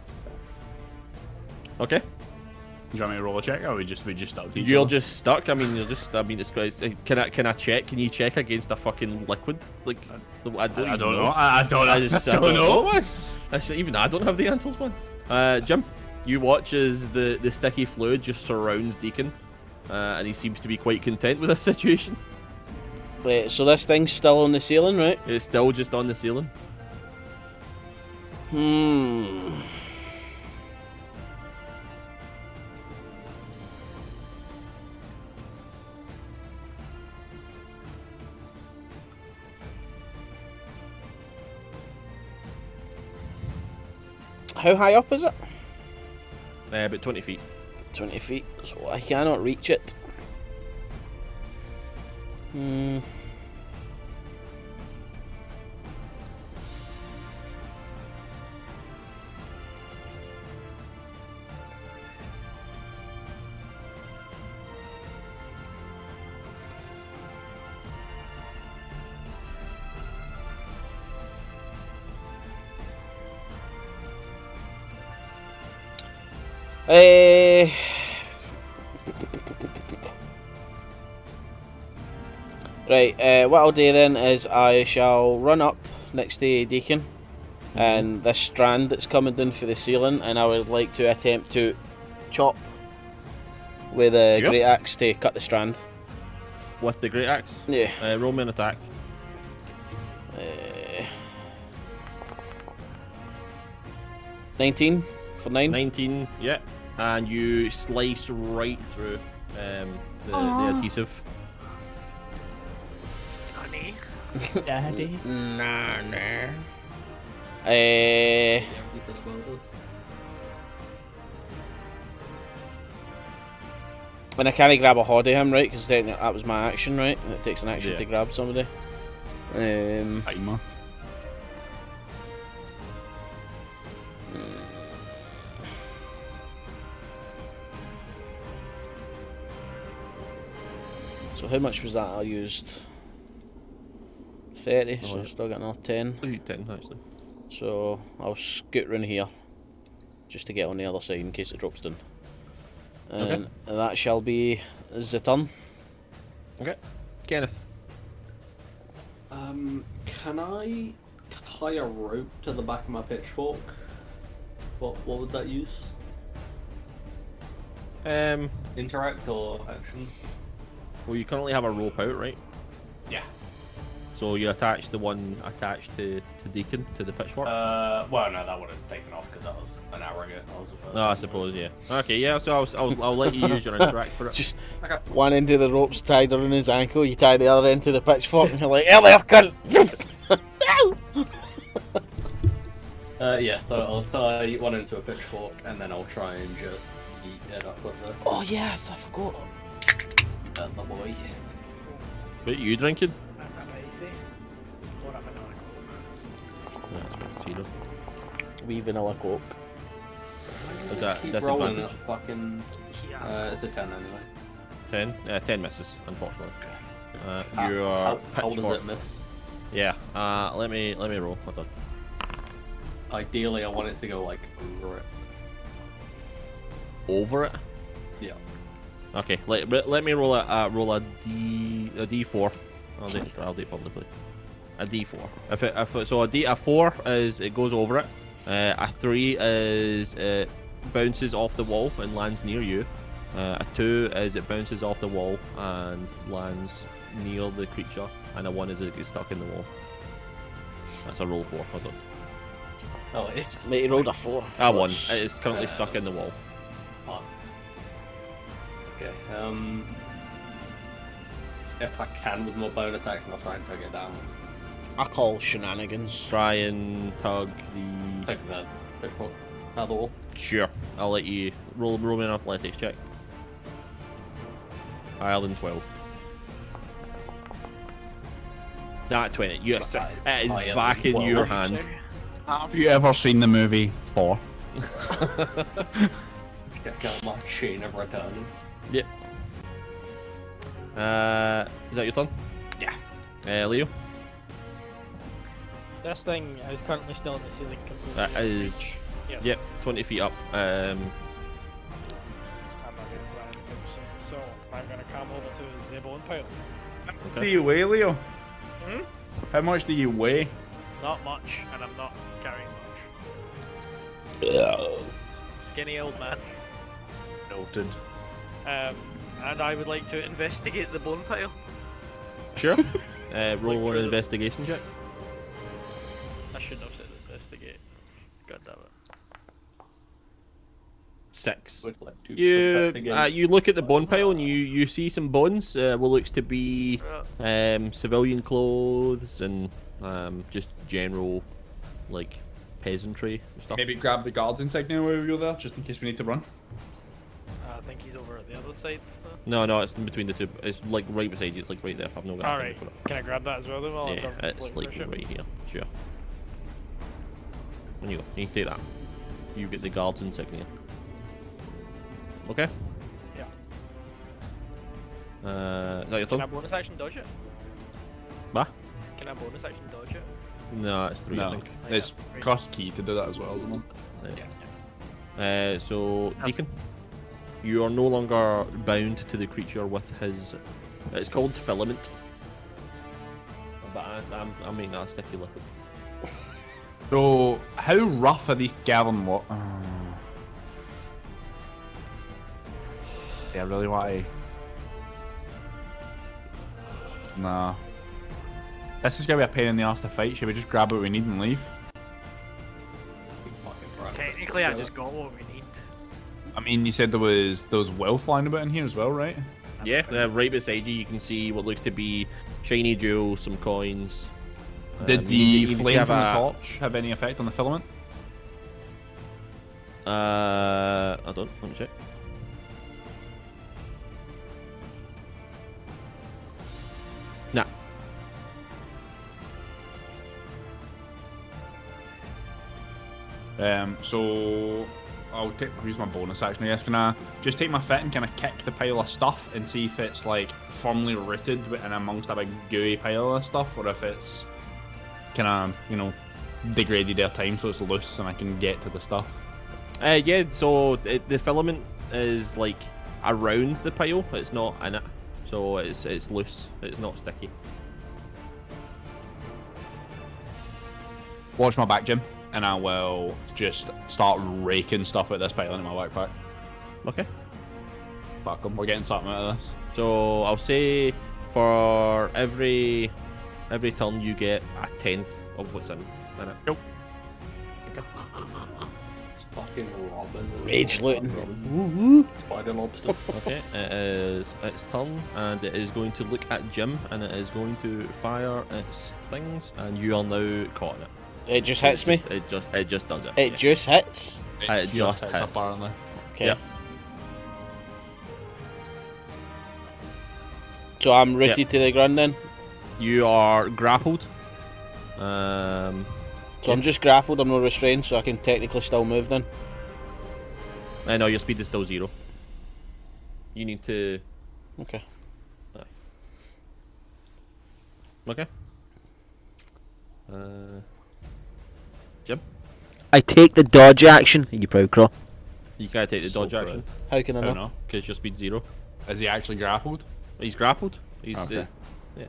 Okay. Do you want me to roll a check, or we just stuck to each You're other? just stuck. I mean, it's guys. Can I check? Can you check against a fucking liquid? Like, I don't know. I don't know. Man. Even I don't have the answers, man. Jim, you watch as the sticky fluid just surrounds Deacon, and he seems to be quite content with this situation. Wait, so this thing's still on the ceiling, right? It's still just on the ceiling. How high up is it? About 20 feet. 20 feet, so I cannot reach it. Right, what I'll do then is I shall run up next to Deacon and this strand that's coming down for the ceiling, and I would like to attempt to chop with a Sure. great axe to cut the strand. With the great axe. Yeah. Roll me an attack. 19 for 9. 19. Yeah. And you slice right through the adhesive. Honey. Daddy. Nah. Everything about this. And I can't grab a hold of him, right? Because that was my action, right? And it takes an action Yeah. to grab somebody. Timer. So how much was that I used? 30, so Oh, I've still got another 10. 10 actually. So I'll scoot round here just to get on the other side in case it drops down. And that shall be the turn. Okay. Kenneth. Can I tie a rope to the back of my pitchfork? What would that use? Interact or action? Well, you currently have a rope out, right? Yeah. So you attach the one attached to Deacon to the pitchfork. Well, no, that would have taken off because that was an hour ago. That was the first. I suppose, yeah. Okay, yeah. So I'll let you use your interact for it. Just Okay. one end of the rope's tied around his ankle, you tie the other end to the pitchfork, and you're like, "Early, cunt!" Yeah. So I'll tie one into a pitchfork and then I'll try and just eat it up with Oh yes, I forgot. the boy. What you drinking? That's not easy. Or a banana. That's right, Wee vanilla coke. Is that Keep rolling disadvantage? it, fucking. Yeah. It's a 10 anyway. 10? 10 misses, unfortunately. How- Your how does pitchfork. it miss? Yeah. Let me roll. Hold on. Ideally, I want it to go like over it. Over it. Yeah. Okay. Let me roll a D4. I'll do it publicly. A D4. So a 4 is it goes over it. A 3 is it bounces off the wall and lands near you. A 2 is it bounces off the wall and lands near the creature, and a 1 is it gets stuck in the wall. That's a roll 4. Hold on. Oh, it's Mate, he rolled a 4. A 1. It is currently stuck in the wall. fun. Okay. If I can with my bonus action, I'll try and take it down. I call shenanigans. Try and tug the. Take the pitchfork out of the wall. Sure. I'll let you roll me an athletics check. Higher than 12. That 20. Yes, it is higher back than in your 12. hand. Have you ever seen the movie Thor? Got my chain of returning. Yep. Is that your turn? Yeah. Leo? This thing is currently still in the ceiling completely. That out of is. reach. Yes. Yep, 20 feet up. I'm not going to try anything soon, so I'm going to come over to the bone pile. Do you weigh, Leo? Hmm? How much do you weigh? Not much, and I'm not carrying much. Skinny old man. Noted. And I would like to investigate the bone pile. Sure. Roll Like an through the- investigation check. I shouldn't have said investigate. God damn it. 6. Would like to You investigate. you look at the bone pile and you see some bones. What looks to be civilian clothes and just general like peasantry and stuff. Maybe grab the guards insignia while you're there, just in case we need to run. I think he's over at the other side. No, it's in between the two. It's like right beside you. It's like right there. I've no got Alright, anything for it. can I grab that as well then? While Yeah, I'm it's looking like for shit? right here. Sure. When you go, you can take that. You get the guards insignia. Okay. Yeah. Is that your Can I turn? bonus action dodge it? What? Can I bonus action dodge it? No, it's 3. I No, think. it's cost key to do that as well, isn't it? Yeah. So Deacon, you are no longer bound to the creature with his. It's called filament. But I'm making that a sticky liquid. So, how rough are these Gavin what? Yeah, I really want to. Nah. This is gonna be a pain in the ass to fight. Should we just grab what we need and leave? Technically, I just got what we need. I mean, you said there was will flying about in here as well, right? Yeah, right beside you, you can see what looks to be shiny jewels, some coins. Did the you flame have from the a- torch have any effect on the filament? I don't. Let me check. Nah. So I'll use my bonus action. I guess can I just take my fit and kind of kick the pile of stuff and see if it's like firmly rooted in amongst a big gooey pile of stuff, or if it's kind of degraded their time so it's loose and I can get to the stuff. Yeah. So the filament is like around the pile. It's not in it. So it's loose. It's not sticky. Watch my back, Jim, and I will just start raking stuff at this pile into my backpack. Okay. Fuck 'em, we're getting something out of this. So I'll say for every turn you get a 10th of what's in it. Nope. It's fucking Robin. Rage looting. Robin. Spider lobster. Okay, it is its turn, and it is going to look at Jim, and it is going to fire its things, and you are now caught in it. It just hits me. It just does it. It just hits. It just hits. apparently. Okay. Yep. So I'm rooted to the ground then. You are grappled. So I'm just grappled. I'm not restrained, so I can technically still move then. No, your speed is still 0. You need to. Okay. Okay. Jim, I take the dodge action. Are you proud, Crow? you gotta take the So dodge action How can I I know? don't know. because your speed's 0. Is he actually grappled? He's grappled. He's Okay. yeah.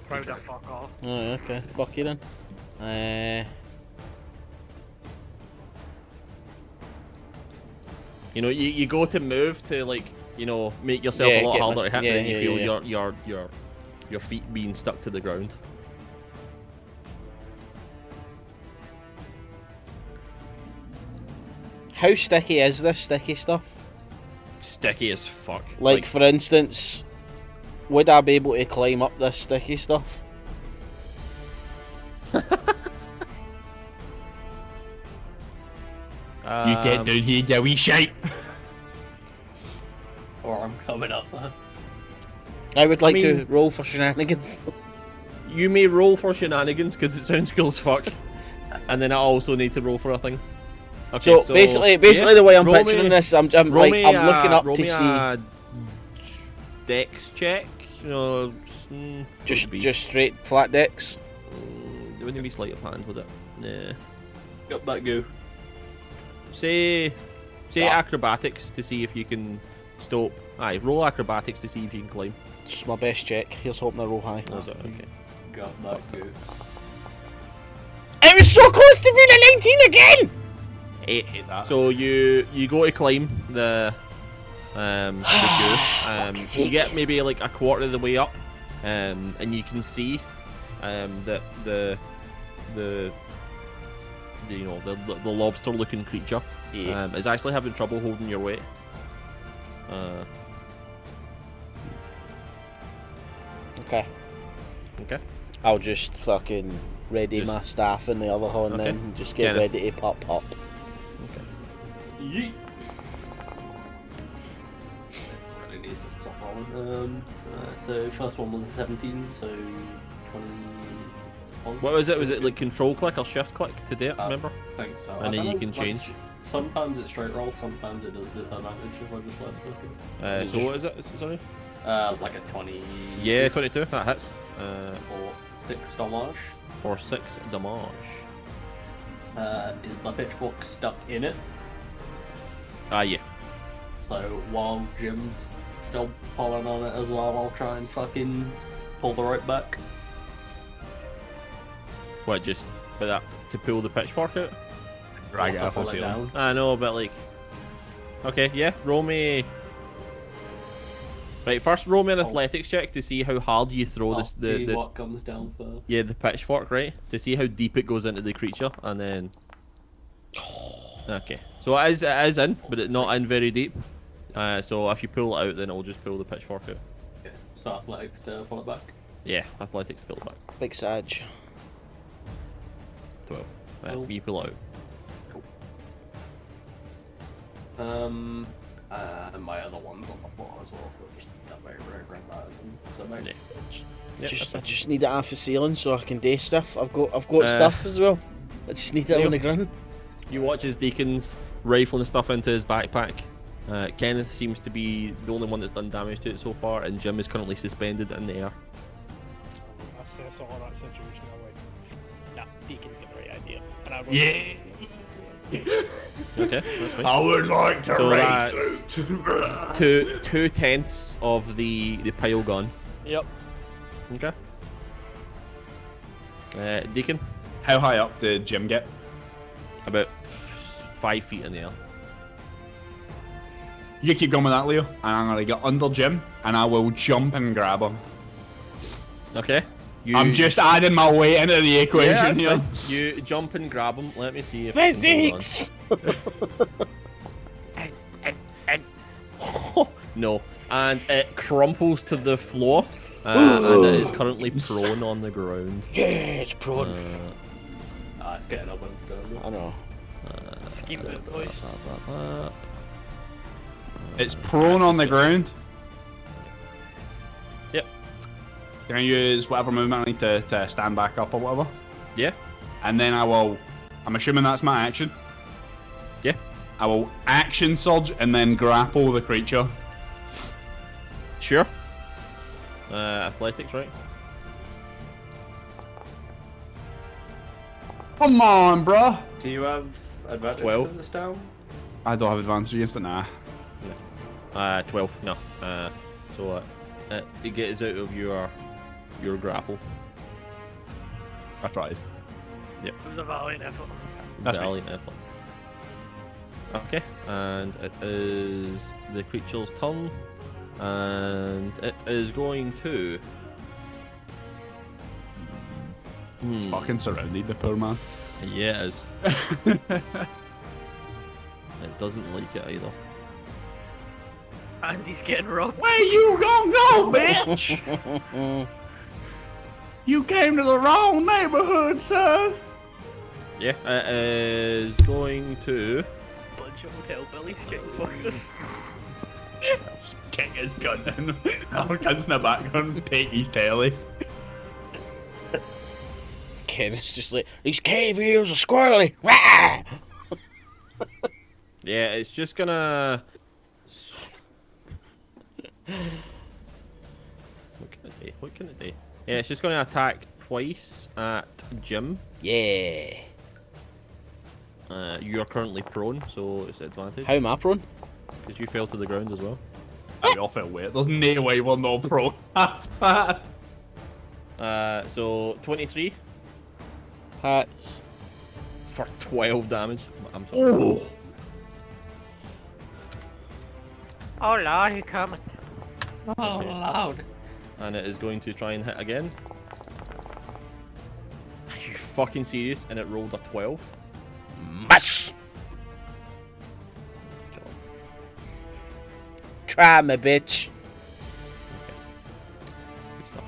Proud of fuck off. Oh, okay. Fuck you then. You know, you go to move to like make yourself Yeah, a lot get harder my- to hit, yeah, but then you yeah, feel yeah. your feet being stuck to the ground. How sticky is this sticky stuff? Sticky as fuck. Like for instance, would I be able to climb up this sticky stuff? You get down here, you wee shite! Or I'm coming up. I would like to mean- roll for shenanigans. You may roll for shenanigans because it sounds cool as fuck, and then I also need to roll for a thing. Okay, So basically, the way I'm roll picturing me- this, I'm roll like me I'm looking up roll to me see. a dex check. Just straight flat decks. There wouldn't be sleight of hand with it. Nah. Got that go. Say Ah. acrobatics to see if you can stop. Aye, roll acrobatics to see if you can climb. It's my best check. Here's hoping I roll high. Was it? Okay. Got that go. It was so close to being a 19 again. Eight. that. So you go to climb the goo. Fuck's You sake. get maybe like a quarter of the way up, and you can see that the lobster-looking creature Yeah. is actually having trouble holding your weight. Okay. Okay. I'll just fucking ready my staff in the other hand Okay. then and just get Kenneth. ready to pop up. Yeet. Really needs to stop rolling. So first one was a 17, so 21. What was it? Was it like control click or shift click to do it? Uh, Remember? I think so. And I then don't you know, can like, change. Sometimes it's straight roll, sometimes it does disadvantage if I just let it. So what is it? Sorry. Like a 20. Yeah, 22. That hits. Or 6 damage. For 6 damage. is the pitchfork stuck in it? Ah, yeah. So while Jim's still pulling on it as well, I'll try and fucking pull the rope back. What, just for that to pull the pitchfork out? Drag it I'll off the pull it ceiling. down. I know, but like. Okay, yeah, roll me. Right, first roll me an athletics check to see how hard you throw I'll this. see The what comes down first. yeah, the pitchfork, right? To see how deep it goes into the creature, and then. Okay, so it is in, but it's not in very deep. So if you pull it out, then it'll just pull the pitchfork out. Okay, so athletics to pull it back. Yeah, athletics pull it back. Big Sag. 12. Cool. You pull it out. And my other one's on the floor as well, so just that way right that. So maybe. Yeah. I just need it off the ceiling so I can do stuff. I've got stuff as well. I just need it Neil. on the ground. You watch as Deacon's rifling stuff into his backpack. Kenneth seems to be the only one that's done damage to it so far, and Jim is currently suspended in the air. Assess all that situation. I'm like, nah, Deacon's got the right idea. And I will Yeah. Okay, that's fine. I would like to So race that's out. 2/10 of the pile gone. Yep. Okay. Deacon, How high up did Jim get? about 5 feet in the air. You keep going with that, Leo, and I'm gonna get under Jim, and I will jump and grab him. Okay. I'm just adding my weight into the Yeah, equation that's here. fine. You jump and grab him. Let me see if I can Physics! hold on. No, and it crumples to the floor, and it is currently prone on the ground. Yeah, it's prone. It's getting up and it's going. I know. Scheme it, boys. It's prone on the ground. Yep. Can I use whatever movement I need to stand back up or whatever? Yeah. And then I'm assuming that's my action. Yeah. I will action surge and then grapple the creature. Sure. Athletics, right? Come on, bruh. Do you have advantage 12. in this down? I don't have advantage against it, nah. 12. No. So it gets out of your grapple. I tried. It was a valiant effort. That's me. Valiant effort. Okay, and it is the creature's turn, and it is going to. Fucking surrounded the poor man. Yeah, it is. It doesn't like it either. And he's getting robbed. Where you gonna go, bitch? You came to the wrong neighborhood, son. Yeah, it is going to. Bunch of hillbillies getting fucking. Kick his gun in. Our kid's in the background, take his telly. Kenneth's just like, these cave ears are squirrely. Wah! Yeah, it's just gonna. What can it do? Yeah, it's just gonna attack twice at Jim. Yeah. You are currently prone, so it's advantage. How am I prone? Because you fell to the ground as well. We all felt weird. There's no way we're not pro. So 23 Hats. for 12 damage. I'm sorry. Oh lord, he's coming. Oh, loud. And it is going to try and hit again. Are you fucking serious? And it rolled a 12. Miss. Try me, bitch. Good stuff.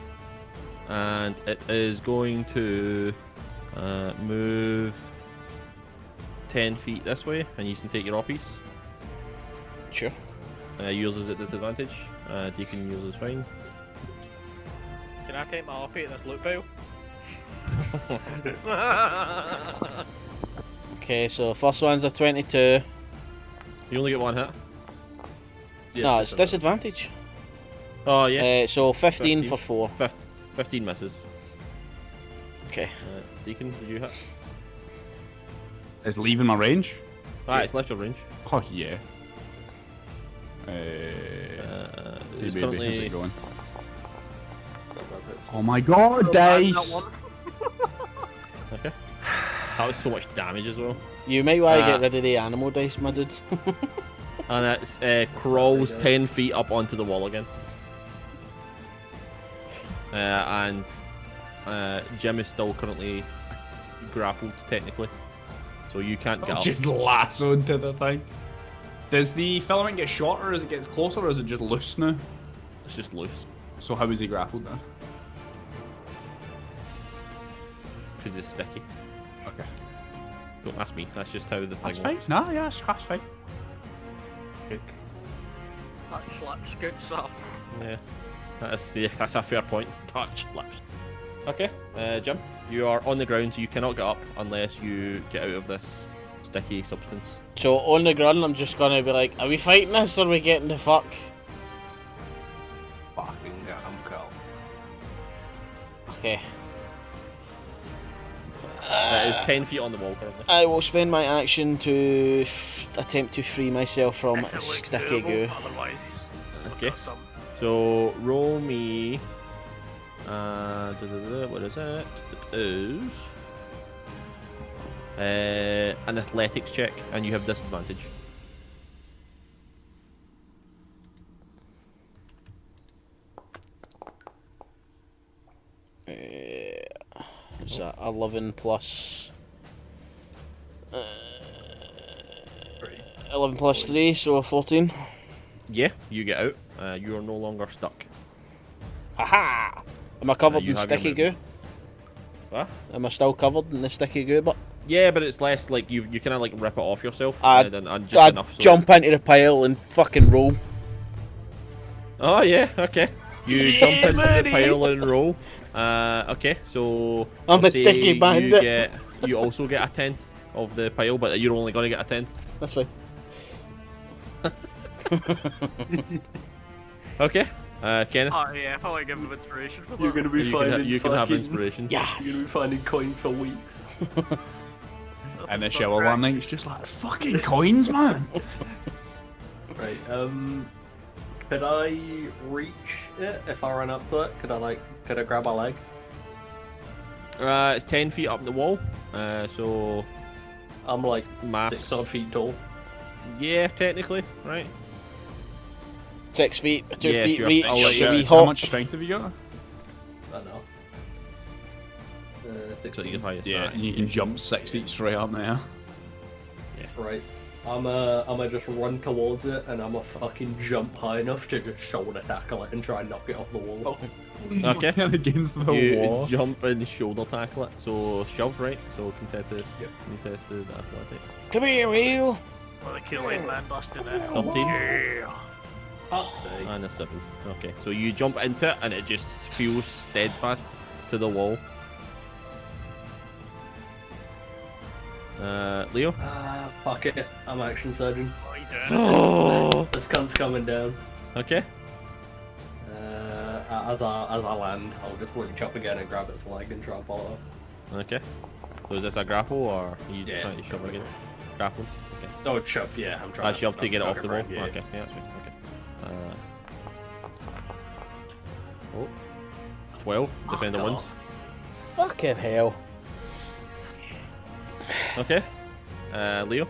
And it is going to move 10 feet this way, and you can take your oppies. Sure. Yours is at disadvantage. Deacon, yours is fine. Can I take my oppie at this loot pile? Okay, so first one's a 22. You only get one hit. Yeah, No, it's disadvantage. Oh, yeah. So 15 15. for 4. 15 misses. Okay. Deacon, did you hit? It's leaving my range. Ah, it's left of range. Oh yeah. It's Baby, how's currently. it going? Oh my god, dice! Okay. That was so much damage as well. You might want to get rid of the animal dice, my dude. And it crawls 10 feet up onto the wall again. And Jim is still currently grappled, technically. So you can't get up. Just lassoed to the thing. Does the filament get shorter as it gets closer, or is it just loose now? It's just loose. So how is he grappled then? Because it's sticky. Okay. Don't ask me. That's just how the That's thing fine. works. No, yeah, that's fine. Touch lips, good stuff. Yeah. That's a fair point. Touch lips. Okay, Jim, you are on the ground. You cannot get up unless you get out of this sticky substance. So on the ground, I'm just gonna be like, are we fighting this or are we getting the fuck? Fucking damn cow. Okay. It is 10 feet on the wall currently. I will spend my action to attempt to free myself from If it looks sticky doable, goo. otherwise, Okay. got some. So roll me. What is it? It is an athletics check, and you have disadvantage. Is that 11 plus 11 plus 3, so 14. Yeah, you get out. You are no longer stuck. Haha! Am I covered you in have your sticky goo? movement. What? Am I still covered in the sticky goo? But Yeah, but it's less like you kind of like rip it off yourself. I'd and just enough. So... jump into the pile and fucking roll. Oh yeah, okay. You jump into the pile and roll. Okay, so I'm we'll a sticky say bandit. You also get a 10th of the pile, but you're only gonna get a 10th. That's fine. Okay, Kenneth. Oh yeah, if I want to give him inspiration for that. You're gonna be finding You can have fucking- inspiration. You're Yes! gonna be finding coins for weeks. And the shower one night, it's just like fucking coins, man. Right, could I reach it if I run up to it? Could I grab a leg? It's 10 feet up the wall. So I'm like Maths. 6 odd feet tall. yeah, technically, right? 6 feet, 2 Yeah, feet sure. reach, I'll let you- so we How hop. much strength have you got? I know. So 16. you can Yeah, you can jump 6 feet straight up there. Right. I'ma just run towards it and I'ma fucking jump high enough to just shoulder tackle it and try and knock it off the wall. Okay. Against the You wall. jump and shoulder tackle it. So shove, right? So contested. Yep. Contested athletics. Come here, Will. Well, the Kool-Aid man busted it. 13. Yeah. And a 7. Okay, so you jump into it and it just feels steadfast to the wall. Leo? Fuck it. I'm action surgeon. What he's doing. This cunt's coming down. Okay. As I land, I'll just reach up again and grab its leg and try and pull it off. Okay. So is this a grapple or are you Yeah. trying to shove again? Grapple? Okay. Oh, shove, yeah, I'm trying I shove to get it I'm off the wall? trying to grab it, Okay, yeah, that's fine. Okay. 12. Defender God. wins. Fucking hell. Okay. Leo?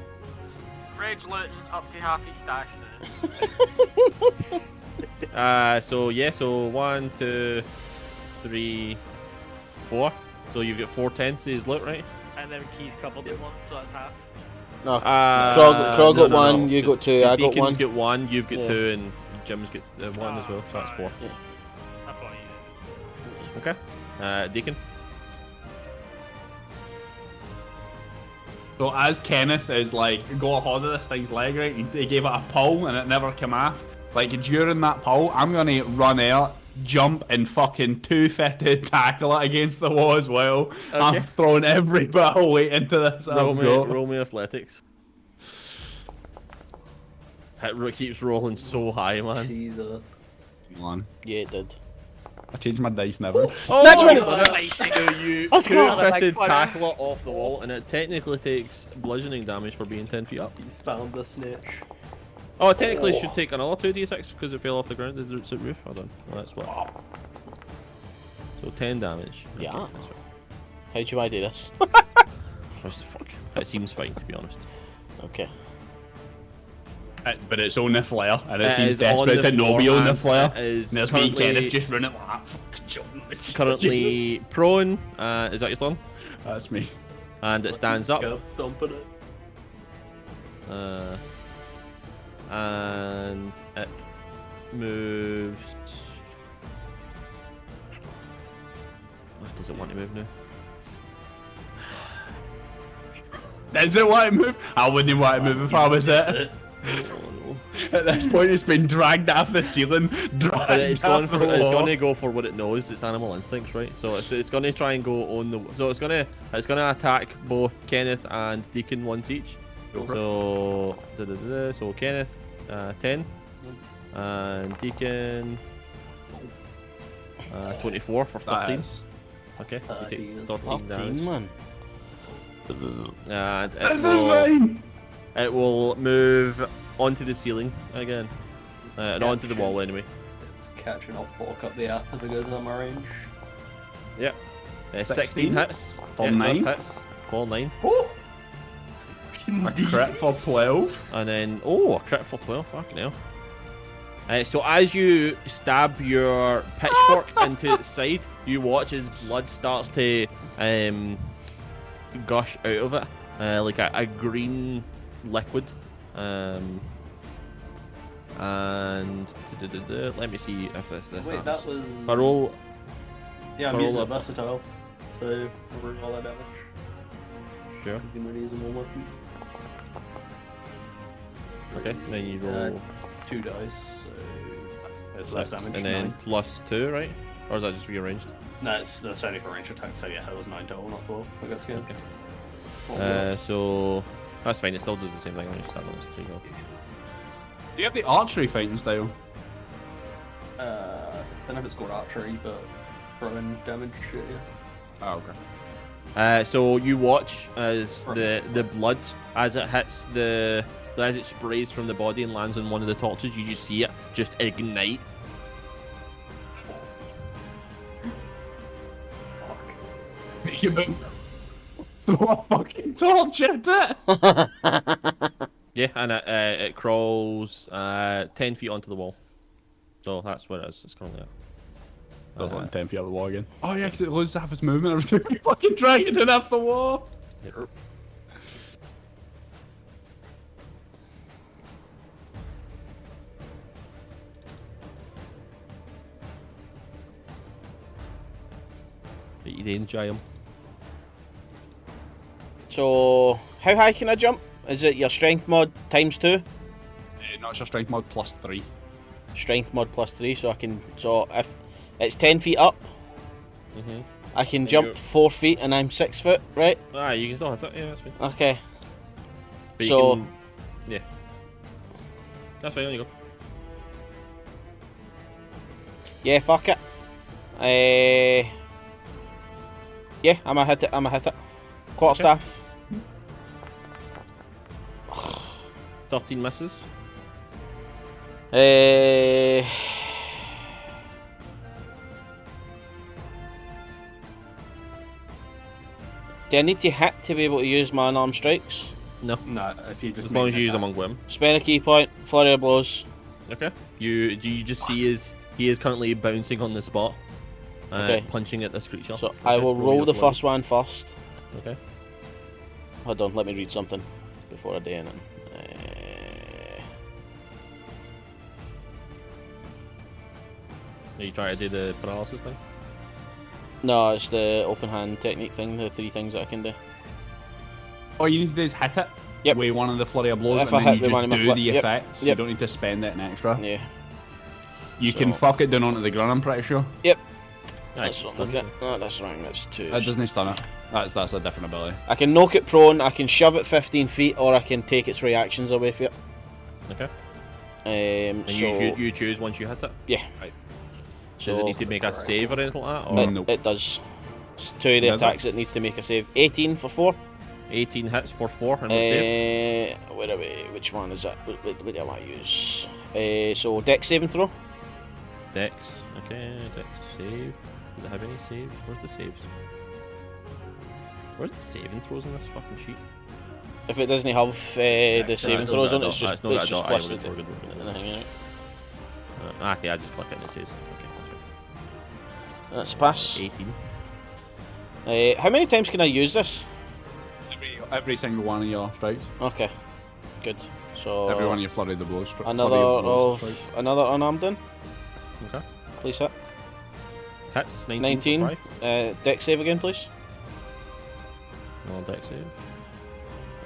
Rage looting up to half his stash then. So yeah, so 1, 2, 3, 4. So you've got 4/10 is loot, right? And then Key's covered in one, so that's half. No, Krog Krog got one, you got two, I got Deacon's one. got 1, you've got Yeah. 2, and Jim's got 1 as well, so that's 4. I thought you did. Okay. Deacon? So as Kenneth is like, got a hold of this thing's leg, right? He gave it a pull and it never came off. Like during that pull, I'm gonna run out, jump and fucking two-fitted tackle it against the wall as well. Okay. I'm throwing every bit of weight into this. I've got. Roll me athletics. It keeps rolling so high, man. Jesus. Come on. Yeah, it did. I changed my dice never. Oh, Next one! So you Let's go. two-fitted tackle it off the wall, and it technically takes bludgeoning damage for being 10 feet up. He's found the snitch. Oh, it technically should take another 2d6 because it fell off the ground. The roof. Hold on. Oh, that's what. So 10 damage. Yeah. Okay, that's fine. How do I do this? What the fuck? It seems fine, to be honest. Okay. But it's on the flare, and it It seems is on desperate the to not be floor, on the and flare. it is And there's me and currently- Kenneth just running like that. Fucking Jones. Currently prone. Is that your turn? That's me. And it stands up. Curb stomping it. And it moves. Does it want to move now? Does it want to move? I wouldn't want to move if I was it. Oh, At this point, it's been dragged off the ceiling. Dragged but it's going off for. the It's wall. going to go for what it knows. It's animal instincts, right? So it's going to try and go on the. So it's going to attack both Kenneth and Deacon once each. So so Kenneth 10 and Deacon 24 for 13. That is. Okay, you take 13 13, damage. man. And This is fine. it will move onto the ceiling again. And onto the wall anyway. It's catching up, walk up the app if it goes on my range. Yep. 16 16 hits. for Yeah, 9. just hits. For 9. Oh! A crit for 12. And then, oh, a crit for 12. Fucking hell. So as you stab your pitchfork into its side, you watch as blood starts to gush out of it, like a green liquid. And let me see if this Wait, happens. that was. If I roll, Yeah, I'm roll using a- it versatile. So, over all that damage. sure. You can really use them all weapon. Okay, then you roll 2 dice, so. It's less 6, damage. and then 9. +2, right? Or is that just rearranged? No, that's only for range attack, so yeah, it was 9 total, not 12. I guess, yeah. Okay. What else? So that's fine. It still does the same thing. I just start on this 3 go. Do you have the archery fighting style? Don't know if it's called archery, but throwing damage, shit, yeah. Oh, okay. So you watch as the blood as it hits as it sprays from the body and lands on one of the torches. You just see it just ignite. Make him throw a fucking torch at it. Yeah, and it crawls 10 feet onto the wall. So that's where it is. It's currently at. Does like 10 feet out of the wall again. Oh yeah, because it loses half its movement every time you fucking dragging it off the wall. Yep. You didn't enjoy him. So, how high can I jump? Is it your strength mod times 2? No, it's your strength mod +3. Strength mod +3, so I can. So if it's 10 feet up, Mm-hmm. I can Then jump you're- 4 feet, and I'm 6 foot, right? Ah, you can still hit it. Yeah, that's fine. Okay. But So- you can, yeah, that's fine. On you go. Yeah, fuck it. Yeah, I'ma hit it. Quarterstaff. 13 misses. Do I need to hit to be able to use my unarmed strikes? No, No, if you just. as long as you use them them on Gwyn. Spend a key point, flurry of blows. Okay. You just see he is currently bouncing on the spot, Okay. punching at this creature. So I will roll the first one first. Okay. Hold on, let me read something before I do anything. Are you trying to do the paralysis thing? No, it's the open hand technique thing, the 3 things that I can do. All you need to do is hit it. Yep. With one of the flurry of blows, If and I then hit you with one of my just do the yep. effects. You Yep. don't need to spend it an extra. Yeah. You can So- fuck it down onto the ground, I'm pretty sure. That's Nice. what I get. Oh, that's wrong, that's 2. That doesn't stun it. That's a different ability. I can knock it prone, I can shove it 15 feet, or I can take its reactions away from it. Okay. Um, And so, you choose once you hit it. yeah. Right. So Does it need to make a save or anything like that? Or Nope. it does. It's 2 of the Does it? attacks it needs to make a save. 18 for 4. 18 hits for 4 and what save? Where are we? Which one is that? What do I want to use? So Dex saving throw. Dex. Okay, Dex save. Does it have any saves? Where's the saves? Where's the saving throws in this fucking sheet? If it doesn't have the saving throws on it, it's just not got a it's just dot. plus We're the- good. Okay, I just click it and it says. Okay, That's a pass. 18. How many times can I use this? Every single one of your strikes. Okay, good. So Every one of your flurry of the blows. another of another unarmed in. Okay. Please hit. Hits 19. 19. For 5. Dex save again, please. No Dex save.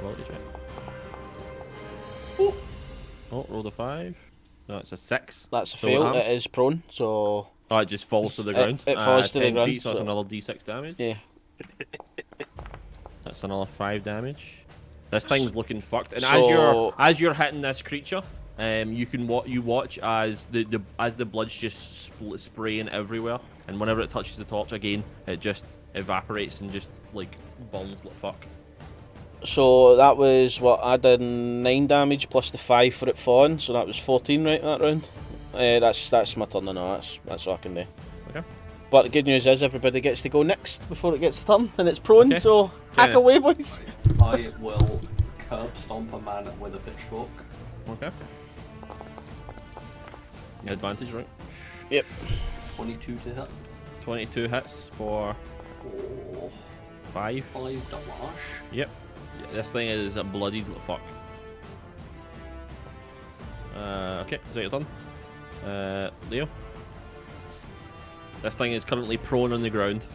Ability check. Oh, rolled a 5. No, it's a 6. That's a So fail. arms? It is prone, so Oh, it just falls to the ground. it falls to the 10 ground, feet, so that's so- another d6 damage. yeah. That's another 5 damage. This thing's looking fucked. And So- as you're hitting this creature, you can watch as the blood's just spraying everywhere, and whenever it touches the torch again, it just evaporates and just like burns like fuck. So that was what I did 9 damage plus the 5 for it falling, so that was 14 right that round. That's my turn now. That's all I can do. Okay. But the good news is everybody gets to go next before it gets turn, and it's prone. Okay. So hack Yeah. away, boys. I will curb stomp a man with a pitchfork. Okay. Advantage, right? Yep. 22 to hit. 22 hits for Or 5. 5 damage. Yep. This thing is a bloodied little fuck. Okay, is that your turn? Leo? This thing is currently prone on the ground.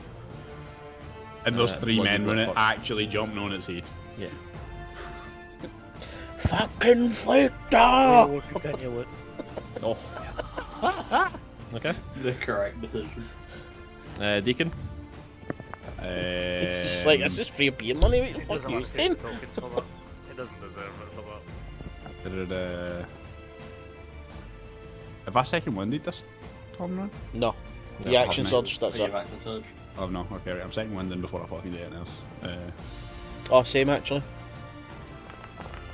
And those 3 bloody men when it fuck. actually jumped on its head. Yeah. Fucking fighter! Oh, continue it. Oh. Okay. The correct decision. Deacon? It's just like, it's just free beer money. What the He fuck doesn't you want to take saying? the tokens for that. He doesn't deserve it for that. Have I second winded this turn round? No. The No, action haven't I? surge, that's Are it. you action surge? Oh no, okay, right. I'm second winding before I fucking do anything else. Oh, same actually.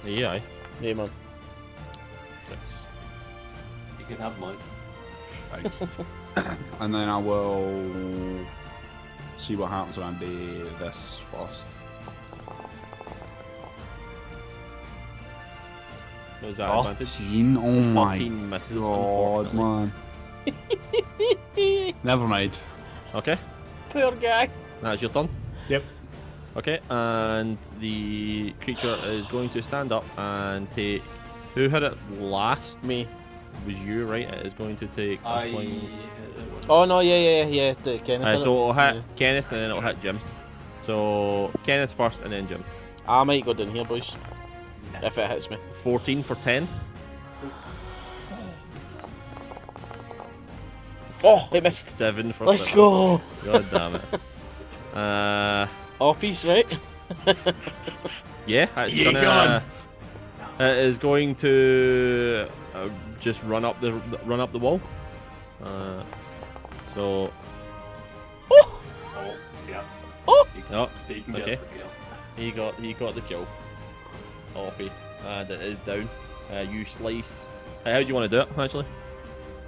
Yeah, aye. Yeah, man. 6. You can have mine. Thanks. And then I will see what happens when I do this first. Was that advantage? 14? Oh my 14 misses, god, unfortunately. man. Never mind. Okay, Poor guy. that's your turn. Yep. Okay, and the creature is going to stand up and take. Who hit it last? Me. Was you, right? It is going to take a I. swing. Oh no, yeah. The Kenneth. So it'll hit Yeah. Kenneth and then it'll hit Jim. So Kenneth first and then Jim. I might go down here, boys. If it hits me. 14 for 10. Oh, it missed. 7 for Let's 7. go. God damn it. Oh, piece, right? Yeah, it's You gonna. gone. It is going to just run up the wall. So. Oh, yeah. Oh. Oh, Deacon okay. gets the kill. he got the kill. Offie, and it is down. You slice. How do you want to do it, actually?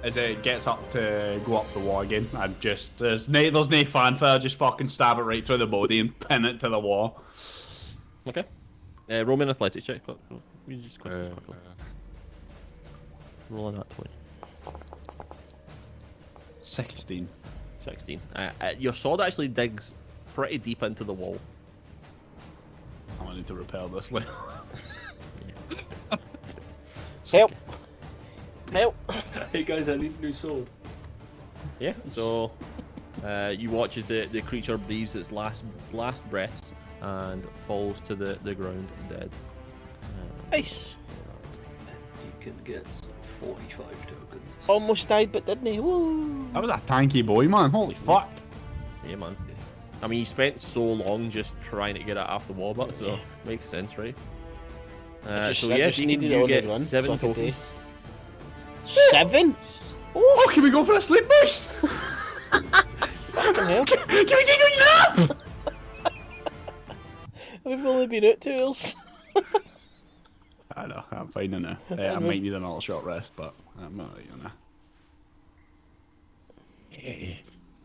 As it gets up to go up the wall again, I just there's no fanfare, just fucking stab it right through the body and pin it to the wall. Okay. Roll me an athletics check. You just quickly. Roll on that 20. 16. 16. Your sword actually digs pretty deep into the wall. I wanted to repel this. Like. Help. Help. Hey guys, I need a new sword. Yeah. So you watch as the creature breathes its last breaths and falls to the ground dead. Nice. Deacon gets 45 tokens. Almost died, but didn't he? Woo. That was a tanky boy, man. Holy fuck. Yeah, man. I mean, he spent so long just trying to get it off the wall, but so makes sense, right? I So just yeah, needed it you on the get run, 7 so I could tokens. 7? Oh, can we go for a sleep, boys? Fucking hell. Can we take a nap? We've only been out 2 hours. I know, I'm fine now. I might need another short rest, but I'm not right now.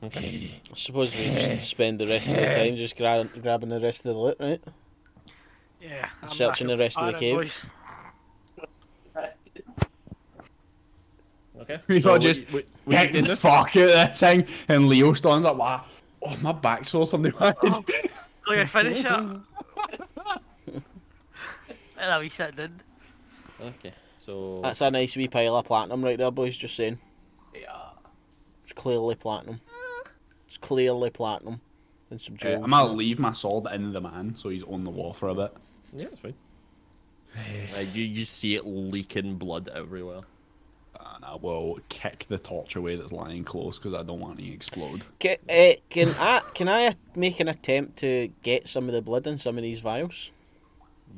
I suppose we just spend the rest of the time just grabbing the rest of the loot, right? Yeah. I'm Searching the knackered. rest of the Alright, cave. boys. Okay. We So got just what you get doing the now? fuck out of this thing, and Leo stands up, wow, oh, my back sore, somebody wanted. Oh, look, I finish it. Well, we sit did. Okay. So That's a nice wee pile of platinum right there, boys, just saying. Yeah. It's clearly platinum. It's clearly platinum. And some jewels. I'm gonna leave my sword in the man, so he's on the wall for a bit. yeah, that's fine. You see it leaking blood everywhere. And I will kick the torch away that's lying close, because I don't want it to explode. Can I make an attempt to get some of the blood in some of these vials?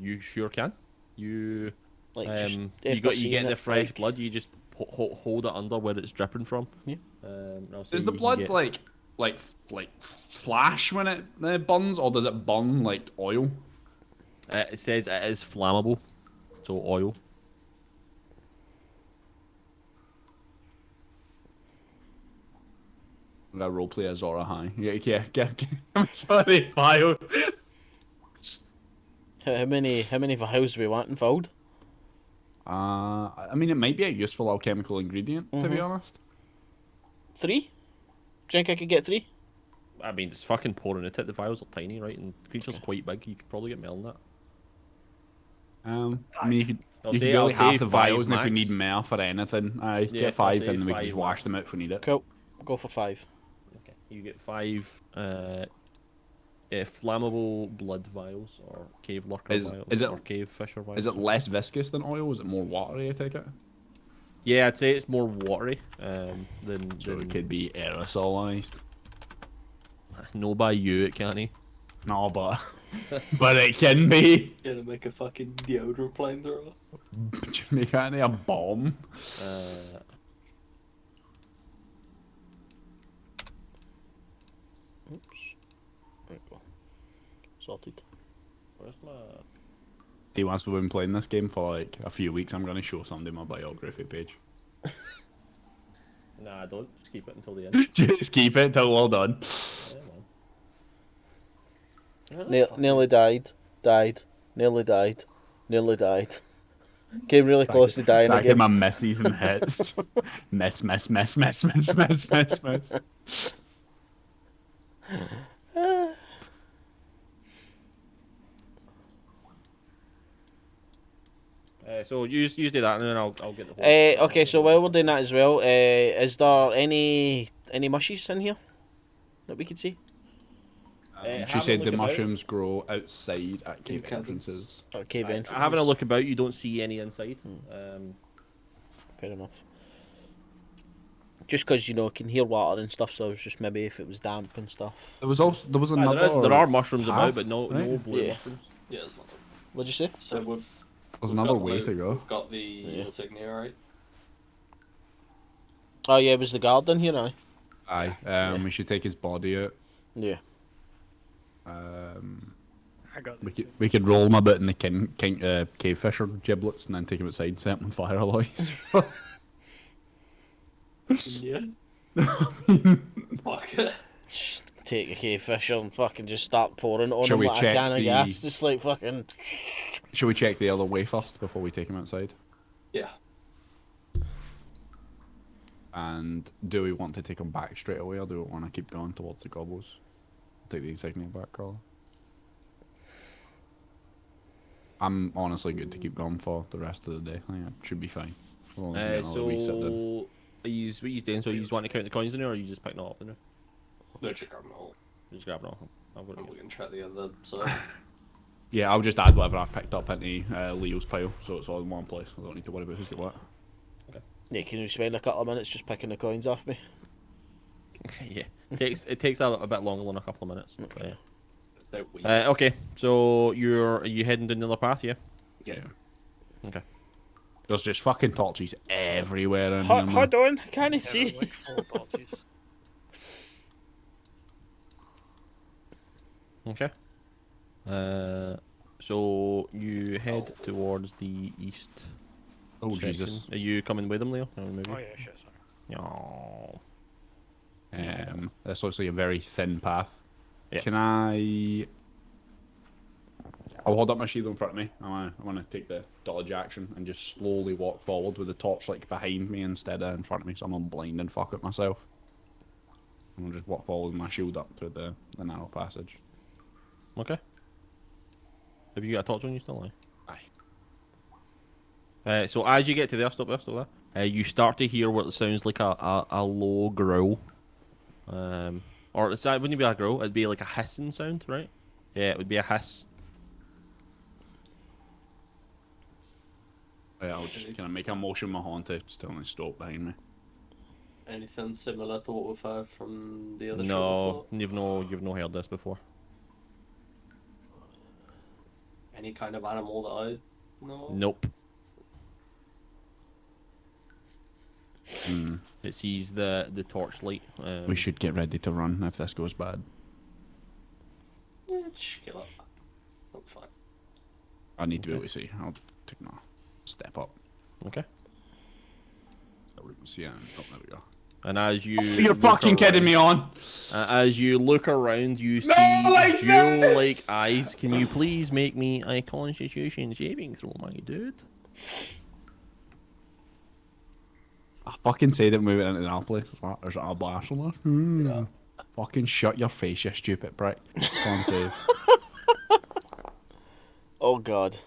You sure can. You Like just you after you seeing get the it, fresh like- blood. You just hold it under where it's dripping from. Yeah. And I'll say Does the you can blood get- like flash when it burns, or does it burn like oil? It says it is flammable, so oil. I'm gonna roleplay as Zora High. Yeah. I'm sorry, file. How many vials we want filled? I mean, it might be a useful alchemical ingredient, to be honest. 3? Do you think I could get 3? I mean, it's fucking pouring it. The vials are tiny, right? And the creature's quite big. You could probably get more than that. I mean, you could I'll you say- could really I'll say have the 5 vials, and if we max. need more for anything, I Yeah, get I'll 5, say and we can 5 just wash max. them out if we need it. Cool. Go for 5. Okay. You get 5 flammable blood vials or cave lurker vials is it- or cave fisher vials. Is it less viscous than oil? Is it more watery? I take it. Yeah, I'd say it's more watery than. So it could be aerosolized. No, by you, it can't. No, but but it can be. Gonna make a fucking deodorant flamethrower. Make it a bomb. Oops. There we go. Sorted. Where's my? He once we've been playing this game for like a few weeks. I'm gonna show somebody my biography page. Nah, don't. Just keep it until the end. Just keep it till we're done. Yeah, man. Nearly died. Nearly died. Came really close to dying Back again. in my misses and hits. miss. So you do that, and then I'll get the whole. Okay, so while we're doing that as well, is there any mushies in here that we could see? She having a said look the about. mushrooms grow outside at cave cabins. entrances. Or cave entrance? Having a look about, you don't see any inside. Fair enough. Just because you can hear water and stuff, so it was just maybe if it was damp and stuff. There was another. There are mushrooms path, about, but no right? blue Yeah. mushrooms. Yeah, it's not. What'd you say? So we've. There's we've another got way the- to go. We've got the insignia, right? Oh yeah, was the guard in here? Aye. Aye. We should take his body out. Yeah. I got We could roll him a bit in the cave fisher giblets and then take him outside and set him on fire alloys. Yeah. Fuck it. Just take a cave fisher and fucking just start pouring it on Shall him we like a check can of the- gas. Just like fucking. Should we check the other way first before we take him outside? Yeah. And do we want to take him back straight away, or do we want to keep going towards the gobbles? Take the insignia back, Carl. I'm honestly good to keep going for the rest of the day. I think it should be fine. We'll only get another wee sit down. So, what he's doing? So you just want to count the coins in there, or are you just picking it up in there? No, check out all. Just grabbing it off. I've got And it. we can check the other side. Yeah, I'll just add whatever I've picked up into Leo's pile, so it's all in one place. I don't need to worry about who's got what. Yeah, can you spend a couple of minutes just picking the coins off me? Yeah, it takes a bit longer than a couple of minutes. But, yeah. They're weak. Okay, so are you heading down the other path? Yeah. Yeah. Okay. There's just fucking torches everywhere in here, man. Hold on, can I Yeah, see? there's like 4 torches. Okay. So you head towards the east. Oh, section. Jesus. Are you coming with them, Leo? Or maybe? Oh yeah, shit, sorry. No. This looks like a very thin path. Yeah. Can I... I'll hold up my shield in front of me. I want to take the dodge action and just slowly walk forward with the torch like behind me instead of in front of me, so I'm not blind and fuck it myself. And I'll just walk forward with my shield up through the narrow passage. Okay. Have you got a torch on you still? Aye. So as you get to there, stop there. You start to hear what sounds like a low growl. Or it wouldn't be a growl, it'd be like a hissing sound, right? Yeah, it would be a hiss. Yeah, I'll just kind of make a motion with my hand to tell me to stop behind me. Anything similar to what we've heard from the other show No, before? you've no heard this before. Any kind of animal that I know of? Nope. Hmm. It sees the torchlight. We should get ready to run if this goes bad. Yeah, just kill it. I'm fine. I need to be able to see. I'll take my step up. Okay. So we can see it. Oh, there we go. And as you You're look fucking kidding me around- on! As you look around, you No, see like jewel-like this! eyes. Can you please make me a Constitution saving throw, my dude? I fucking said it moving into the place. There's a blast on this. Yeah. Fucking shut your face, you stupid prick. Can't save. Oh god.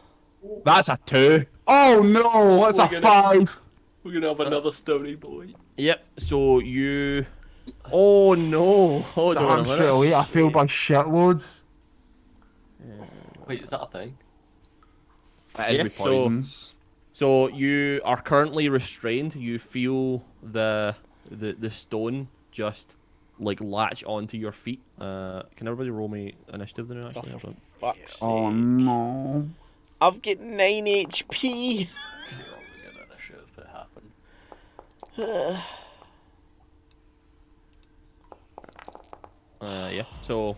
That's a 2. Oh no, that's We're a gonna- 5. We're gonna have another stony boy. Yep. So you. Oh no! Hold on a Damn minute. straight away, I feel by shitloads. Wait, is that a thing? That is Yeah, with so- poisons. So you are currently restrained. You feel the stone just like latch onto your feet. Can everybody roll me initiative then? Oh, Actually, for Everyone? fuck's sake. Oh no. I've got 9 HP. You're only gonna initiative if it happened. Yeah. So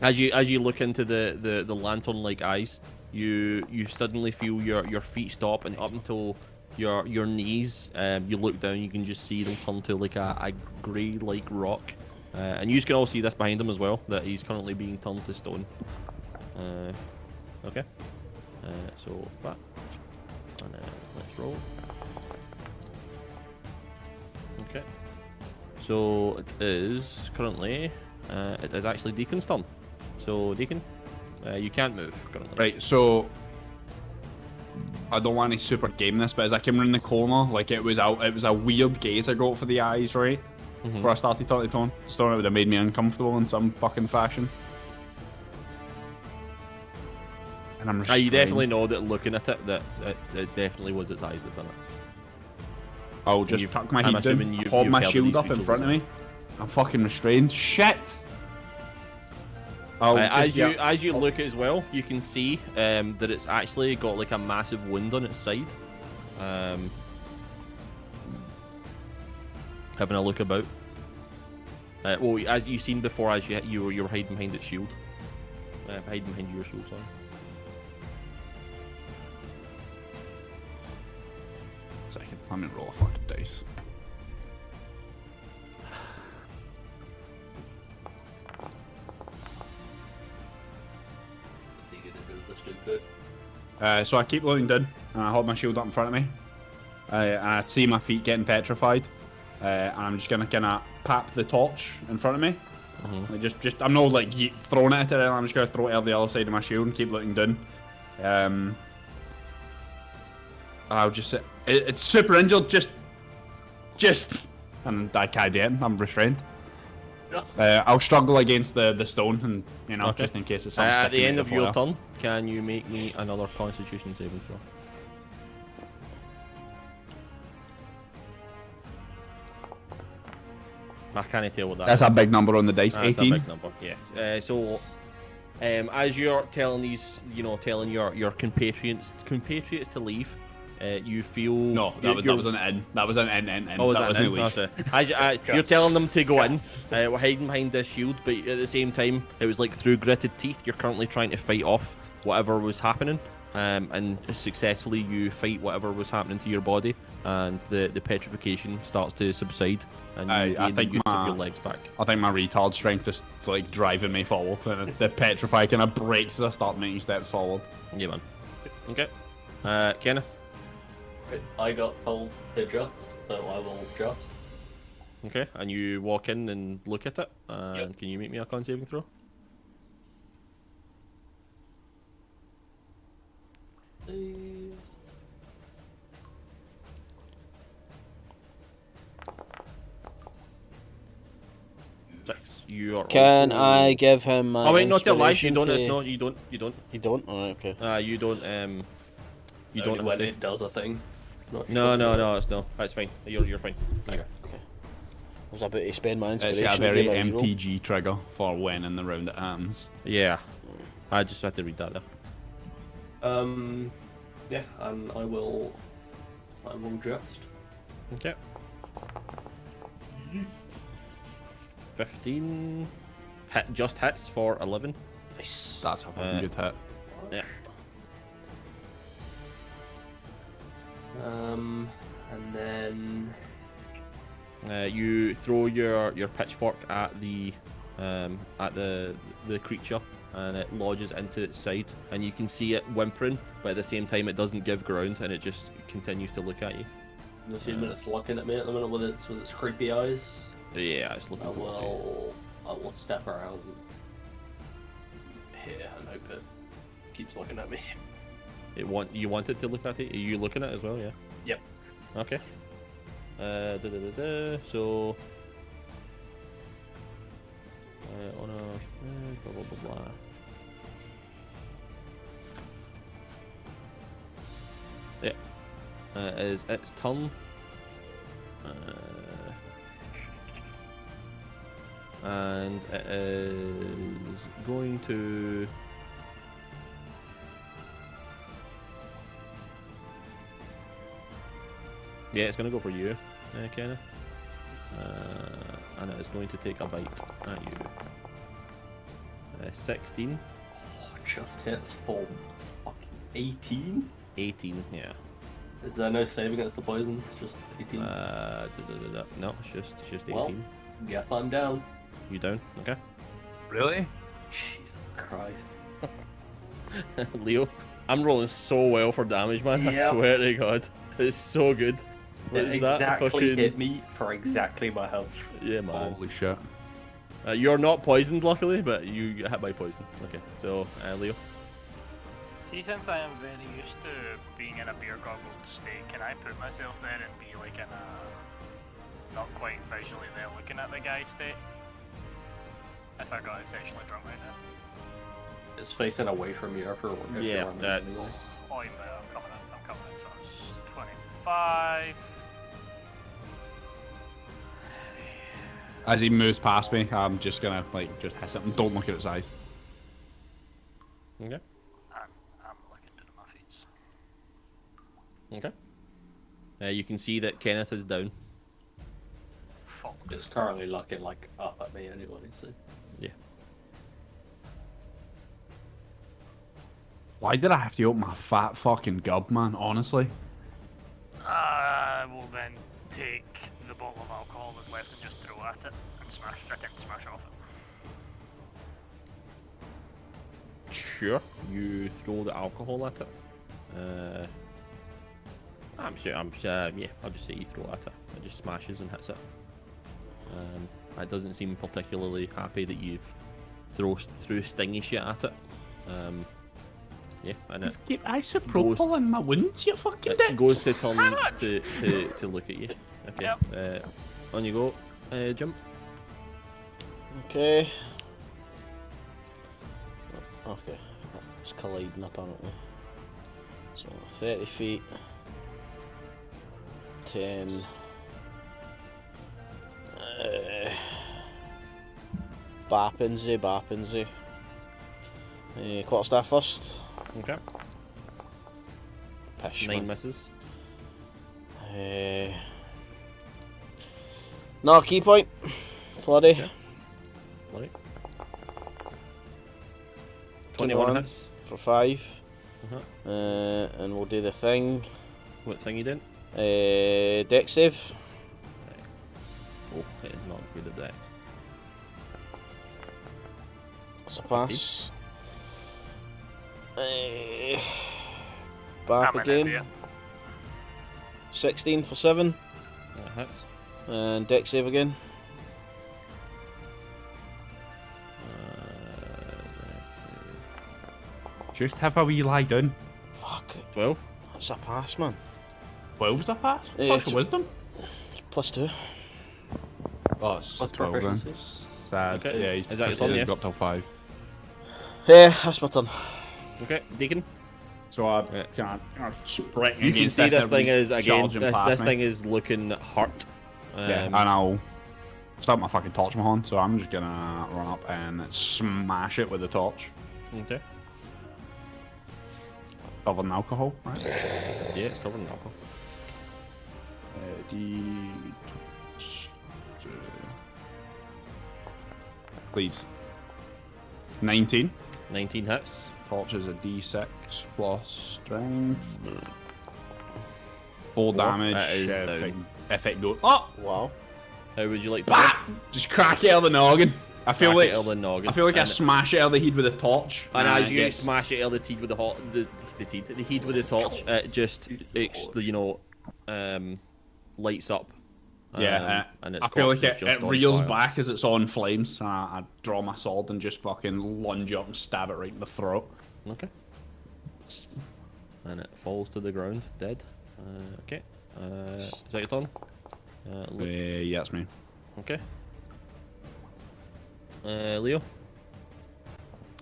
as you look into the lantern-like eyes, you suddenly feel your feet stop, and up until your knees, you look down, you can just see them turn to like a grey-like rock, and you can all see this behind him as well, that he's currently being turned to stone. Okay. So that, and let's roll. Okay. So it is currently. It is actually Deacon's turn. So Deacon, you can't move currently. Right, so I don't want to super game this, but as I came around the corner, like it was a weird gaze I got for the eyes, right? Before I started turning to stone, it would have made me uncomfortable in some fucking fashion. And I'm You restrained. definitely know that looking at it, that it definitely was its eyes that done it. I'll just You've- tuck my I'm heat down, assuming you've hold my heard of shield these up in creatures front of as me. I'm fucking restrained. Shit! I'll just, As you look as well, you can see that it's actually got like a massive wound on its side. Having a look about. Well, as you've seen before, as you were hiding behind its shield, hiding behind your shield, sorry. Second, I'm gonna roll a fucking dice. Is he gonna do this stupid? So I keep looking down, and I hold my shield up in front of me. And I see my feet getting petrified, and I'm just gonna kind of pap the torch in front of me. Like just I'm not like throwing it at it. I'm just gonna throw it at the other side of my shield and keep looking down. I'll just say it's super injured. Just, and I can't do it. I'm restrained. Just I'll struggle against the stone, and you know, Okay. just in case it's something At sticking the out end of fire. your turn, can you make me another Constitution saving throw? I can't tell what that That's is. a big number on the dice. That's 18. a big number, yeah. As you're telling telling your compatriots to leave, you feel... No, that was an in. That was an in. Oh, was that that wasn't an a in? leaf. You're telling them to go in. We're hiding behind this shield, but at the same time, it was like through gritted teeth. You're currently trying to fight off whatever was happening, and successfully you fight whatever was happening to your body, and the petrification starts to subside, and you gain the use of your legs back. I think my retard strength is like driving me forward, and the petrify kind of breaks as I start making steps forward. Yeah, man. Okay. Kenneth. I got told to adjust, so I will adjust. Okay, and you walk in and look at it, and Yep. can you make me a con saving throw? Six. You are Can also... I give him my Oh wait, not tell lies. You inspiration don't. It's to- not. You don't. You don't. You don't? Alright, okay. You don't. You don't Only have when to. it does a thing. Not No, you no, don't. no. It's no. That's fine. You're fine. Okay. Okay. I was about to spend my It's inspiration. got a very to give a reroll. MTG trigger for when in the round it ends. Yeah. I just had to read that there. Yeah, and I will adjust. Okay. 15. Hit just hits for 11. Nice. That's a fucking good hit. Yeah. And then You throw your pitchfork at the creature, and it lodges into its side, and you can see it whimpering, but at the same time it doesn't give ground, and it just continues to look at you. I'm assuming it's looking at me at the minute with its creepy eyes. Yeah, it's looking towards you. I will step around here and hope it keeps looking at me. You want it to look at it? Are you looking at it as well? Yeah. Yep. Okay. So. On a blah blah blah blah. Yeah. Is its turn. And it is going to. Yeah, it's going to go for you, Kenneth. And it is going to take a bite at you. 16. Oh, just hits for fucking 18. 18, yeah. Is there no saving against the poison? It's just 18. No, it's just 18. Well, guess I'm down. You down? Okay. Really? Jesus Christ. Leo, I'm rolling so well for damage, man. I Yep. swear to God. It's so good. What It is that? exactly Fucking... hit me for exactly my health. Yeah, man. Holy shit. You're not poisoned, luckily, but you get hit by poison. Okay, so, Leo. See, since I am very used to being in a beer goggled state, can I put myself there and be like in a not quite visually there looking at the guy state? If I got essentially drunk right now. It's facing away from you for if Yeah, you're running that's... anyway. Oh, I'm coming in, so it's 25. As he moves past me, I'm just gonna like just hiss him. Don't look at his eyes. Okay. I'm looking to my feet. Okay. You can see that Kenneth is down. Fuck. It's currently looking like up at me anyway, so. Yeah. Why did I have to open my fat fucking gub, man? Honestly. I will then take the bottle of alcohol that's left and just throw at it and attempt to smash off it. Sure. You throw the alcohol at it. Yeah, I'll just say you throw it at it. It just smashes and hits it. It doesn't seem particularly happy that you've threw stingy shit at it. Yeah, and it Keep isopropyl in my wounds, you fucking dick. goes to turn to look at you. Okay. Yep. On you go. Jump. Okay. Okay. It's colliding apparently. So 30 feet. 10. Barpinsy. Quarterstaff first. Okay. Pish, 9 man. misses. No, key point. Flurry. Okay. Right. 21 hits. For 5. Uh-huh. And we'll do the thing. What thing you did? Dex save. Oh, it is not good at dex. It's a pass. I'm Back in again. India. 16 for 7. That hits. And dex save again. Just have a wee lie down. Fuck. 12. That's a pass, man. 12's a pass? Yeah, Fuck wisdom. Plus 2. Oh, it's Plus 12 then. proficiency. Sad. Okay. Yeah, he's Is that your turn, he's yeah? got up till 5. Yeah, that's my turn. Okay, Deacon. So I Yeah. can't sprint You can against see this thing everybody's is again. charging This past me. thing is looking hurt. Yeah, and I'll start my fucking torch in my hand, so I'm just gonna run up and smash it with the torch. Okay. Covered in alcohol, right? Yeah, it's covered in alcohol. Please. 19. 19 hits. Torch is a d6 plus strength. 4 damage. That is down. Effect goes. Oh! Wow. How would you like to Bah! Just crack it out of the noggin. I feel Crack like it out of the noggin. I feel like I And- smash it out of the head with a torch. And as it you gets- smash it out of the teeth with the heat with the torch, it just lights up. Yeah, and I feel like corpse is it just on reels fire. back as it's on flames. I draw my sword and just fucking lunge up and stab it right in the throat. Okay. And it falls to the ground, dead. Okay. Is that your turn? Yeah, it's me. Okay. Leo.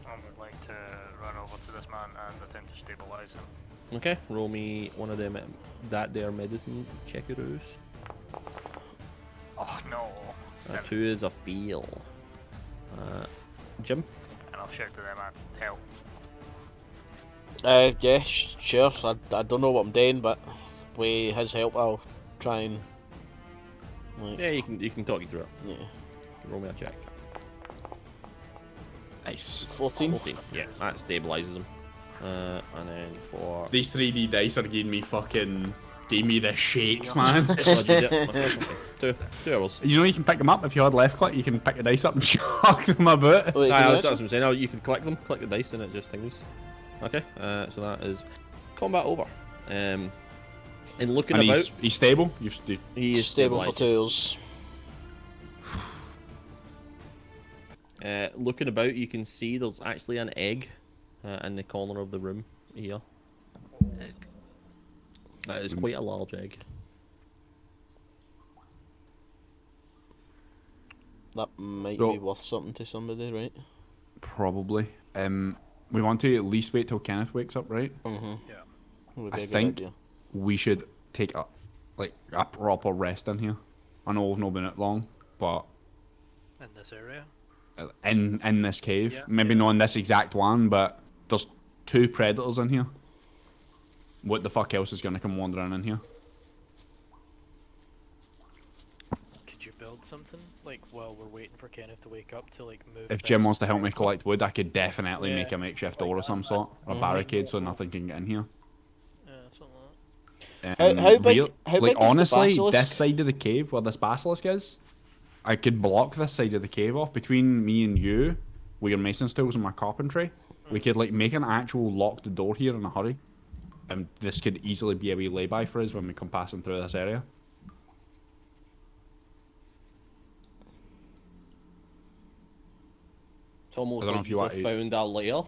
I would like to run over to this man and attempt to stabilize him. Okay. Roll me one of them that there medicine checkaroos. Oh no. 7. 2 is a fail. Jim. And I'll shout to them and help. Yeah, sure. I don't know what I'm doing, but with his help, I'll try and. Like, Yeah, you can talk you through it. yeah. Roll me a check. Nice. 14. 14. Yeah, that stabilizes him. And then for These 3D dice are giving me gave me the shakes, man. Oh, did you? Okay. 2 hours. You know you can pick them up if you had left click. You can pick the dice up and chuck them about. Wait, Aye, can you that's what actually- I'm saying. Now you can collect them, click the dice, and it just thingies. Okay, so that is combat over. And looking And about, he's stable. he is Stable for stabilized. 2 hours. Looking about, you can see there's actually an egg in the corner of the room here. Egg. That is quite a large egg. That might So- be worth something to somebody, right? Probably. We want to at least wait till Kenneth wakes up, right? Mm-hmm. Yeah. Would be I a good think idea. we should take a proper rest in here. I know we've not been out long, but In this area? in this cave, Yeah. maybe not in this exact one, but there's 2 predators in here. What the fuck else is gonna come wandering in here? Could you build something? Like, while we're waiting for Kenneth to wake up to, like, move If Jim things wants to help me around? collect wood, I could definitely Yeah. make a makeshift door of some sort, or barricade so nothing can get in here. Yeah, something like that. How big- how big like is the honestly, basilisk? this side of the cave where this basilisk is, I could block this side of the cave off between me and you with your mason's tools and my carpentry. We could like make an actual locked door here in a hurry, and this could easily be a wee lay-by for us when we come passing through this area. It's almost I don't know like if you you want to- found a lair.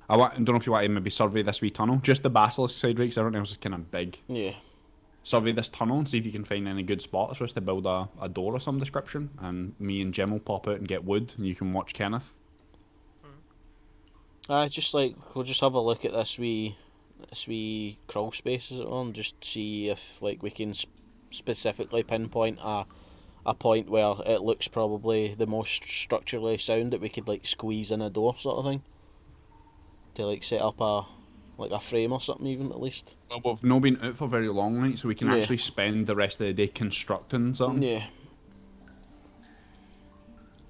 Don't know if you want to maybe survey this wee tunnel, just the basilisk side, right? 'Cause everything else is kind of big. Yeah. Survey this tunnel and see if you can find any good spots for us to build a door of some description, and me and Jim will pop out and get wood, and you can watch Kenneth. Just like we'll just have a look at this wee crawl space as it were, and just see if like we can specifically pinpoint a point where it looks probably the most structurally sound that we could like squeeze in a door sort of thing. To like set up like a frame or something, even at least. Well, we've not been out for very long, right? So we can Yeah. actually spend the rest of the day constructing something. Yeah.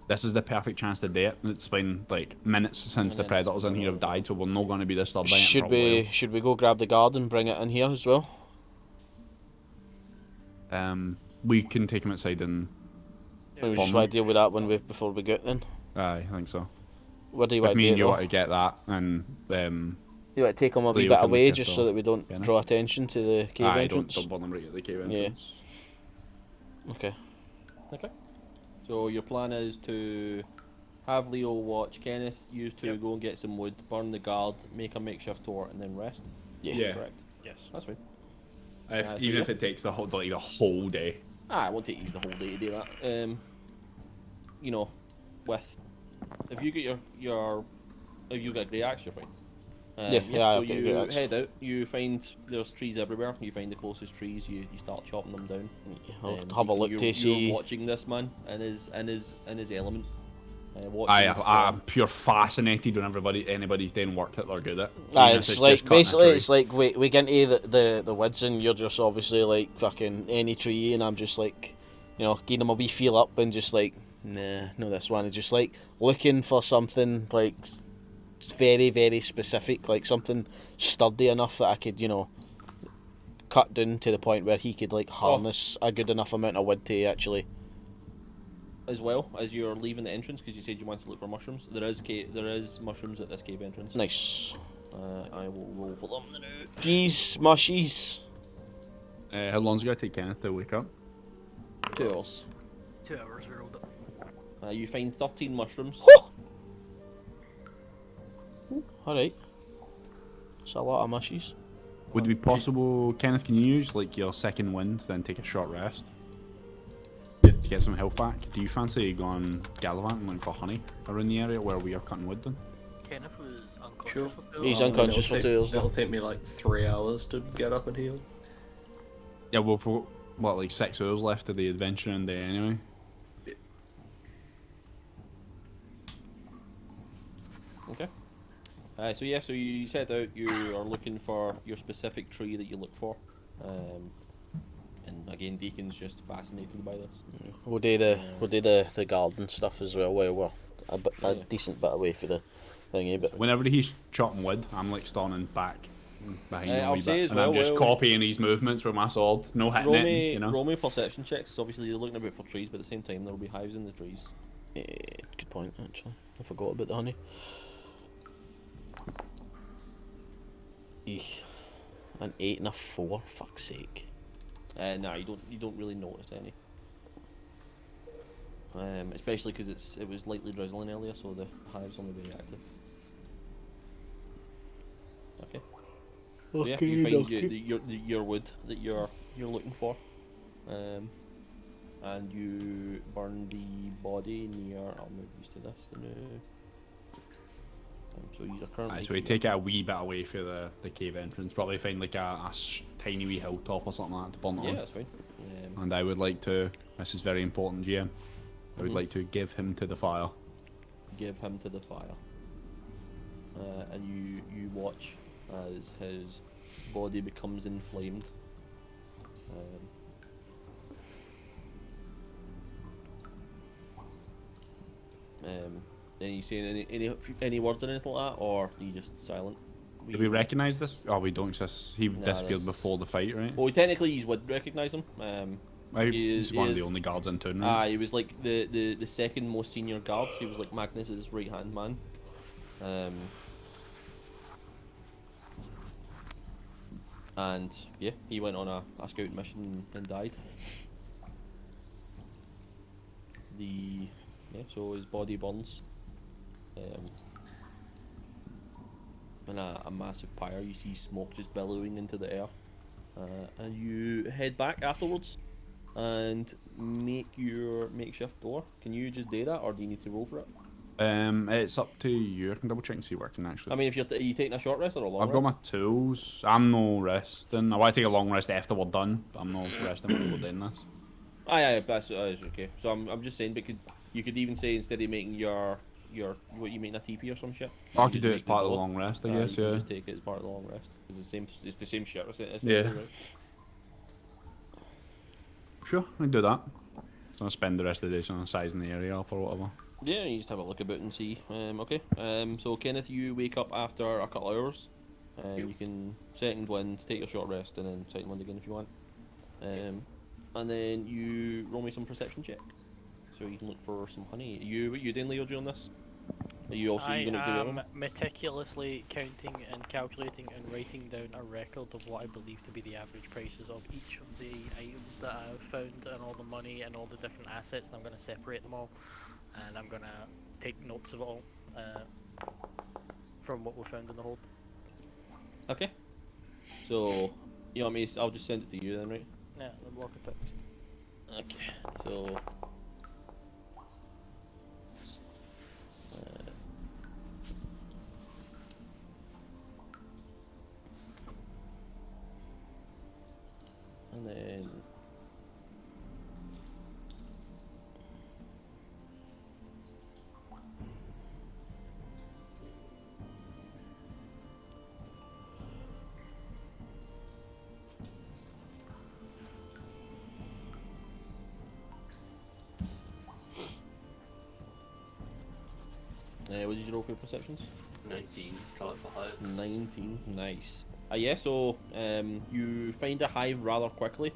This is the perfect chance to do it. It's been like minutes since the predators in here have died, so we're not going to be disturbed by it for a while. Should we go grab the guard and bring it in here as well? We can take him outside and. Maybe we bomb just him. want to deal with that before we get then. Aye, I think so. Where do you If want to me do and it you though? want to get that, and You want to take them a wee Leo bit can away look just at so the that we don't banner. draw attention to the cave aye, entrance? don't burn them right at the cave Yeah. entrance. Okay. Okay. So your plan is to have Leo watch Kenneth, use to go and get some wood, burn the guard, make a makeshift door, and then rest. Yeah. Correct. Yes. That's fine. If, so even yeah. if it takes the whole day. It won't take you the whole day to do that. You know, with if you get if you got a grey axe, you're fine. Yeah, So I've got a grey you axe. head out. You find there's trees everywhere. You find the closest trees. You start chopping them down. I'll have a look to see. You're watching this man in his element. I'm pure fascinated when anybody's doing work that they're good at. Aye, Even if it's like just cutting a basically tree. it's like we get into the woods and you're just obviously like fucking any tree and I'm just like, you know, giving them a wee feel up and just like, nah, no this one. And just like looking for something like very, very specific, like something sturdy enough that I could, you know, cut down to the point where he could like harness a good enough amount of wood to actually. As well as you're leaving the entrance, because you said you wanted to look for mushrooms. There is mushrooms at this cave entrance. Nice. I will roll for them now. Geese, mushies. How long's it going to take Kenneth to wake up? 2 hours. 2 hours we rolled it. You find 13 mushrooms. Alright. That's a lot of mushies. Would it be possible, Kenneth, can you use like your second wind, then take a short rest? To get some health back? Do you fancy going gallivanting looking for honey around the area where we are cutting wood then? Kenneth was unconscious. Sure. for 2 He's hours. unconscious for 2 hours. It'll take me like 3 hours to get up and heal. Yeah, well, for what, like 6 hours left of the adventuring day anyway? Okay. So yeah, so you set out. You are looking for your specific tree that you look for. And again, Deacon's just fascinated by this. We'll do the garden stuff as well. While we're a Yeah. decent bit away for the thingy, but Whenever he's chopping wood, I'm like standing back behind him a I'll wee say bit, as and I'm well, just well- copying his movements with my sword, no hitting it, you know? Roll me perception checks. 'Cause obviously you're looking about for trees, but at the same time there will be hives in the trees. good point actually. I forgot about the honey. Eek. An 8 and a 4. Fuck's sake. No, you don't really notice any. Especially because it was lightly drizzling earlier, so the hives only very active. Okay. So yeah, you find your wood that you're looking for, and you burn the body near. I'll move these to this now. So these are currently. Right, so we take it a wee bit away for the cave entrance, probably find like a tiny wee hilltop or something like that to burn it Yeah, on. that's fine. And I would like to, this is very important, GM, I would like to give him to the fire. Give him to the fire, and you watch as his body becomes inflamed. Any saying any words or anything like that, or are you just silent? Do we recognise this? Oh, we don't, because he Nah, disappeared this- before the fight, right? Well, technically, you would recognise him. He's one of the only guards in town, right? He was like the second most senior guard. He was like Magnus's right hand man. And yeah, he went on a scout mission and died. So his body burns. In a massive pyre, you see smoke just billowing into the air. And you head back afterwards and make your makeshift door. Can you just do that, or do you need to roll for it? It's up to you. I can double check and see where I can actually. I mean, if are you taking a short rest or a long I've rest? got my tools. I'm no resting. I want to take a long rest after we're done, but I'm not resting when we're doing this. Aye, that's okay. So I'm just saying, because you could even say instead of making your your what you mean a TP or some shit. I You could just do it make as part of the door. long rest, I You guess. can Yeah. just take it as part of the long rest. It's the same shit, essentially, Yeah. right? Sure, I can do that. So I'll spend the rest of the day on sizing the area up or whatever. Yeah, you just have a look about and see. Okay. So Kenneth, you wake up after a couple of hours. You can second wind, take your short rest, and then second wind again if you want. And then you roll me some perception check, so you can look for some honey. What you doing, Leo, during this? Are you also I going to do the other am one? meticulously counting and calculating and writing down a record of what I believe to be the average prices of each of the items that I've found and all the money and all the different assets, and I'm going to separate them all, and I'm going to take notes of it all from what we found in the hold. Okay. So you want me? I'll just send it to you then, right? Yeah, the block of text. Okay. So. And then what did you roll for your perceptions? 19, call it for hives. 19, nice. Yeah, so you find a hive rather quickly,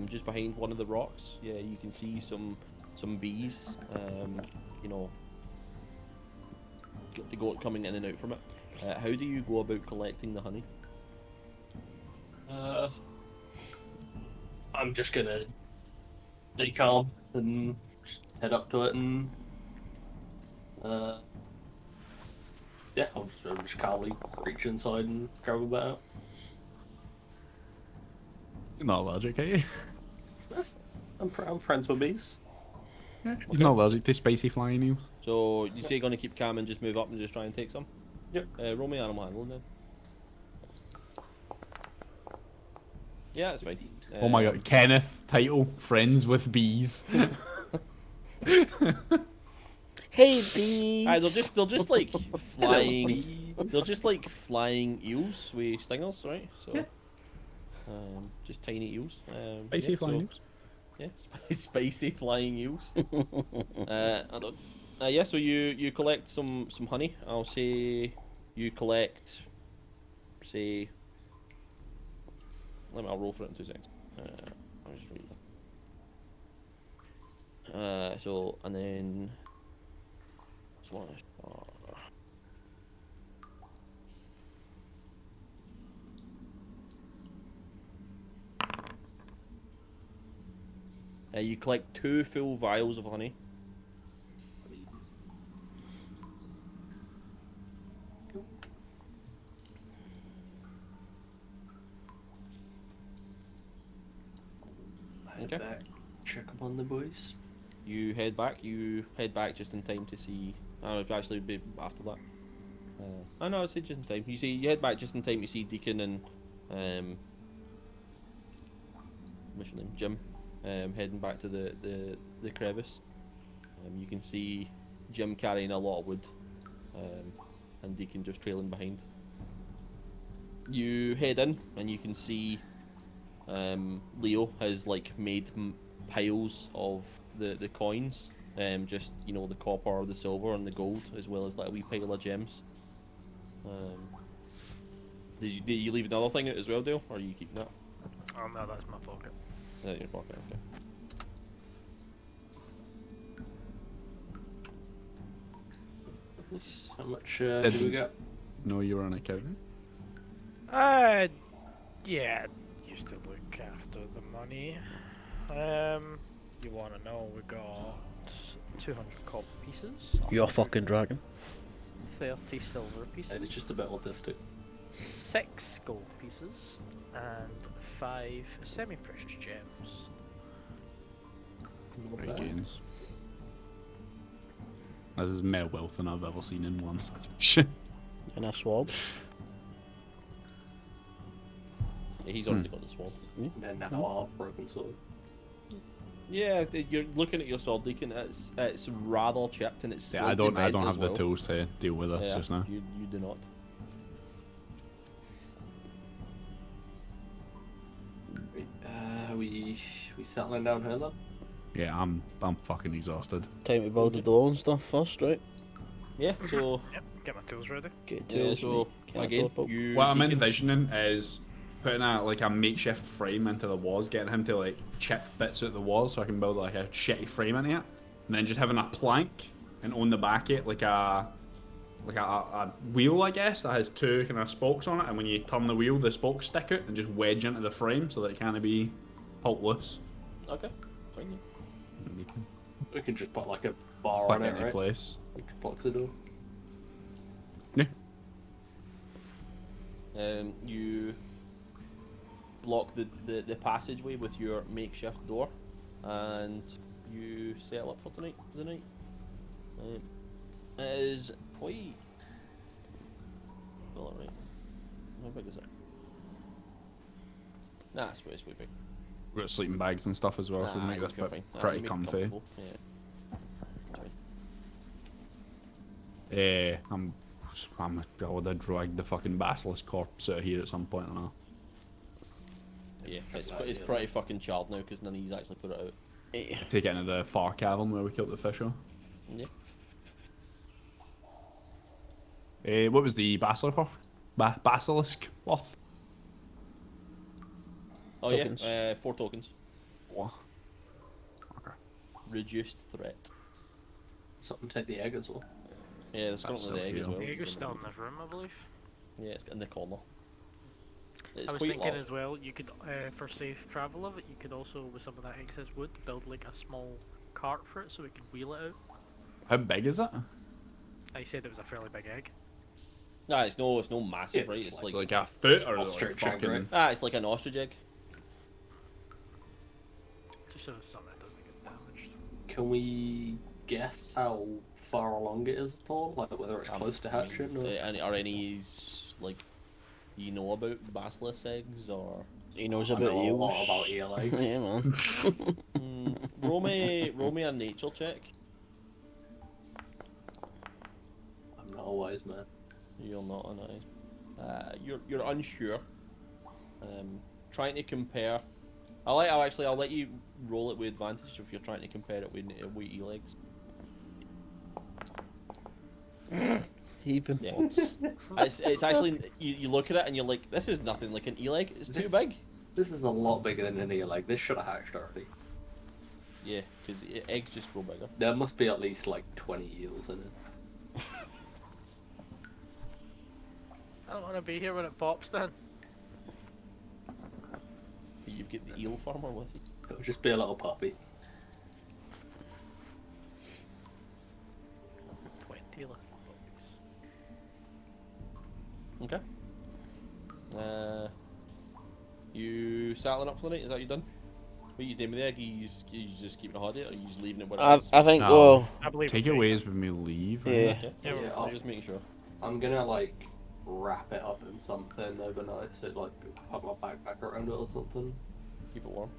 just behind one of the rocks. Yeah, you can see some bees, you know, coming in and out from it. How do you go about collecting the honey? I'm just gonna stay calm and just head up to it and yeah, I'll just calmly reach inside and grab a bit out. You're not allergic, are you? I'm friends with bees. Yeah. He's not allergic to spicy flying eels. So you say you're gonna keep calm and just move up and just try and take some? Yep. Roll me animal handling then. Yeah, that's fine. Oh my god, Kenneth, title, friends with bees. Hey, bees! They'll just like flying. They're just like flying eels with stingers, right? So, Yeah. just tiny eels. Spicy yeah, flying so, eels. Yeah, spicy flying eels. I don't. Yeah, so you collect some honey. I'll say you collect, say. I'll roll for it in 2 seconds. I'll just read that. So and then. You collect 2 full vials of honey. Head back, check up on the boys. You head back just in time to see. Oh, it'd actually be after that. Oh no, I'd say just in time. You head back just in time to see Deacon and what's your name, Jim, heading back to the crevice. You can see Jim carrying a lot of wood, and Deacon just trailing behind. You head in and you can see Leo has like made piles of the coins, just the copper, the silver, and the gold, as well as like a wee pile of gems. Did you leave another thing out as well, Dale, or are you keeping that? Oh no, that's my pocket. Is that in your pocket? Okay. How much do we got? No, you were an accountant. Yeah, used to look after the money. You wanna know, we got 200 copper pieces. You're a fucking dragon. 30 silver pieces. It's just a bit autistic. 6 gold pieces. And 5 semi-precious gems. Right, gains. That is more wealth than I've ever seen in one. Shit. And a swab. Yeah, he's already got the swamp. And now our broken sword. Yeah, you're looking at your sword leaking. It's rather chipped and it's Yeah, I slightly don't bent as have the well. tools to deal with this Yeah, just now. you do not. We settling down here then? Yeah, I'm fucking exhausted. Time to build the door and stuff first, right? Yeah, so Yep, get my tools ready. Get yeah, tools, so get a again, door built. What I'm you can- envisioning is putting a makeshift frame into the walls, getting him to like chip bits out the walls so I can build like a shitty frame into it, and then just having a plank and on the back it like a wheel, I guess, that has two kind of spokes on it, and when you turn the wheel, the spokes stick out and just wedge into the frame so that it can't be pulled loose. Okay, fine. We can just put like a bar Plug on it it, into right? place. Like blocks the door. Yeah. You block the passageway with your makeshift door, and you settle up for the night. It is quite. Well, right. How big is it? Nah, it's way big. We've got sleeping bags and stuff as well, so we make this you're bit fine. pretty You make it comfy. comfortable, Yeah. I would have dragged the fucking basilisk corpse out of here at some point, I know. Yeah, it's pretty fucking charred now because none of you actually put it out. Take it into the far cavern where we killed the fish off. Yeah. What was the basilisk worth? Basilisk worth? Oh Tokens. yeah, 4 tokens. What? Okay. Reduced threat. Something take the egg as well. Yeah, there's That's currently the egg as so well. The egg is still in this room, I believe. Yeah, it's in the corner. It's I was quite thinking large. as well, you could, for safe travel of it, you could also, with some of that excess wood, build like a small cart for it so we can wheel it out. How big is it? I said it was a fairly big egg. Nah, it's no massive, Yeah, right? it's It's It's like, like a foot or like Ostrich egg, fucking... right? it's like an ostrich egg. Just so something that doesn't get damaged. Can we guess how far along it is at all? Like whether it's close to hatching or... Are any like you know about basilisk eggs or? He knows I about know a eels. lot about eel eggs. Yeah, man. Roll me a nature check. I'm not a wise man. You're not an eye. You're unsure. Trying to compare. I'll let you roll it with advantage if you're trying to compare it with eel eggs. Heaving Yeah. balls. It's actually you look at it and you're like, this is nothing like an eel egg. It's too big. This is a lot bigger than an eel egg. This should have hatched already. Yeah, because eggs just grow bigger. There must be at least like 20 eels in it. I don't want to be here when it pops then. You've got the eel farmer with you. It'll just be a little puppy. 20 little puppies. Okay. You saddling up for the night? Is that you done? What are you doing with the egg? You just keeping a hold of it, or you just leaving it where it is? I think, No. well, I believe Take we it take away as when we leave. right? yeah. Okay. Yeah, Yeah, I'm just making sure. I'm gonna like wrap it up in something overnight, so like put my backpack around it or something. Keep it warm.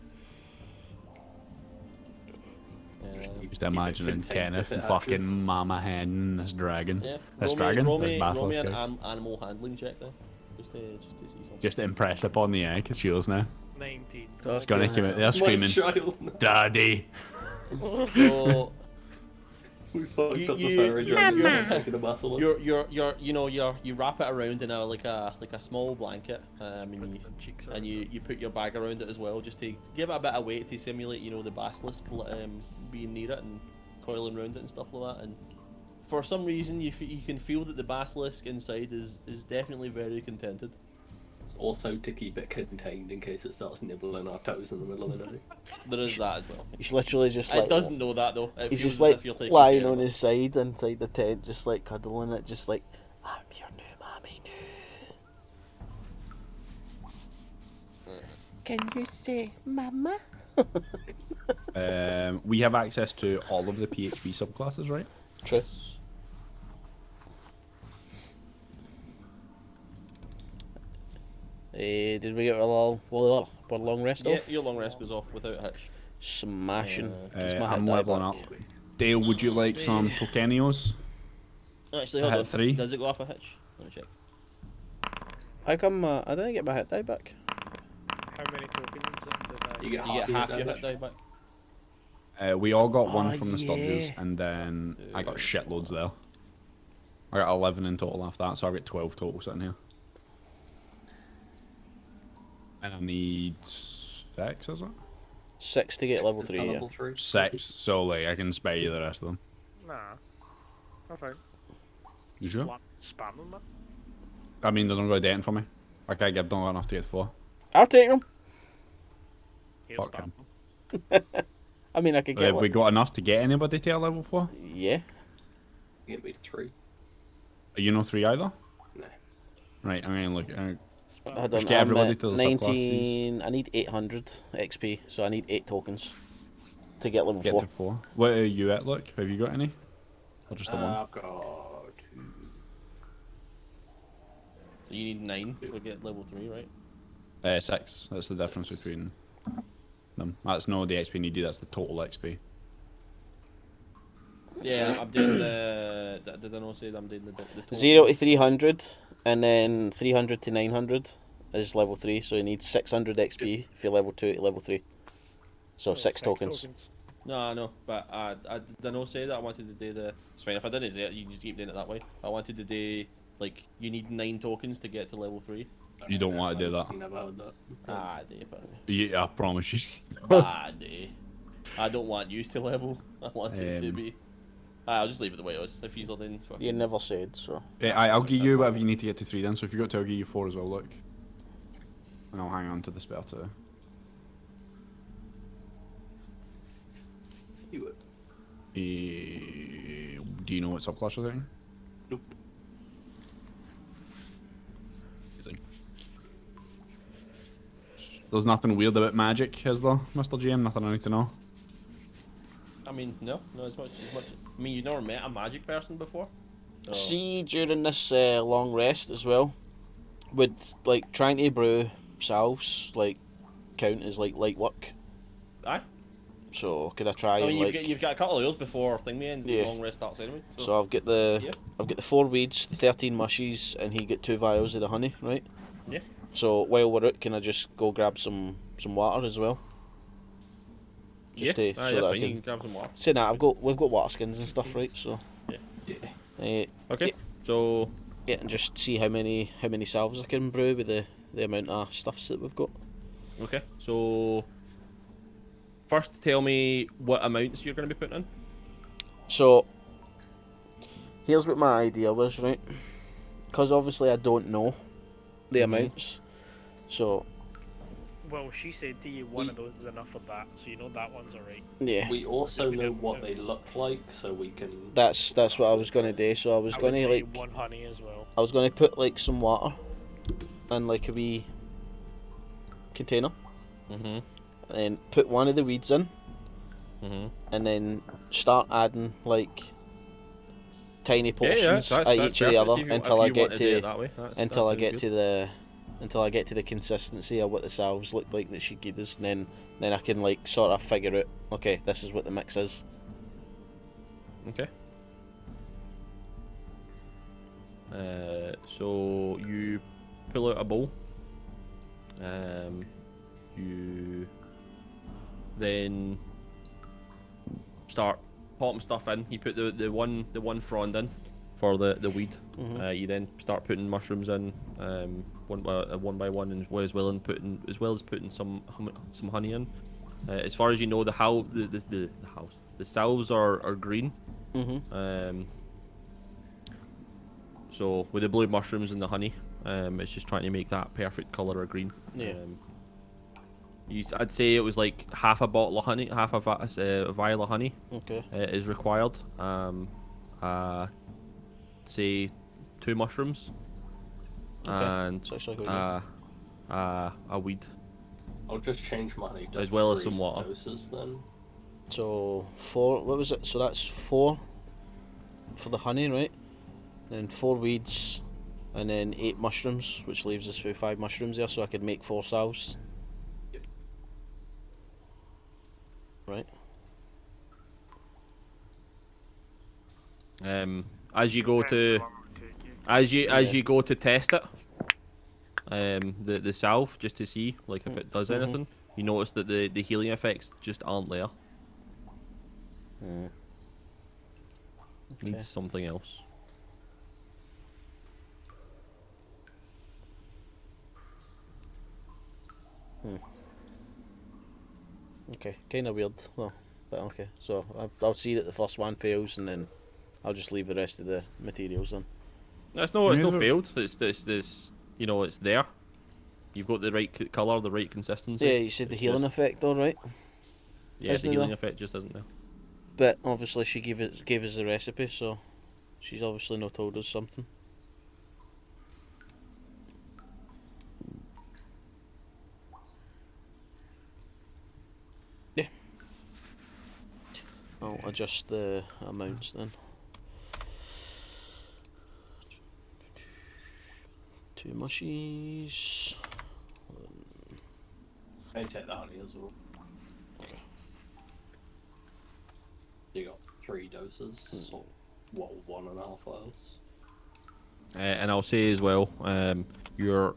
Just imagining contained Kenneth if it and fucking hatches. Mama Hen and this dragon. Yeah. This Roll dragon? me This basilisk an egg. animal handling check then. Just to see something. Just to impress upon the egg, it's yours now. 19. It's gonna come out there My screaming, child. Daddy! So We fucked You- up the you- fairy you're- dragon. you're- Taking a basilisk. you wrap it around in a small blanket, and you put your bag around it as well, just to give it a bit of weight to simulate, the basilisk being near it and coiling around it and stuff like that. And for some reason, you can feel that the basilisk inside is definitely very contented. It's also to keep it contained in case it starts nibbling our toes in the middle of the night. There is that as well. He's literally just It like, doesn't know that though. It he's feels just as like if you're taking lying care on of it. his side inside the tent, just like cuddling it, just like, I'm your new mommy, new. Can you say mama? We have access to all of the PHP subclasses, right? True. Did we get a long rest Yeah, off? your long rest goes off without a hitch. Smashing. Gets my I'm hit die leveling back. up. Dale, would you like some tokenios? Actually, I hold had on. 3. Does it go off a hitch? Let me check. How come I didn't get my hit die back? How many tokens did I... You get You get half your hit damage. die back. We all got one Oh, from the Sturges, yeah. and then I got shitloads there. I got 11 in total after that, so I got 12 total sitting here. And I need 6, is it? 6 to get level To 3, yeah. level 3. 6, so like I can spare you the rest of them. Nah. I'm fine. You sure? Spam them, man. I mean, they're not going to dent for me. I can't give them enough to get 4. I'll take them. He'll Fuck spam him. them. I mean, I could get Have we got enough to get anybody to a level 4? Yeah. You get me 3. Are you no 3 either? No. Right, I mean, look, Spam I them. don't get I'm everybody at to the 19. I need 800 XP, so I need 8 tokens to get level get 4. to 4. What are you at, look? Have you got any? Or just the one? I've got 2. So you need 9 to get level 3, right? 6. That's the difference between them. That's no the XP needed, that's the total XP. Yeah, I'm doing the. Did I not say that I'm doing the total? 0 to 300, and then 300 to 900 is level 3, so you need 600 XP for level 2 to level 3. So Oh, 6 tokens. No, I know, but I did I not say that I wanted to do the. It's fine if I didn't say it. You can just keep doing it that way. I wanted to do like you need 9 tokens to get to level 3. You don't want to do that. Never heard that. Ah, day, but Yeah, I promise you. day. I don't want you to level. I want it to be. I'll just leave it the way it was. If you're then You never said, so. I'll give you whatever you need to get to 3 then, so if you got 2 I'll give you 4 as well, look. And I'll hang on to the spare 2. You would. Do you know what subclass you're taking? Nope. There's nothing weird about magic, is there, Mr. GM? Nothing I need to know? I mean, no, as much. I mean, you never met a magic person before. So. See, during this long rest as well, would like trying to brew salves like count as like light work? Aye. So could I try? I mean, and, you've got a couple of those before thing ends. Yeah. The long rest starts anyway. So I've got the Yeah. 4 weeds, the 13 mushies, and he got 2 vials of the honey, right? Yeah. So while we're out, can I just go grab some water as well? Yeah. To, Aye, so that's that I fine. You can can grab some water. say that we've got water skins and stuff, right? So Yeah. Okay. Yeah. So yeah, and just see how many salves I can brew with the amount of stuffs that we've got. okay. So first, tell me what amounts you're going to be putting in. So here's what my idea was, right? Because obviously I don't know the amounts, so Well, she said to you one of those is enough for that, so you know that one's alright. yeah, We also know what they look like, so we can. that's what I was gonna do. So I was I gonna would say like one honey as well. I was gonna put like some water in like a wee container, Mhm. and then put one of the weeds in, Mhm. and then start adding like tiny portions that's at each of the perfect. other If you- until if I you get want do it to that way, until I that get sounds to the consistency of what the salves look like that she gave us, and then I can like sort of figure out, okay, this is what the mix is. good. Okay. So you pull out a bowl. You then start popping stuff in. You put the one frond in for the weed. You then start putting mushrooms in, one by one, and as well as putting some honey in. As far as you know, the salves are green. So with the blue mushrooms and the honey, it's just trying to make that perfect colour of green. Yeah. I'd say it was like half a bottle of honey, half a vial of honey Okay. is required. Say 2 mushrooms and So actually good, a weed. I'll just change my honey to As well as 3 some water. doses then. So 4. What was it? So that's 4 for the honey, right? Then 4 weeds, and then 8 mushrooms, which leaves us with 5 mushrooms there. So I could make 4 salves. Right. As you go to you go to test it, the salve, just to see like if it does anything, you notice that the healing effects just aren't there. Okay. Needs something else. Okay, kind of weird. Well, but okay. So I'll see that the first one fails, and then I'll just leave the rest of the materials then. It's no failed. It's this, you know, it's there. You've got the right colour, the right consistency. Yeah, you said the healing effect, all right. Yeah, Isn't the it healing though? effect just isn't there. But obviously she gave us the recipe, so she's obviously not told us something. Yeah. I'll adjust the amounts then. 2 mushies. I take that honey as well. Okay. You got 3 doses, or what, 1.5 vials? And I'll say as well, your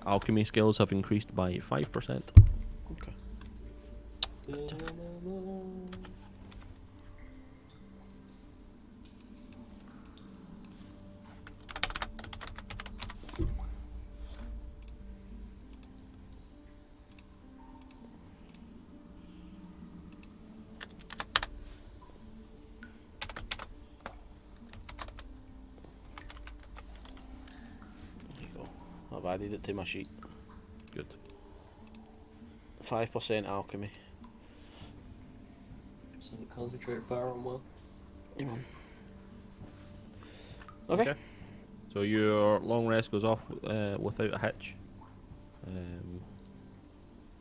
alchemy skills have increased by 5%. Okay. I've added it to my sheet. Good. 5% alchemy. So concentrate fire on well. Okay. So your long rest goes off without a hitch.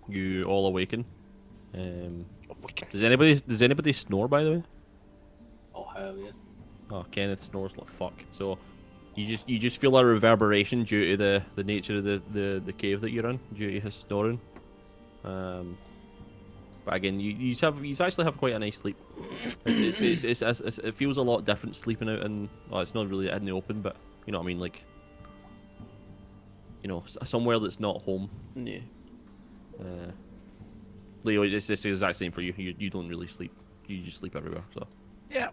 You all awaken. Does anybody snore, by the way? Oh hell yeah. Oh, Kenneth snores like fuck. So you just feel a reverberation due to the nature of the cave that you're in, due to his snoring. But again, you actually have quite a nice sleep. It feels a lot different sleeping out in. Well, it's not really in the open, but you know what I mean, like, you know, somewhere that's not home. Yeah. Leo, it's the exact same for you. You don't really sleep. You just sleep everywhere. So Yeah.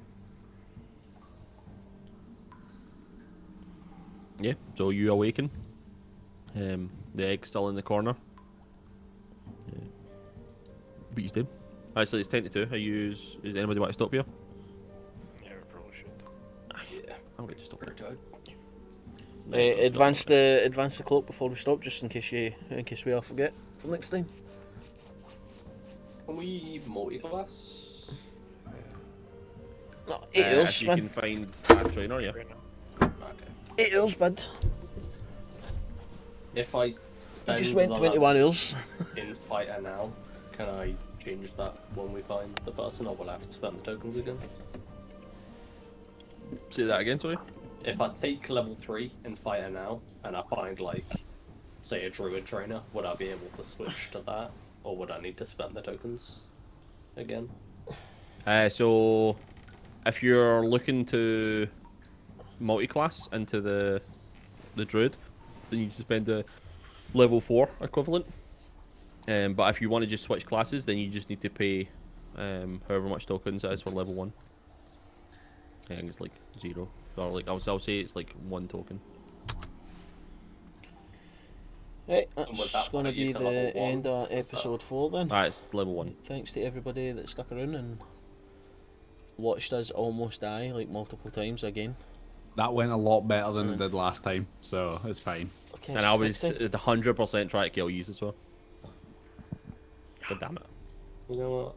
yeah. So you awaken. The egg's still in the corner. But he's dead. Actually, it's 10 to 2. Does anybody want to stop here? Yeah, we probably should. Yeah. I'm going to stop here. Advance the cloak before we stop, just in case we all forget for next time. Can we multi-class? No, 8 hours, if you man. can find a trainer, yeah. Okay. 8 hours, bud. If I You just went 21 hours. in fighter now, can I change that when we find the person, or will I have to spend the tokens again? Say that again, sorry. If I take level 3 in fighter now, and I find, like, say a druid trainer, would I be able to switch to that? Or would I need to spend the tokens again? So if you're looking to multi-class into the druid, then you need to spend the level 4 equivalent. But if you want to just switch classes, then you just need to pay however much tokens it is for level 1. I think it's like 0. Or like I'll say it's like 1 token. Right, And would that's that going to put you be to the level 1? end of episode 4 then. It's level 1. Thanks to everybody that stuck around and watched us almost die like multiple times again. That went a lot better than it did last time, so it's fine. Okay, And I was 100% trying to kill you as well. God damn it. You know what?